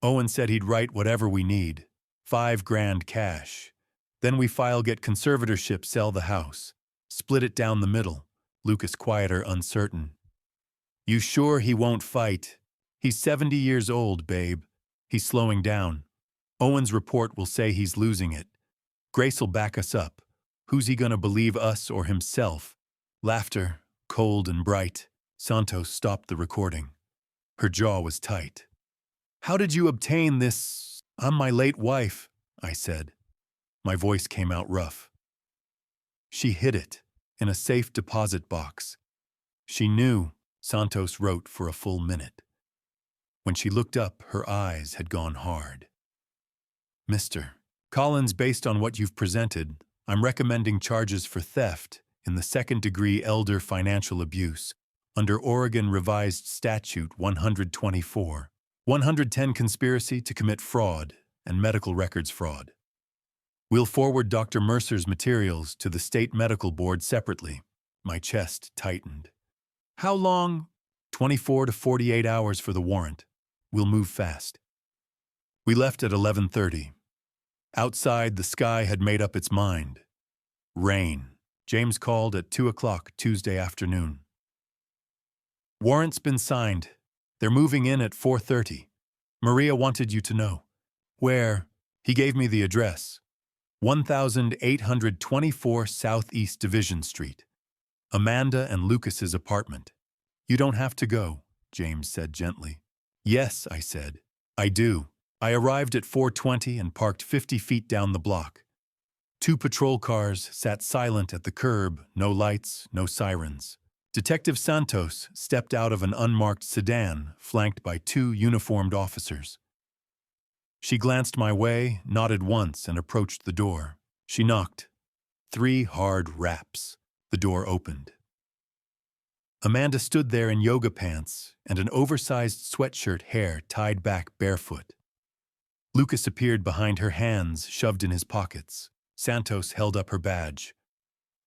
Owen said he'd write whatever we need. $5,000 cash. Then we file, get conservatorship, sell the house. Split it down the middle. Lucas quieter, uncertain. "You sure he won't fight? He's 70 years old, babe. He's slowing down. Owen's report will say he's losing it. Grace'll back us up. Who's he gonna believe, us or himself?" Laughter, cold and bright. Santos stopped the recording. Her jaw was tight. "How did you obtain this? I'm my late wife," I said. My voice came out rough. "She hid it in a safe deposit box. She knew," Santos wrote for a full minute. When she looked up, her eyes had gone hard. "Mr. Collins, based on what you've presented, I'm recommending charges for theft in the second-degree elder financial abuse under Oregon Revised Statute 124, 110 conspiracy to commit fraud and medical records fraud. We'll forward Dr. Mercer's materials to the state medical board separately." My chest tightened. "How long?" 24 to 48 hours for the warrant. We'll move fast." We left at 11:30. Outside, the sky had made up its mind. Rain. James called at 2 o'clock Tuesday afternoon. Warrant's been signed. They're moving in at 4:30. Maria wanted you to know. Where? He gave me the address. 1824 Southeast Division Street. Amanda and Lucas's apartment. You don't have to go, James said gently. Yes, I said. I do. I arrived at 4:20 and parked 50 feet down the block. 2 patrol cars sat silent at the curb, no lights, no sirens. Detective Santos stepped out of an unmarked sedan, flanked by 2 uniformed officers. She glanced my way, nodded once, and approached the door. She knocked. 3 hard raps. The door opened. Amanda stood there in yoga pants and an oversized sweatshirt, hair tied back barefoot. Lucas appeared behind her, hands shoved in his pockets. Santos held up her badge.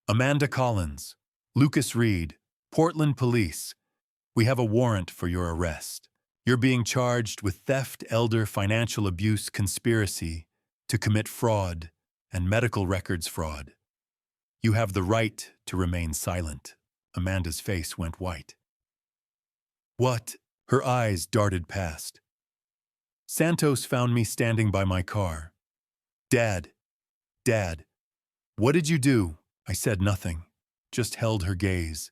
Amanda Collins, Lucas Reed, Portland Police. We have a warrant for your arrest. You're being charged with theft, elder financial abuse, conspiracy to commit fraud, and medical records fraud. You have the right to remain silent. Amanda's face went white. What? Her eyes darted past. Santos found me standing by my car. Dad, what did you do? I said nothing, just held her gaze.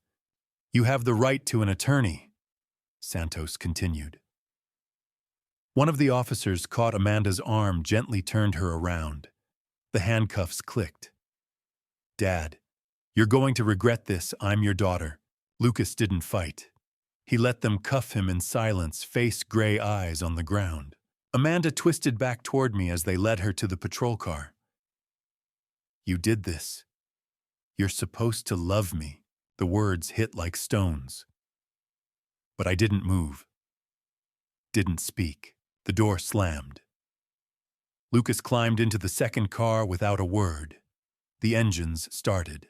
You have the right to an attorney, Santos continued. One of the officers caught Amanda's arm, gently turned her around. The handcuffs clicked. Dad, you're going to regret this. I'm your daughter. Lucas didn't fight. He let them cuff him in silence, face gray eyes on the ground. Amanda twisted back toward me as they led her to the patrol car. You did this. You're supposed to love me. The words hit like stones. But I didn't move. Didn't speak. The door slammed. Lucas climbed into the second car without a word. The engines started.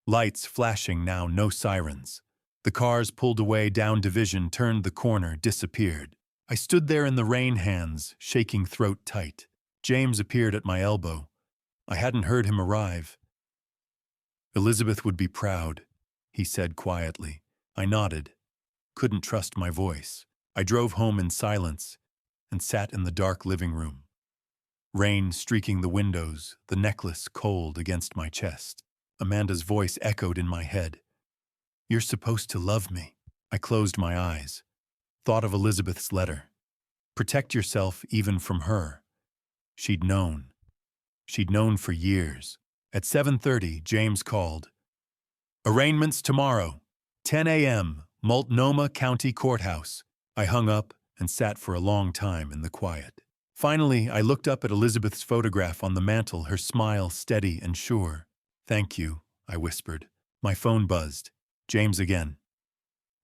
Lights flashing now, no sirens. The cars pulled away down Division, turned the corner, disappeared. I stood there in the rain, hands shaking, throat tight. James appeared at my elbow. I hadn't heard him arrive. Elizabeth would be proud, he said quietly. I nodded. Couldn't trust my voice. I drove home in silence and sat in the dark living room. Rain streaking the windows, the necklace cold against my chest. Amanda's voice echoed in my head. You're supposed to love me. I closed my eyes. Thought of Elizabeth's letter. Protect yourself even from her. She'd known. She'd known for years. At 7:30, James called. Arraignments tomorrow, 10 a.m., Multnomah County Courthouse. I hung up and sat for a long time in the quiet. Finally, I looked up at Elizabeth's photograph on the mantel, her smile steady and sure. Thank you, I whispered. My phone buzzed. James again.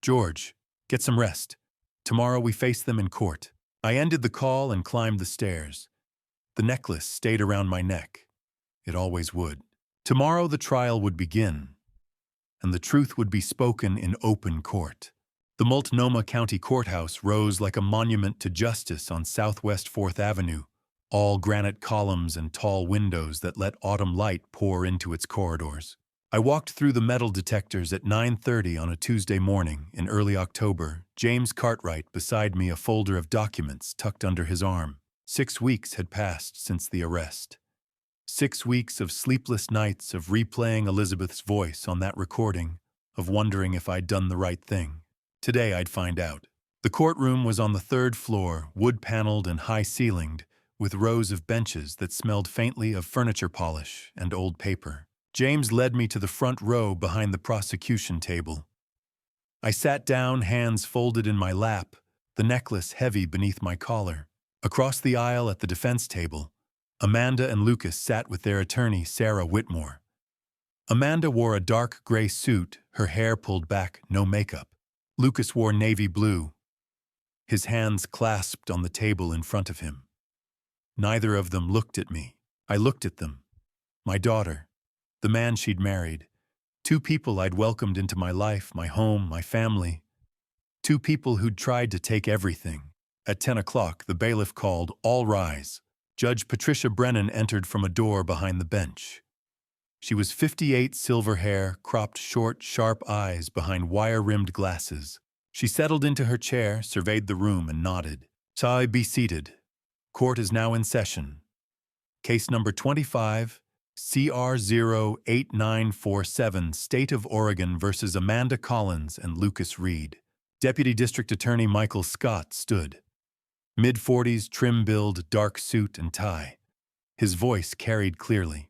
George, get some rest. Tomorrow we face them in court. I ended the call and climbed the stairs. The necklace stayed around my neck. It always would. Tomorrow the trial would begin, and the truth would be spoken in open court. The Multnomah County Courthouse rose like a monument to justice on Southwest 4th Avenue, all granite columns and tall windows that let autumn light pour into its corridors. I walked through the metal detectors at 9:30 on a Tuesday morning in early October, James Cartwright beside me, a folder of documents tucked under his arm. 6 weeks had passed since the arrest. 6 weeks of sleepless nights, of replaying Elizabeth's voice on that recording, of wondering if I'd done the right thing. Today I'd find out. The courtroom was on the 3rd floor, wood-paneled and high-ceilinged, with rows of benches that smelled faintly of furniture polish and old paper. James led me to the front row behind the prosecution table. I sat down, hands folded in my lap, the necklace heavy beneath my collar. Across the aisle at the defense table, Amanda and Lucas sat with their attorney, Sarah Whitmore. Amanda wore a dark gray suit, her hair pulled back, no makeup. Lucas wore navy blue, his hands clasped on the table in front of him. Neither of them looked at me. I looked at them. My daughter, the man she'd married, 2 people I'd welcomed into my life, my home, my family. 2 people who'd tried to take everything. At 10 o'clock, the bailiff called, "All rise." Judge Patricia Brennan entered from a door behind the bench. She was 58, silver hair, cropped short, sharp eyes behind wire-rimmed glasses. She settled into her chair, surveyed the room, and nodded. "Shall be seated. Court is now in session. Case number 25, CR08947, State of Oregon versus Amanda Collins and Lucas Reed." Deputy District Attorney Michael Scott stood. Mid-40s, trim build, dark suit and tie. His voice carried clearly.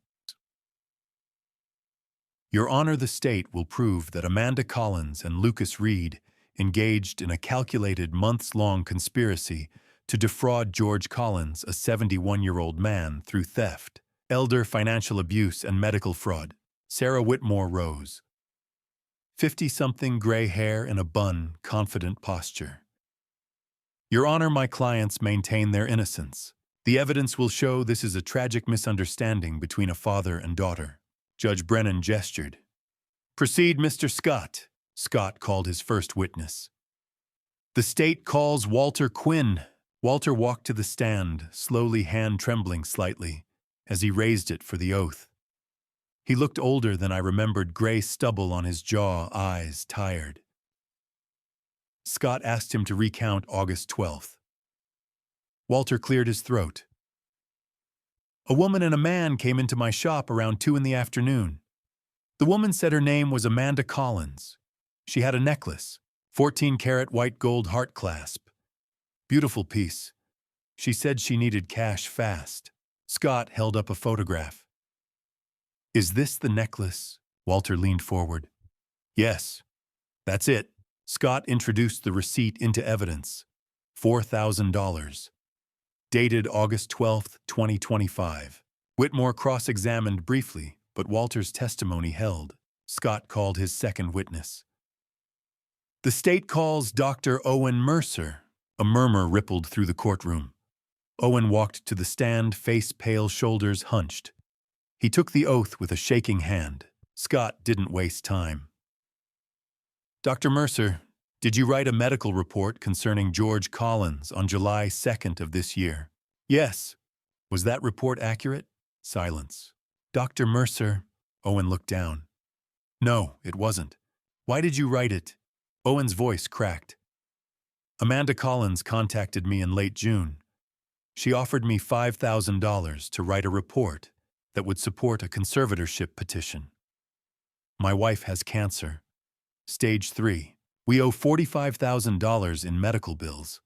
"Your Honor, the state will prove that Amanda Collins and Lucas Reed engaged in a calculated months-long conspiracy to defraud George Collins, a 71-year-old man, through theft, elder financial abuse, and medical fraud." Sarah Whitmore rose. 50-something, gray hair in a bun, confident posture. "Your Honor, my clients maintain their innocence. The evidence will show this is a tragic misunderstanding between a father and daughter." Judge Brennan gestured. "Proceed, Mr. Scott." Scott called his first witness. "The state calls Walter Quinn." Walter walked to the stand, slowly, hand trembling slightly, as he raised it for the oath. He looked older than I remembered, gray stubble on his jaw, eyes tired. Scott asked him to recount August 12th. Walter cleared his throat. "A woman and a man came into my shop around 2 in the afternoon. The woman said her name was Amanda Collins. She had a necklace, 14-karat white gold heart clasp. Beautiful piece. She said she needed cash fast." Scott held up a photograph. "Is this the necklace?" Walter leaned forward. "Yes, that's it." Scott introduced the receipt into evidence. $4,000. Dated August 12, 2025. Whitmore cross-examined briefly, but Walter's testimony held. Scott called his second witness. "The state calls Dr. Owen Mercer." A murmur rippled through the courtroom. Owen walked to the stand, face pale, shoulders hunched. He took the oath with a shaking hand. Scott didn't waste time. "Dr. Mercer, did you write a medical report concerning George Collins on July 2nd of this year?" "Yes." "Was that report accurate?" Silence. "Dr. Mercer," Owen looked down. "No, it wasn't." "Why did you write it?" Owen's voice cracked. "Amanda Collins contacted me in late June. She offered me $5,000 to write a report that would support a conservatorship petition. My wife has cancer. Stage 3. We owe $45,000 in medical bills.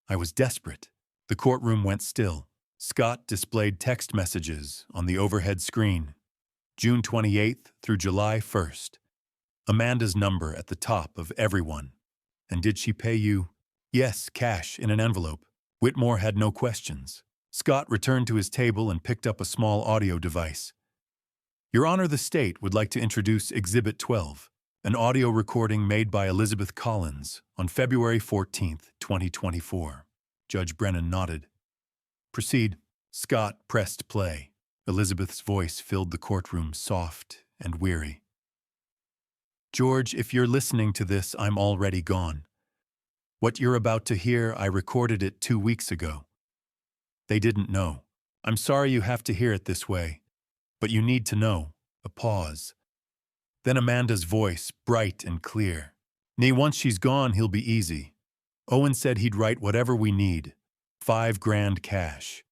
I was desperate." The courtroom went still. Scott displayed text messages on the overhead screen. June 28th through July 1st. Amanda's number at the top of everyone. "And did she pay you?" "Yes, cash in an envelope." Whitmore had no questions. Scott returned to his table and picked up a small audio device. "Your Honor, the state would like to introduce Exhibit 12, an audio recording made by Elizabeth Collins on February 14th, 2024. Judge Brennan nodded. "Proceed." Scott pressed play. Elizabeth's voice filled the courtroom, soft and weary. "George, if you're listening to this, I'm already gone. What you're about to hear, I recorded it 2 weeks ago. They didn't know. I'm sorry you have to hear it this way, but you need to know." A pause. Then Amanda's voice, bright and clear. "Nee, once she's gone, he'll be easy. Owen said he'd write whatever we need. $5,000 cash.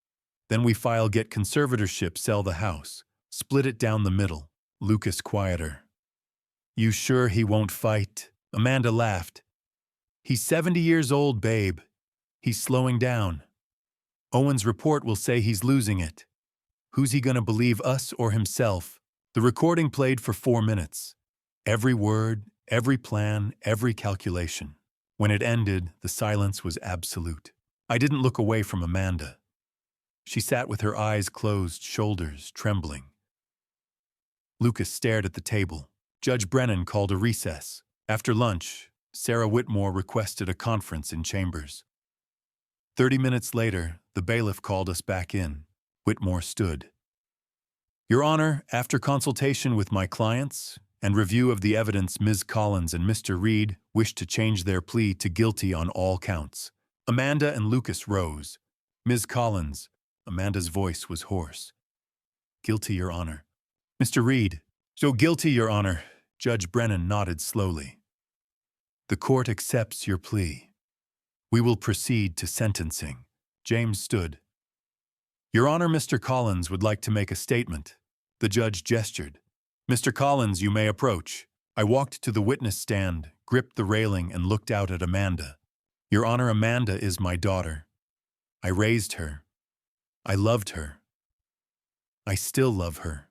Then we file get conservatorship, sell the house, split it down the middle." Lucas quieter. "You sure he won't fight?" Amanda laughed. "He's 70 years old, babe. He's slowing down. Owen's report will say he's losing it. Who's he gonna believe, us or himself?" The recording played for 4 minutes. Every word, every plan, every calculation. When it ended, the silence was absolute. I didn't look away from Amanda. She sat with her eyes closed, shoulders trembling. Lucas stared at the table. Judge Brennan called a recess. After lunch, Sarah Whitmore requested a conference in chambers. 30 minutes later, the bailiff called us back in. Whitmore stood. "Your Honor, after consultation with my clients and review of the evidence, Ms. Collins and Mr. Reed wish to change their plea to guilty on all counts." Amanda and Lucas rose. "Ms. Collins," Amanda's voice was hoarse. "Guilty, Your Honor." "Mr. Reed," So guilty, Your Honor. Judge Brennan nodded slowly. The court accepts your plea. We will proceed to sentencing. James stood. Your Honor, Mr. Collins would like to make a statement. The judge gestured. Mr. Collins, you may approach. I walked to the witness stand, gripped the railing, and looked out at Amanda. Your Honor, Amanda is my daughter. I raised her. I loved her. I still love her.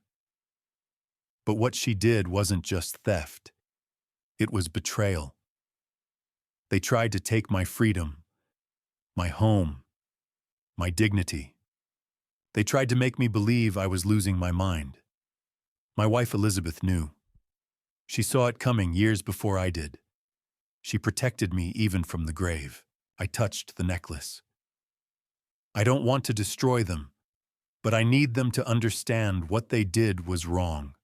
But what she did wasn't just theft. It was betrayal. They tried to take my freedom, my home, my dignity. They tried to make me believe I was losing my mind. My wife Elizabeth knew. She saw it coming years before I did. She protected me even from the grave. I touched the necklace. I don't want to destroy them, but I need them to understand what they did was wrong.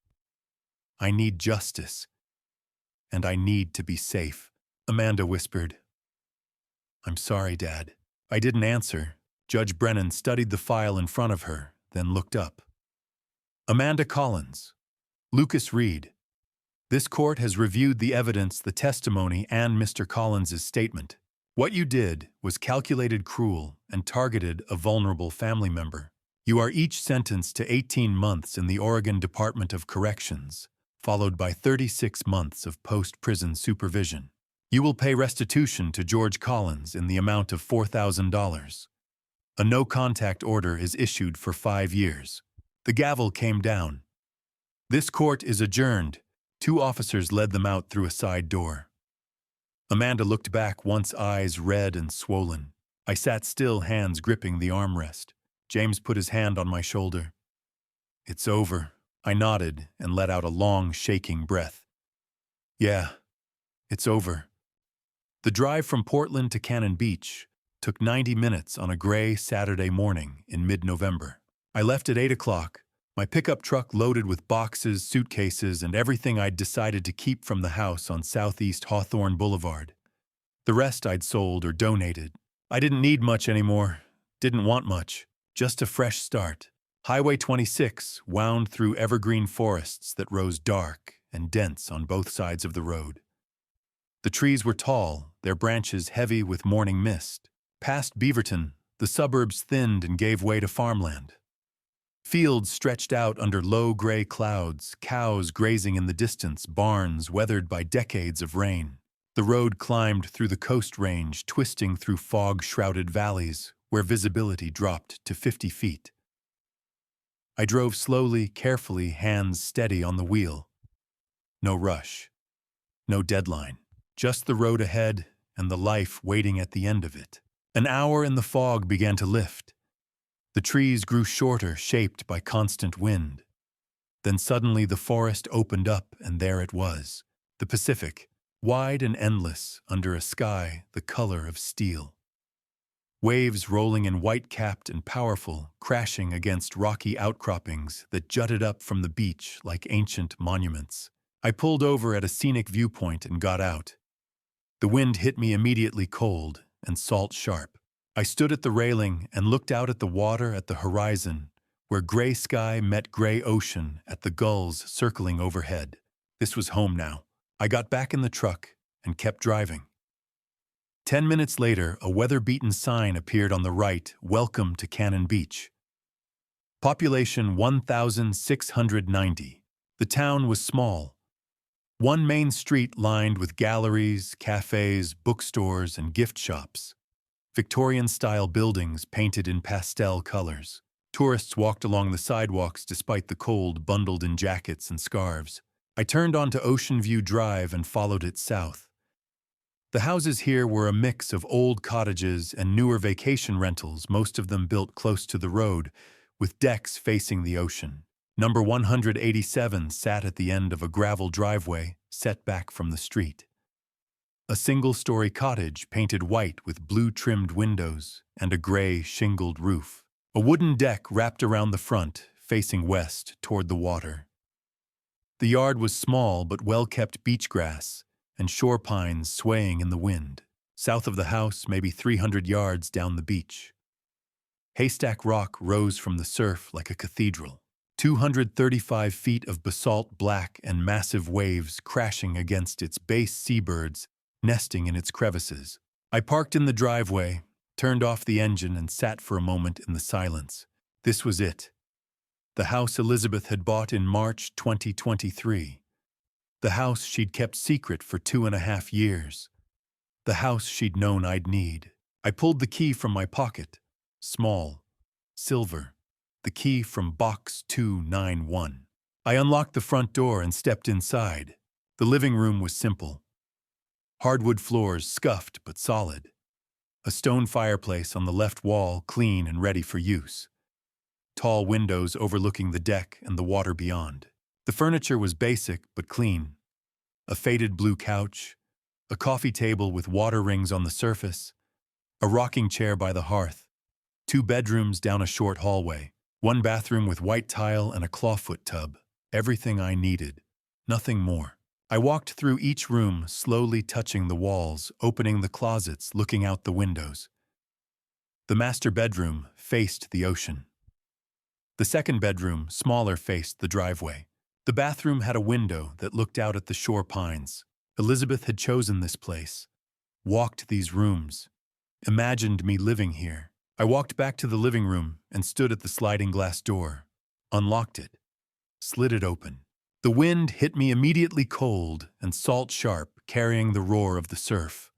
I need justice, and I need to be safe. Amanda whispered. I'm sorry, Dad. I didn't answer. Judge Brennan studied the file in front of her, then looked up. Amanda Collins. Lucas Reed. This court has reviewed the evidence, the testimony, and Mr. Collins's statement. What you did was calculated, cruel, and targeted a vulnerable family member. You are each sentenced to 18 months in the Oregon Department of Corrections, followed by 36 months of post-prison supervision. You will pay restitution to George Collins in the amount of $4,000. A no-contact order is issued for 5 years. The gavel came down. This court is adjourned. 2 officers led them out through a side door. Amanda looked back, once eyes red and swollen. I sat still, hands gripping the armrest. James put his hand on my shoulder. It's over. I nodded and let out a long, shaking breath. Yeah, it's over. The drive from Portland to Cannon Beach took 90 minutes on a gray Saturday morning in mid-November. I left at 8 o'clock, my pickup truck loaded with boxes, suitcases, and everything I'd decided to keep from the house on Southeast Hawthorne Boulevard. The rest I'd sold or donated. I didn't need much anymore, didn't want much, just a fresh start. Highway 26 wound through evergreen forests that rose dark and dense on both sides of the road. The trees were tall, their branches heavy with morning mist. Past Beaverton, the suburbs thinned and gave way to farmland. Fields stretched out under low gray clouds, cows grazing in the distance, barns weathered by decades of rain. The road climbed through the Coast Range, twisting through fog-shrouded valleys where visibility dropped to 50 feet. I drove slowly, carefully, hands steady on the wheel. No rush. No deadline. Just the road ahead and the life waiting at the end of it. An hour and the fog began to lift. The trees grew shorter, shaped by constant wind. Then suddenly the forest opened up, and there it was, the Pacific, wide and endless under a sky the color of steel. Waves rolling in white-capped and powerful, crashing against rocky outcroppings that jutted up from the beach like ancient monuments. I pulled over at a scenic viewpoint and got out. The wind hit me immediately, cold and salt-sharp. I stood at the railing and looked out at the water at the horizon, where gray sky met gray ocean at the gulls circling overhead. This was home now. I got back in the truck and kept driving. 10 minutes later, a weather-beaten sign appeared on the right, "Welcome to Cannon Beach." Population 1,690. The town was small. One main street lined with galleries, cafes, bookstores, and gift shops. Victorian-style buildings painted in pastel colors. Tourists walked along the sidewalks despite the cold, bundled in jackets and scarves. I turned onto Ocean View Drive and followed it south. The houses here were a mix of old cottages and newer vacation rentals, most of them built close to the road, with decks facing the ocean. Number 187 sat at the end of a gravel driveway, set back from the street. A single-story cottage painted white with blue-trimmed windows and a gray, shingled roof. A wooden deck wrapped around the front, facing west toward the water. The yard was small but well-kept beach grass and shore pines swaying in the wind. South of the house, maybe 300 yards down the beach. Haystack Rock rose from the surf like a cathedral. 235 feet of basalt black and massive waves crashing against its base, seabirds nesting in its crevices. I parked in the driveway, turned off the engine, and sat for a moment in the silence. This was it. The house Elizabeth had bought in March 2023. The house she'd kept secret for 2.5 years. The house she'd known I'd need. I pulled the key from my pocket. Small. Silver. The key from box 291. I unlocked the front door and stepped inside. The living room was simple. Hardwood floors, scuffed but solid. A stone fireplace on the left wall, clean and ready for use. Tall windows overlooking the deck and the water beyond. The furniture was basic but clean. A faded blue couch, a coffee table with water rings on the surface, a rocking chair by the hearth, 2 bedrooms down a short hallway, 1 bathroom with white tile and a clawfoot tub. Everything I needed, nothing more. I walked through each room, slowly touching the walls, opening the closets, looking out the windows. The master bedroom faced the ocean. The second bedroom, smaller, faced the driveway. The bathroom had a window that looked out at the shore pines. Elizabeth had chosen this place, walked these rooms, imagined me living here. I walked back to the living room and stood at the sliding glass door, unlocked it, slid it open. The wind hit me immediately, cold and salt-sharp, carrying the roar of the surf.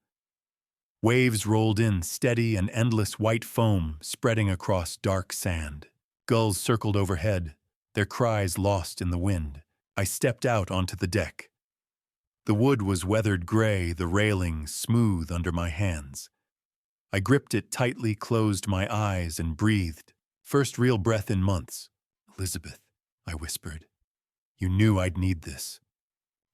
Waves rolled in, steady and endless white foam spreading across dark sand. Gulls circled overhead, their cries lost in the wind. I stepped out onto the deck. The wood was weathered gray, the railing smooth under my hands. I gripped it tightly, closed my eyes, and breathed. First real breath in months. "Elizabeth," I whispered. "You knew I'd need this."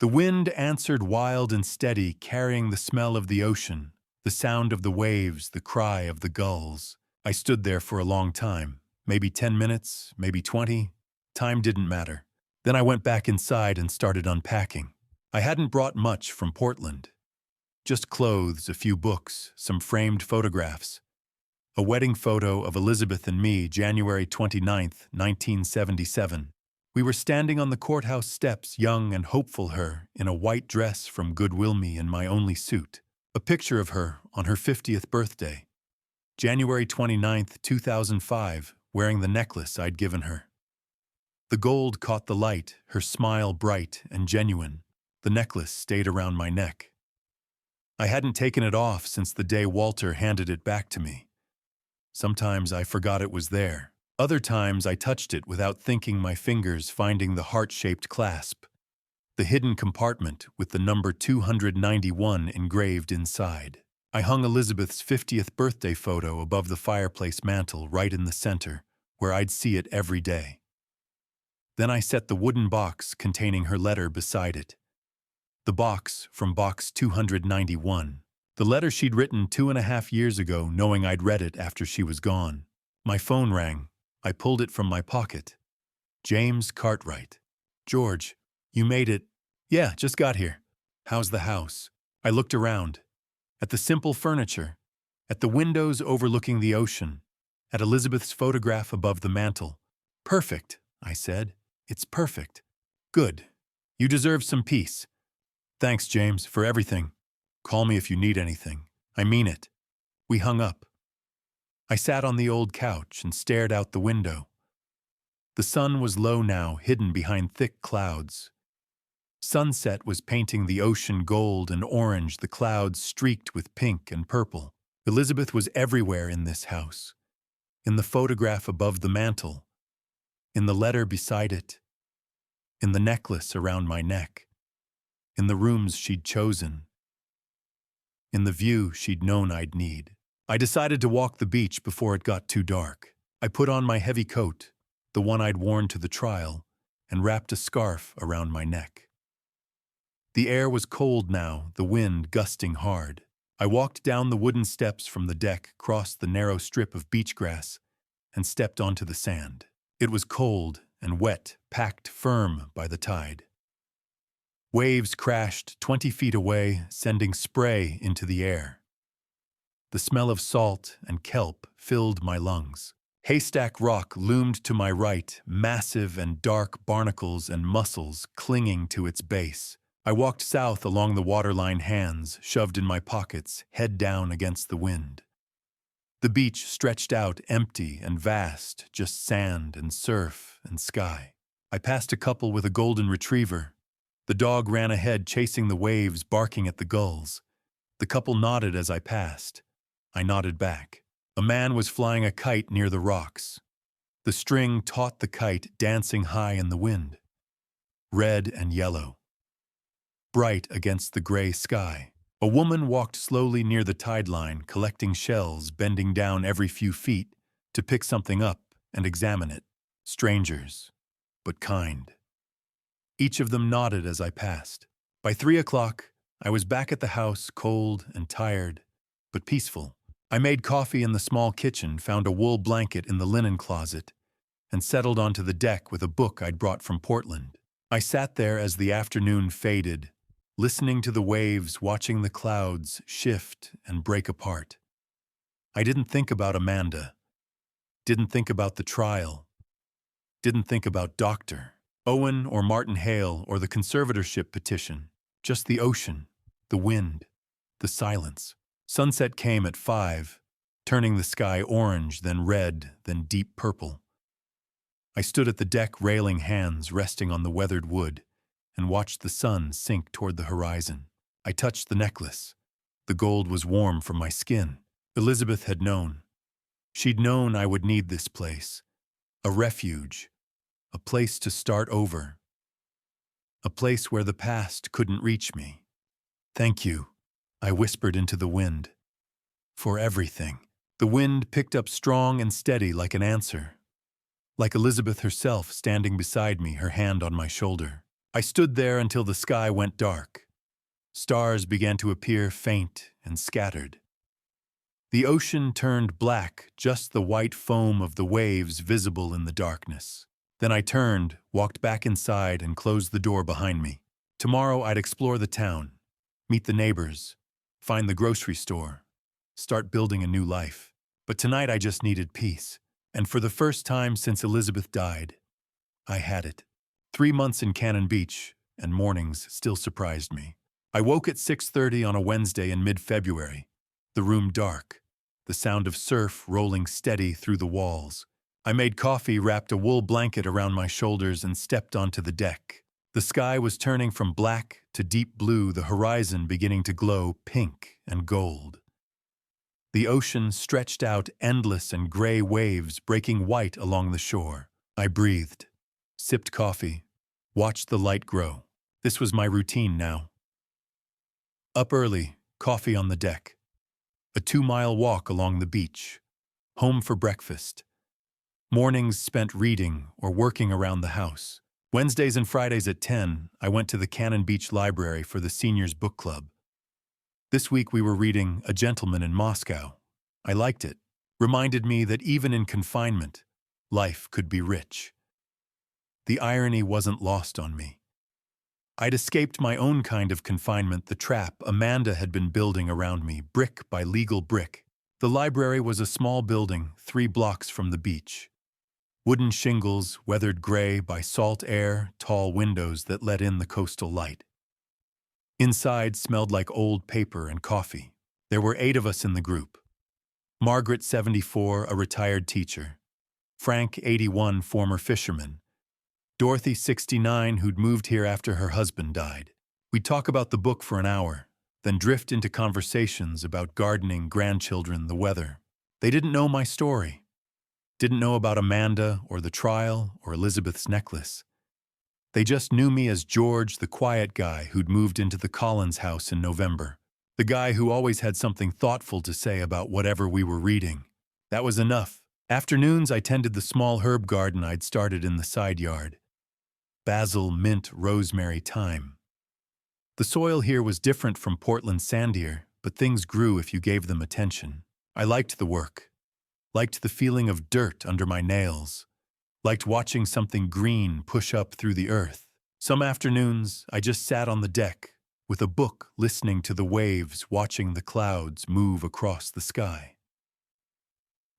The wind answered, wild and steady, carrying the smell of the ocean, the sound of the waves, the cry of the gulls. I stood there for a long time, maybe 10 minutes, maybe 20. Time didn't matter. Then I went back inside and started unpacking. I hadn't brought much from Portland. Just clothes, a few books, some framed photographs. A wedding photo of Elizabeth and me, January 29th, 1977. We were standing on the courthouse steps, young and hopeful, her in a white dress from Goodwill, me in my only suit. A picture of her on her 50th birthday. January 29th, 2005, wearing the necklace I'd given her. The gold caught the light, her smile bright and genuine. The necklace stayed around my neck. I hadn't taken it off since the day Walter handed it back to me. Sometimes I forgot it was there. Other times I touched it without thinking, my fingers finding the heart-shaped clasp, the hidden compartment with the number 291 engraved inside. I hung Elizabeth's 50th birthday photo above the fireplace mantel, right in the center, where I'd see it every day. Then I set the wooden box containing her letter beside it. The box from box 291. The letter she'd written 2.5 years ago, knowing I'd read it after she was gone. My phone rang. I pulled it from my pocket. James Cartwright. "George, you made it." "Yeah, just got here." "How's the house?" I looked around. At the simple furniture. At the windows overlooking the ocean. At Elizabeth's photograph above the mantel. "Perfect," I said. "It's perfect." "Good. You deserve some peace." "Thanks, James, for everything. Call me if you need anything. I mean it." We hung up. I sat on the old couch and stared out the window. The sun was low now, hidden behind thick clouds. Sunset was painting the ocean gold and orange, the clouds streaked with pink and purple. Elizabeth was everywhere in this house. In the photograph above the mantel. In the letter beside it. In the necklace around my neck. In the rooms she'd chosen. In the view she'd known I'd need. I decided to walk the beach before it got too dark. I put on my heavy coat, the one I'd worn to the trial, and wrapped a scarf around my neck. The air was cold now, the wind gusting hard. I walked down the wooden steps from the deck, crossed the narrow strip of beach grass, and stepped onto the sand. It was cold and wet, packed firm by the tide. Waves crashed 20 feet away, sending spray into the air. The smell of salt and kelp filled my lungs. Haystack Rock loomed to my right, massive and dark barnacles and mussels clinging to its base. I walked south along the waterline, hands shoved in my pockets, head down against the wind. The beach stretched out empty and vast, just sand and surf and sky. I passed a couple with a golden retriever. The dog ran ahead, chasing the waves, barking at the gulls. The couple nodded as I passed. I nodded back. A man was flying a kite near the rocks. The string taut the kite, dancing high in the wind. Red and yellow, bright against the gray sky. A woman walked slowly near the tide line, collecting shells, bending down every few feet to pick something up and examine it. Strangers, but kind. Each of them nodded as I passed. By 3 o'clock, I was back at the house, cold and tired, but peaceful. I made coffee in the small kitchen, found a wool blanket in the linen closet, and settled onto the deck with a book I'd brought from Portland. I sat there as the afternoon faded, listening to the waves, watching the clouds shift and break apart. I didn't think about Amanda, didn't think about the trial, didn't think about Dr. Owen or Martin Hale or the conservatorship petition, just the ocean, the wind, the silence. Sunset came at 5, turning the sky orange, then red, then deep purple. I stood at the deck railing, hands resting on the weathered wood, and watched the sun sink toward the horizon. I touched the necklace. The gold was warm from my skin. Elizabeth had known. She'd known I would need this place. A refuge. A place to start over. A place where the past couldn't reach me. "Thank you," I whispered into the wind. "For everything." The wind picked up strong and steady like an answer. Like Elizabeth herself standing beside me, her hand on my shoulder. I stood there until the sky went dark. Stars began to appear, faint and scattered. The ocean turned black, just the white foam of the waves visible in the darkness. Then I turned, walked back inside, and closed the door behind me. Tomorrow I'd explore the town, meet the neighbors, find the grocery store, start building a new life. But tonight I just needed peace. And for the first time since Elizabeth died, I had it. 3 months in Cannon Beach, and mornings still surprised me. I woke at 6:30 on a Wednesday in mid-February, the room dark, the sound of surf rolling steady through the walls. I made coffee, wrapped a wool blanket around my shoulders, and stepped onto the deck. The sky was turning from black to deep blue, the horizon beginning to glow pink and gold. The ocean stretched out, endless and gray waves breaking white along the shore. I breathed, sipped coffee, watched the light grow. This was my routine now. Up early, coffee on the deck. A 2-mile walk along the beach. Home for breakfast. Mornings spent reading or working around the house. Wednesdays and Fridays at 10, I went to the Cannon Beach Library for the Seniors Book Club. This week we were reading A Gentleman in Moscow. I liked it. Reminded me that even in confinement, life could be rich. The irony wasn't lost on me. I'd escaped my own kind of confinement, the trap Amanda had been building around me, brick by legal brick. The library was a small building 3 blocks from the beach. Wooden shingles, weathered gray by salt air, tall windows that let in the coastal light. Inside smelled like old paper and coffee. There were 8 of us in the group. Margaret, 74, a retired teacher. Frank, 81, former fisherman. Dorothy, 69, who'd moved here after her husband died. We'd talk about the book for an hour, then drift into conversations about gardening, grandchildren, the weather. They didn't know my story. Didn't know about Amanda or the trial or Elizabeth's necklace. They just knew me as George, the quiet guy who'd moved into the Collins house in November. The guy who always had something thoughtful to say about whatever we were reading. That was enough. Afternoons, I tended the small herb garden I'd started in the side yard. Basil, mint, rosemary, thyme. The soil here was different from Portland sandier, but things grew if you gave them attention. I liked the work. Liked the feeling of dirt under my nails. Liked watching something green push up through the earth. Some afternoons, I just sat on the deck, with a book, listening to the waves, watching the clouds move across the sky.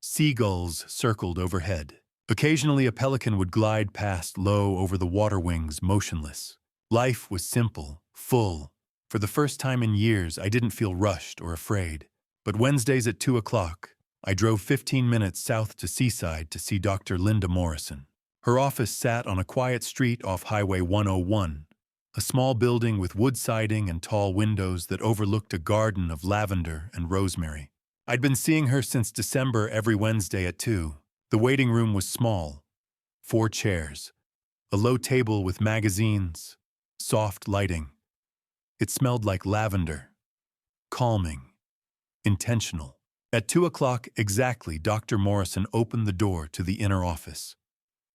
Seagulls circled overhead. Occasionally a pelican would glide past low over the water wings, motionless. Life was simple, full. For the first time in years, I didn't feel rushed or afraid. But Wednesdays at 2 o'clock, I drove 15 minutes south to Seaside to see Dr. Linda Morrison. Her office sat on a quiet street off Highway 101, a small building with wood siding and tall windows that overlooked a garden of lavender and rosemary. I'd been seeing her since December every Wednesday at 2. The waiting room was small. 4 chairs, a low table with magazines, soft lighting. It smelled like lavender, calming, intentional. At 2 o'clock exactly, Dr. Morrison opened the door to the inner office.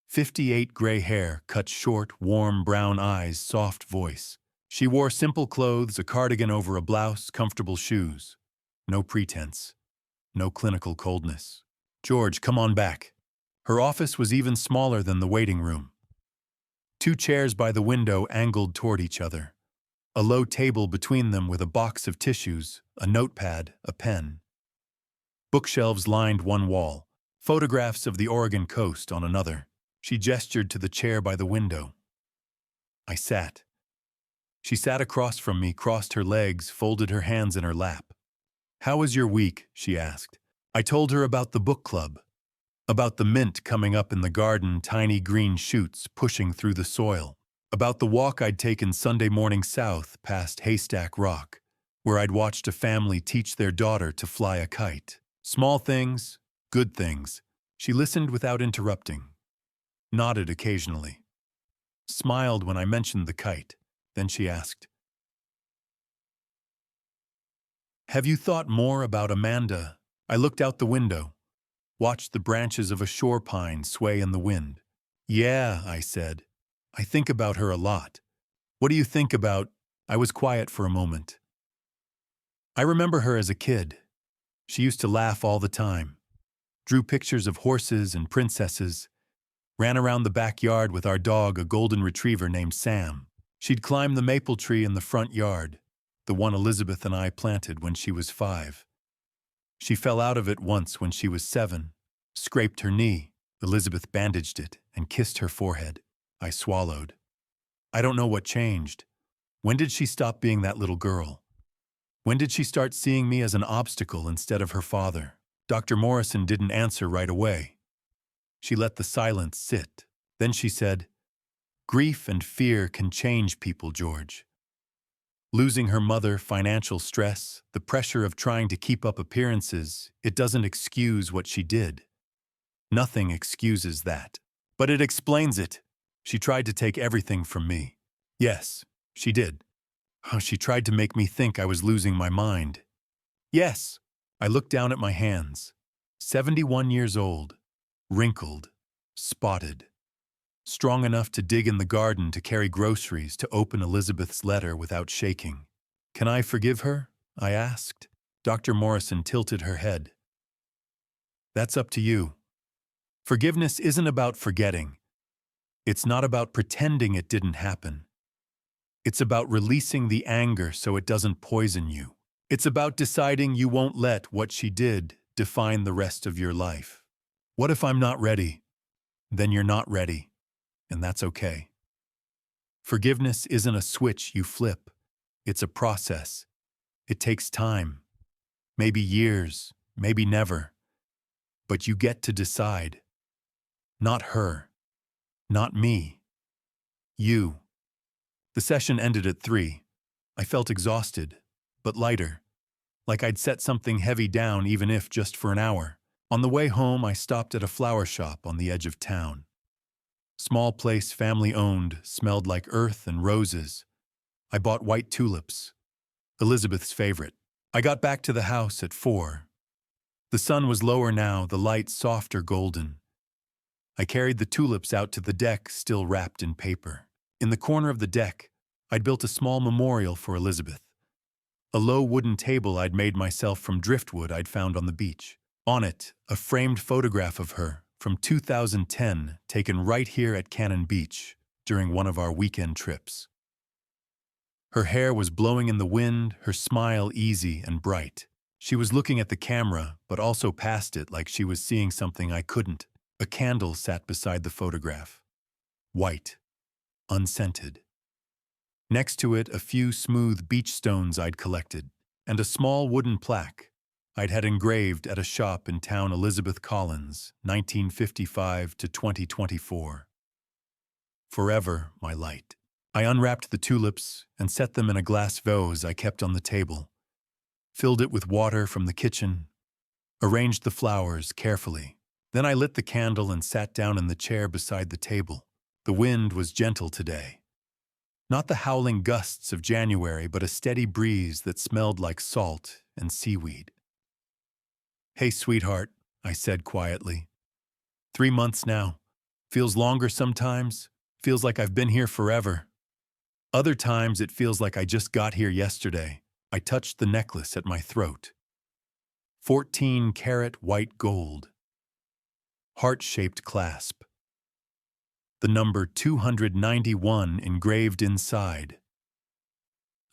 58 gray hair, cut short, warm brown eyes, soft voice. She wore simple clothes, a cardigan over a blouse, comfortable shoes. No pretense. No clinical coldness. "George, come on back." Her office was even smaller than the waiting room. 2 chairs by the window angled toward each other. A low table between them with a box of tissues, a notepad, a pen. Bookshelves lined one wall, photographs of the Oregon coast on another. She gestured to the chair by the window. I sat. She sat across from me, crossed her legs, folded her hands in her lap. "How was your week?" she asked. I told her about the book club, about the mint coming up in the garden, tiny green shoots pushing through the soil, about the walk I'd taken Sunday morning south past Haystack Rock, where I'd watched a family teach their daughter to fly a kite. Small things, good things. She listened without interrupting, nodded occasionally, smiled when I mentioned the kite. Then she asked, "Have you thought more about Amanda?" I looked out the window, watched the branches of a shore pine sway in the wind. "Yeah," I said. "I think about her a lot." "What do you think about?" I was quiet for a moment. "I remember her as a kid. She used to laugh all the time, drew pictures of horses and princesses, ran around the backyard with our dog, a golden retriever named Sam. She'd climb the maple tree in the front yard, the one Elizabeth and I planted when she was 5. She fell out of it once when she was 7, scraped her knee. Elizabeth bandaged it and kissed her forehead. I swallowed. I don't know what changed. When did she stop being that little girl? When did she start seeing me as an obstacle instead of her father?" Dr. Morrison didn't answer right away. She let the silence sit. Then she said, "Grief and fear can change people, George. Losing her mother, financial stress, the pressure of trying to keep up appearances, it doesn't excuse what she did. Nothing excuses that. But it explains it. She tried to take everything from me. Yes, she did. Oh, she tried to make me think I was losing my mind. Yes." I looked down at my hands. 71 years old, wrinkled, spotted. Strong enough to dig in the garden to carry groceries, to open Elizabeth's letter without shaking. "Can I forgive her?" I asked. Dr. Morrison tilted her head. "That's up to you. Forgiveness isn't about forgetting. It's not about pretending it didn't happen. It's about releasing the anger so it doesn't poison you. It's about deciding you won't let what she did define the rest of your life. What if I'm not ready? Then you're not ready. And that's okay. Forgiveness isn't a switch you flip. It's a process. It takes time. Maybe years, maybe never. But you get to decide. Not her. Not me. You." The session ended at 3. I felt exhausted, but lighter. Like I'd set something heavy down, even if just for an hour. On the way home, I stopped at a flower shop on the edge of town. Small place, family-owned, smelled like earth and roses. I bought white tulips, Elizabeth's favorite. I got back to the house at 4. The sun was lower now, the light softer golden. I carried the tulips out to the deck, still wrapped in paper. In the corner of the deck, I'd built a small memorial for Elizabeth. A low wooden table I'd made myself from driftwood I'd found on the beach. On it, a framed photograph of her from 2010, taken right here at Cannon Beach during one of our weekend trips. Her hair was blowing in the wind, her smile easy and bright. She was looking at the camera, but also past it like she was seeing something I couldn't. A candle sat beside the photograph. White. Unscented. Next to it, a few smooth beach stones I'd collected, and a small wooden plaque I'd had engraved at a shop in town, Elizabeth Collins, 1955 to 2024. Forever, my light. I unwrapped the tulips and set them in a glass vase I kept on the table, filled it with water from the kitchen, arranged the flowers carefully. Then I lit the candle and sat down in the chair beside the table. The wind was gentle today. Not the howling gusts of January, but a steady breeze that smelled like salt and seaweed. "Hey, sweetheart," I said quietly. 3 months now. Feels longer sometimes. Feels like I've been here forever. Other times it feels like I just got here yesterday. I touched the necklace at my throat. 14-karat white gold. Heart-shaped clasp. The number 291 engraved inside.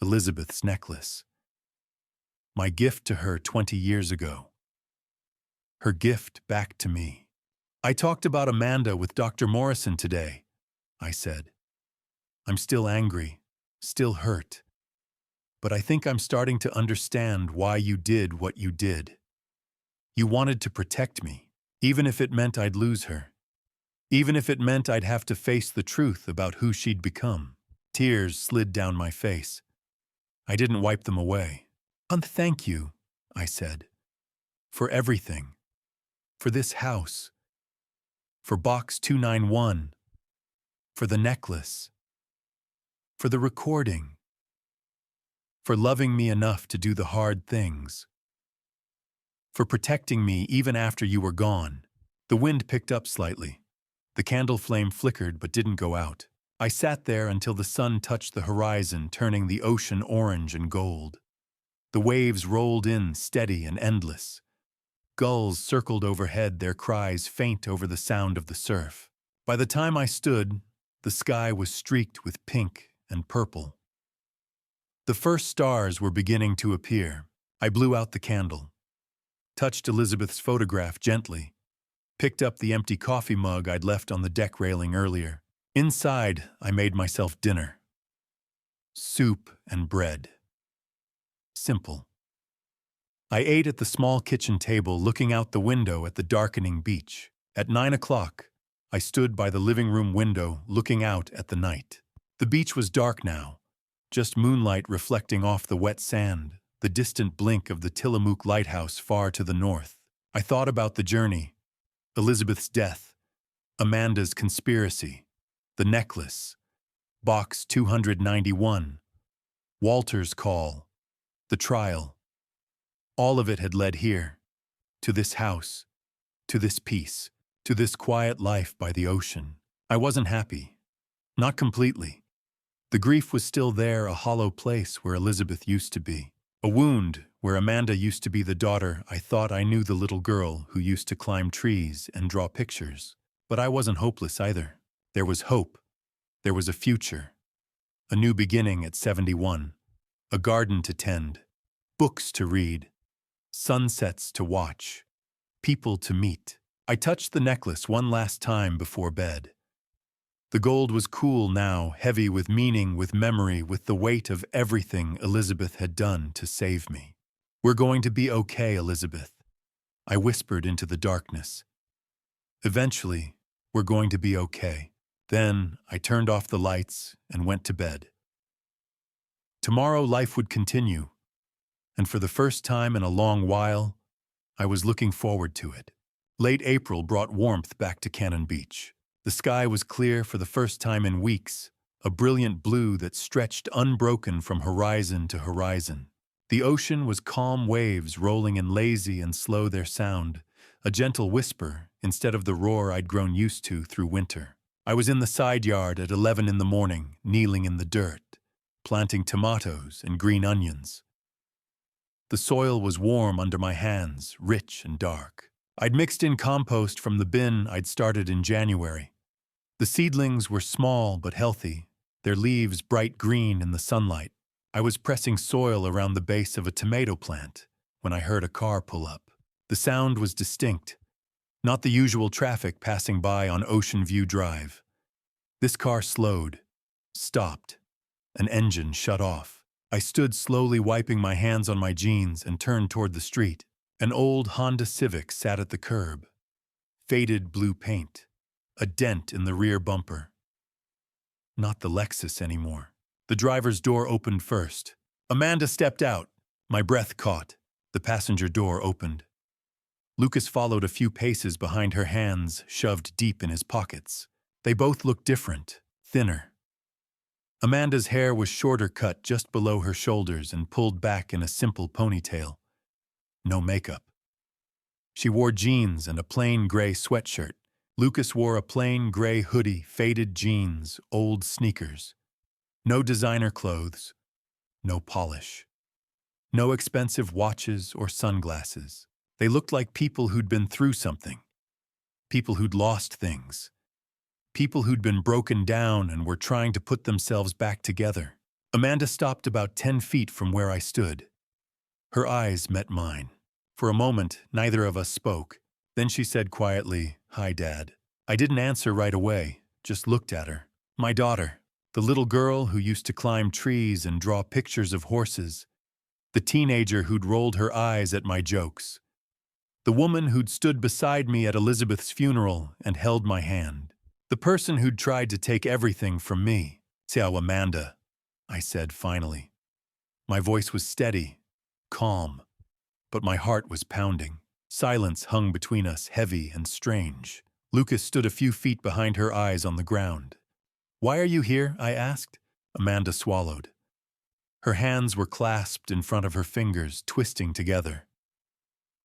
Elizabeth's necklace. My gift to her 20 years ago. Her gift back to me. "I talked about Amanda with Dr. Morrison today," I said. "I'm still angry, still hurt. But I think I'm starting to understand why you did what you did. You wanted to protect me, even if it meant I'd lose her. Even if it meant I'd have to face the truth about who she'd become." Tears slid down my face. I didn't wipe them away. "Thank you," I said. "For everything. For this house. For box 291. For the necklace. For the recording. For loving me enough to do the hard things. For protecting me even after you were gone." The wind picked up slightly. The candle flame flickered but didn't go out. I sat there until the sun touched the horizon, turning the ocean orange and gold. The waves rolled in, steady and endless. Gulls circled overhead, their cries faint over the sound of the surf. By the time I stood, the sky was streaked with pink and purple. The first stars were beginning to appear. I blew out the candle, touched Elizabeth's photograph gently, picked up the empty coffee mug I'd left on the deck railing earlier. Inside, I made myself dinner. Soup and bread. Simple. I ate at the small kitchen table, looking out the window at the darkening beach. At 9 o'clock, I stood by the living room window, looking out at the night. The beach was dark now, just moonlight reflecting off the wet sand, the distant blink of the Tillamook lighthouse far to the north. I thought about the journey, Elizabeth's death, Amanda's conspiracy, the necklace, box 291, Walter's call, the trial. All of it had led here, to this house, to this peace, to this quiet life by the ocean. I wasn't happy. Not completely. The grief was still there, a hollow place where Elizabeth used to be. A wound where Amanda used to be the daughter I thought I knew, the little girl who used to climb trees and draw pictures. But I wasn't hopeless either. There was hope. There was a future. A new beginning at 71. A garden to tend. Books to read. Sunsets to watch. People to meet. I touched the necklace one last time before bed. The gold was cool now, heavy with meaning, with memory, with the weight of everything Elizabeth had done to save me. "We're going to be okay, Elizabeth," I whispered into the darkness. "Eventually, we're going to be okay." Then I turned off the lights and went to bed. Tomorrow life would continue, and for the first time in a long while, I was looking forward to it. Late April brought warmth back to Cannon Beach. The sky was clear for the first time in weeks, a brilliant blue that stretched unbroken from horizon to horizon. The ocean was calm, waves rolling in lazy and slow their sound, a gentle whisper instead of the roar I'd grown used to through winter. I was in the side yard at 11 in the morning, kneeling in the dirt, planting tomatoes and green onions. The soil was warm under my hands, rich and dark. I'd mixed in compost from the bin I'd started in January. The seedlings were small but healthy, their leaves bright green in the sunlight. I was pressing soil around the base of a tomato plant, when I heard a car pull up. The sound was distinct, not the usual traffic passing by on Ocean View Drive. This car slowed, stopped. An engine shut off. I stood slowly wiping my hands on my jeans and turned toward the street. An old Honda Civic sat at the curb. Faded blue paint. A dent in the rear bumper. Not the Lexus anymore. The driver's door opened first. Amanda stepped out. My breath caught. The passenger door opened. Lucas followed a few paces behind her, hands shoved deep in his pockets. They both looked different, thinner. Amanda's hair was shorter, cut just below her shoulders and pulled back in a simple ponytail. No makeup. She wore jeans and a plain gray sweatshirt. Lucas wore a plain gray hoodie, faded jeans, old sneakers. No designer clothes, no polish. No expensive watches or sunglasses. They looked like people who'd been through something. People who'd lost things. People who'd been broken down and were trying to put themselves back together. Amanda stopped about 10 feet from where I stood. Her eyes met mine. For a moment, neither of us spoke. Then she said quietly, "Hi, Dad." I didn't answer right away, just looked at her. My daughter, the little girl who used to climb trees and draw pictures of horses. The teenager who'd rolled her eyes at my jokes. The woman who'd stood beside me at Elizabeth's funeral and held my hand. The person who'd tried to take everything from me. "Ciao, Amanda," I said finally. My voice was steady, calm, but my heart was pounding. Silence hung between us, heavy and strange. Lucas stood a few feet behind her, eyes on the ground. "Why are you here?" I asked. Amanda swallowed. Her hands were clasped in front of her fingers, twisting together.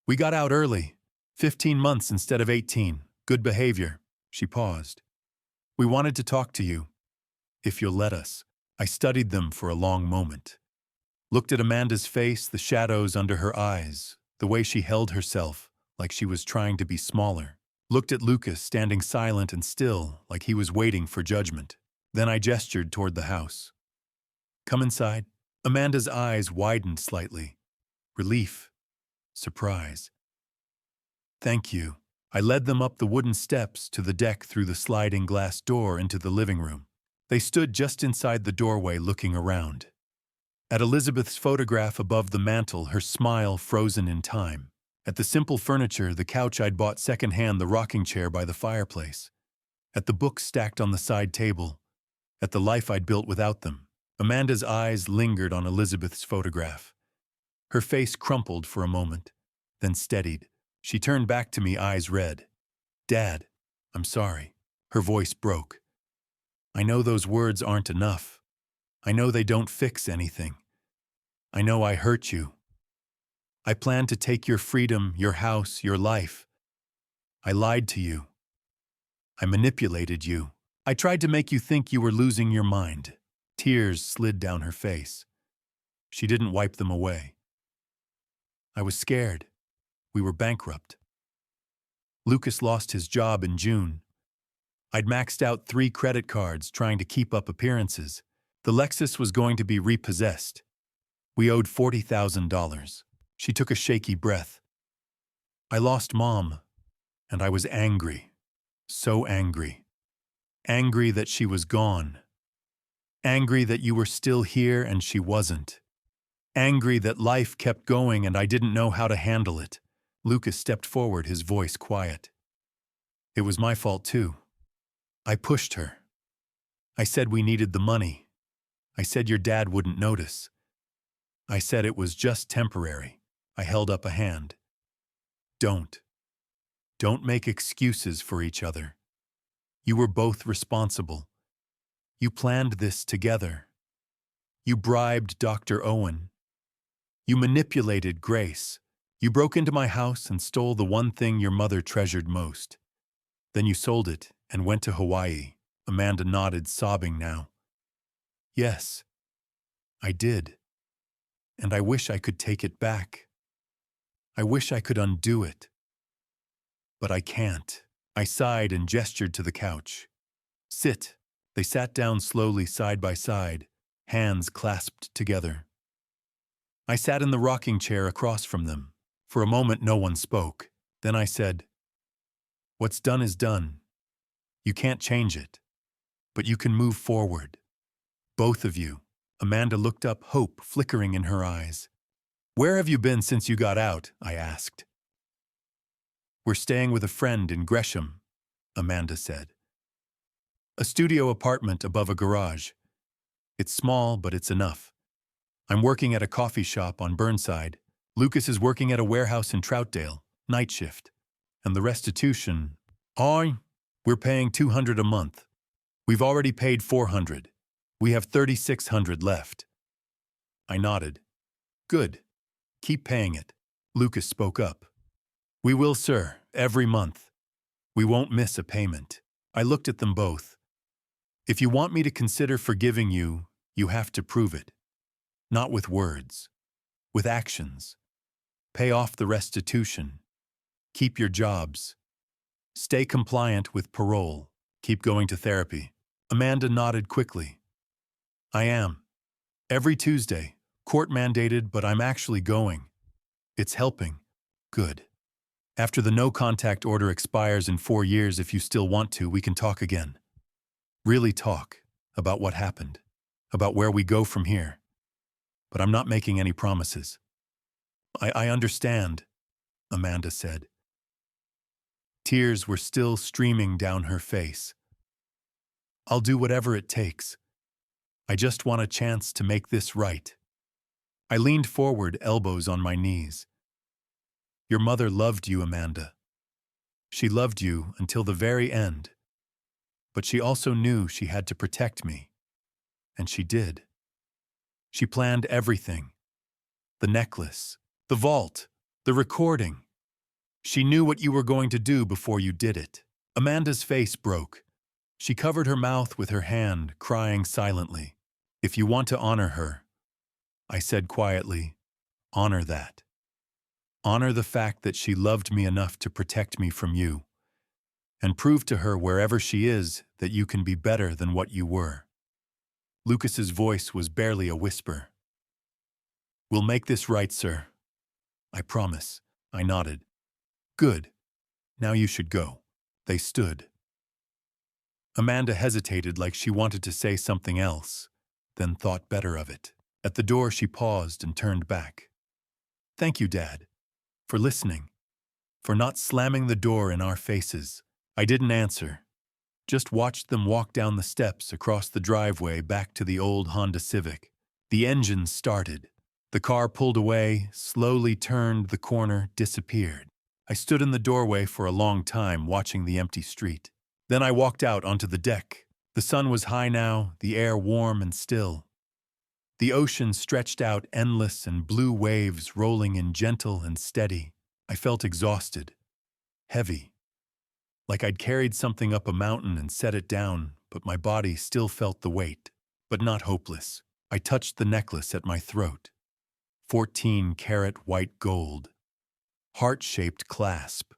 "We got out early. 15 months instead of 18. Good behavior." She paused. "We wanted to talk to you. If you'll let us." I studied them for a long moment. Looked at Amanda's face, the shadows under her eyes, the way she held herself, like she was trying to be smaller. Looked at Lucas, standing silent and still, like he was waiting for judgment. Then I gestured toward the house. "Come inside." Amanda's eyes widened slightly. Relief. Surprise. "Thank you." I led them up the wooden steps to the deck through the sliding glass door into the living room. They stood just inside the doorway looking around. At Elizabeth's photograph above the mantel, her smile frozen in time. At the simple furniture, the couch I'd bought secondhand, the rocking chair by the fireplace. At the books stacked on the side table. At the life I'd built without them. Amanda's eyes lingered on Elizabeth's photograph. Her face crumpled for a moment, then steadied. She turned back to me, eyes red. "Dad, I'm sorry." Her voice broke. "I know those words aren't enough. I know they don't fix anything. I know I hurt you. I planned to take your freedom, your house, your life. I lied to you. I manipulated you. I tried to make you think you were losing your mind." Tears slid down her face. She didn't wipe them away. "I was scared. We were bankrupt. Lucas lost his job in June. I'd maxed out 3 credit cards trying to keep up appearances. The Lexus was going to be repossessed. We owed $40,000. She took a shaky breath. "I lost Mom, and I was angry. So angry. Angry that she was gone. Angry that you were still here and she wasn't. Angry that life kept going and I didn't know how to handle it." Lucas stepped forward, his voice quiet. "It was my fault too. I pushed her. I said we needed the money. I said your dad wouldn't notice. I said it was just temporary." I held up a hand. Don't make excuses for each other. You were both responsible. You planned this together. You bribed Dr. Owen. You manipulated Grace. You broke into my house and stole the one thing your mother treasured most. Then you sold it and went to Hawaii." Amanda nodded, sobbing now. "Yes, I did. And I wish I could take it back. I wish I could undo it. But I can't." I sighed and gestured to the couch. "Sit." They sat down slowly, side by side, hands clasped together. I sat in the rocking chair across from them. For a moment, no one spoke. Then I said, "What's done is done. You can't change it. But you can move forward. Both of you." Amanda looked up, hope flickering in her eyes. "Where have you been since you got out?" I asked. "We're staying with a friend in Gresham," Amanda said. "A studio apartment above a garage. It's small, but it's enough. I'm working at a coffee shop on Burnside. Lucas is working at a warehouse in Troutdale, night shift. And the restitution, we're paying $200 a month. We've already paid $400. We have $3,600 left." I nodded. "Good. Keep paying it." Lucas spoke up. "We will, sir, every month. We won't miss a payment." I looked at them both. "If you want me to consider forgiving you, you have to prove it. Not with words. With actions. Pay off the restitution. Keep your jobs. Stay compliant with parole. Keep going to therapy." Amanda nodded quickly. "I am. Every Tuesday. Court mandated, but I'm actually going. It's helping." "Good. After the no-contact order expires in 4 years, if you still want to, we can talk again. Really talk about what happened, about where we go from here. But I'm not making any promises." I understand," Amanda said. Tears were still streaming down her face. "I'll do whatever it takes. I just want a chance to make this right." I leaned forward, elbows on my knees. "Your mother loved you, Amanda. She loved you until the very end. But she also knew she had to protect me. And she did. She planned everything. The necklace, the vault, the recording. She knew what you were going to do before you did it." Amanda's face broke. She covered her mouth with her hand, crying silently. "If you want to honor her," I said quietly, "honor that. Honor the fact that she loved me enough to protect me from you. And prove to her wherever she is that you can be better than what you were." Lucas's voice was barely a whisper. "We'll make this right, sir. I promise." I nodded. "Good. Now you should go." They stood. Amanda hesitated like she wanted to say something else, then thought better of it. At the door, she paused and turned back. "Thank you, Dad, for listening, for not slamming the door in our faces." I didn't answer, just watched them walk down the steps across the driveway back to the old Honda Civic. The engine started. The car pulled away, slowly turned the corner, disappeared. I stood in the doorway for a long time, watching the empty street. Then I walked out onto the deck. The sun was high now, the air warm and still. The ocean stretched out endless and blue waves rolling in gentle and steady. I felt exhausted, heavy, like I'd carried something up a mountain and set it down, but my body still felt the weight, but not hopeless. I touched the necklace at my throat. 14-karat white gold. Heart-shaped clasp.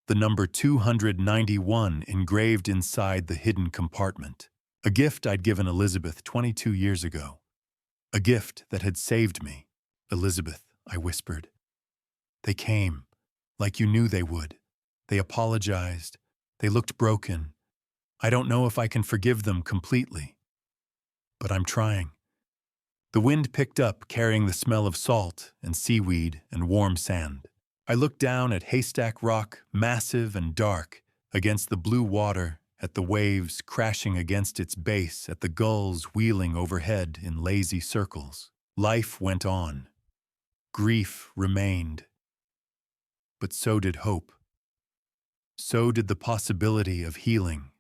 The number 291 engraved inside the hidden compartment. A gift I'd given Elizabeth 22 years ago. A gift that had saved me. "Elizabeth," I whispered. "They came, like you knew they would. They apologized. They looked broken. I don't know if I can forgive them completely. But I'm trying." The wind picked up, carrying the smell of salt and seaweed and warm sand. I looked down at Haystack Rock, massive and dark, against the blue water, at the waves crashing against its base, at the gulls wheeling overhead in lazy circles. Life went on. Grief remained. But so did hope. So did the possibility of healing.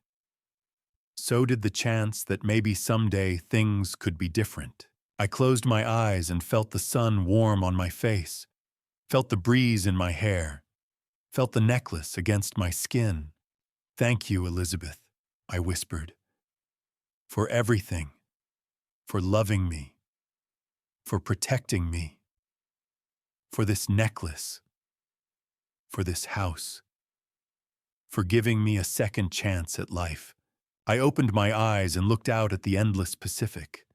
So did the chance that maybe someday things could be different. I closed my eyes and felt the sun warm on my face, felt the breeze in my hair, felt the necklace against my skin. "Thank you, Elizabeth," I whispered, "for everything, for loving me, for protecting me, for this necklace, for this house, for giving me a second chance at life." I opened my eyes and looked out at the endless Pacific.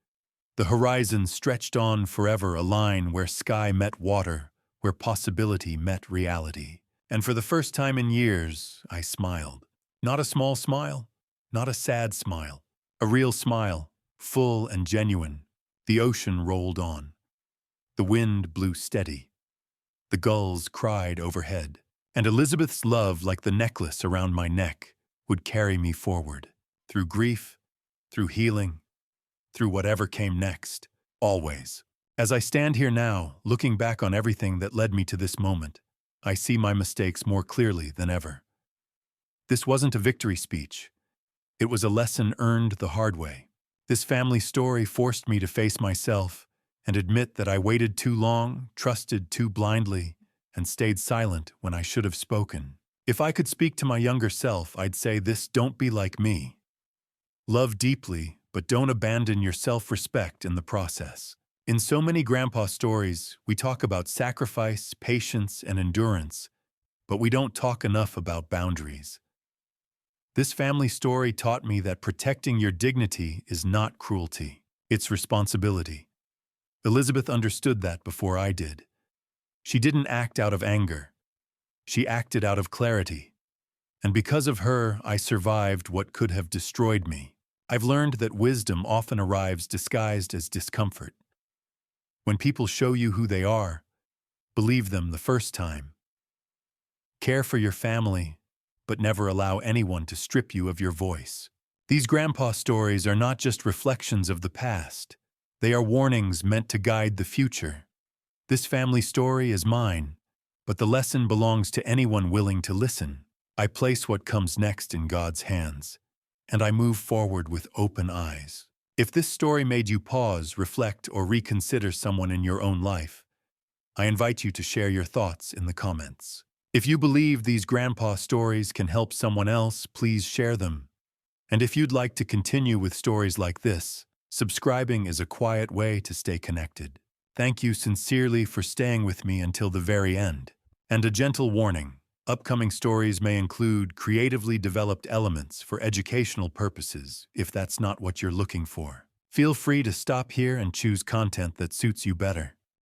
The horizon stretched on forever, a line where sky met water, where possibility met reality. And for the first time in years, I smiled. Not a small smile, not a sad smile, a real smile, full and genuine. The ocean rolled on. The wind blew steady. The gulls cried overhead. And Elizabeth's love, like the necklace around my neck, would carry me forward. Through grief, through healing, through whatever came next, always. As I stand here now, looking back on everything that led me to this moment, I see my mistakes more clearly than ever. This wasn't a victory speech. It was a lesson earned the hard way. This family story forced me to face myself and admit that I waited too long, trusted too blindly, and stayed silent when I should have spoken. If I could speak to my younger self, I'd say this: don't be like me. Love deeply, but don't abandon your self-respect in the process. In so many grandpa stories, we talk about sacrifice, patience, and endurance, but we don't talk enough about boundaries. This family story taught me that protecting your dignity is not cruelty, it's responsibility. Elizabeth understood that before I did. She didn't act out of anger. She acted out of clarity. And because of her, I survived what could have destroyed me. I've learned that wisdom often arrives disguised as discomfort. When people show you who they are, believe them the first time. Care for your family, but never allow anyone to strip you of your voice. These grandpa stories are not just reflections of the past. They are warnings meant to guide the future. This family story is mine, but the lesson belongs to anyone willing to listen. I place what comes next in God's hands, and I move forward with open eyes. If this story made you pause, reflect, or reconsider someone in your own life, I invite you to share your thoughts in the comments. If you believe these grandpa stories can help someone else, please share them. And if you'd like to continue with stories like this, subscribing is a quiet way to stay connected. Thank you sincerely for staying with me until the very end. And a gentle warning: upcoming stories may include creatively developed elements for educational purposes. If that's not what you're looking for, feel free to stop here and choose content that suits you better.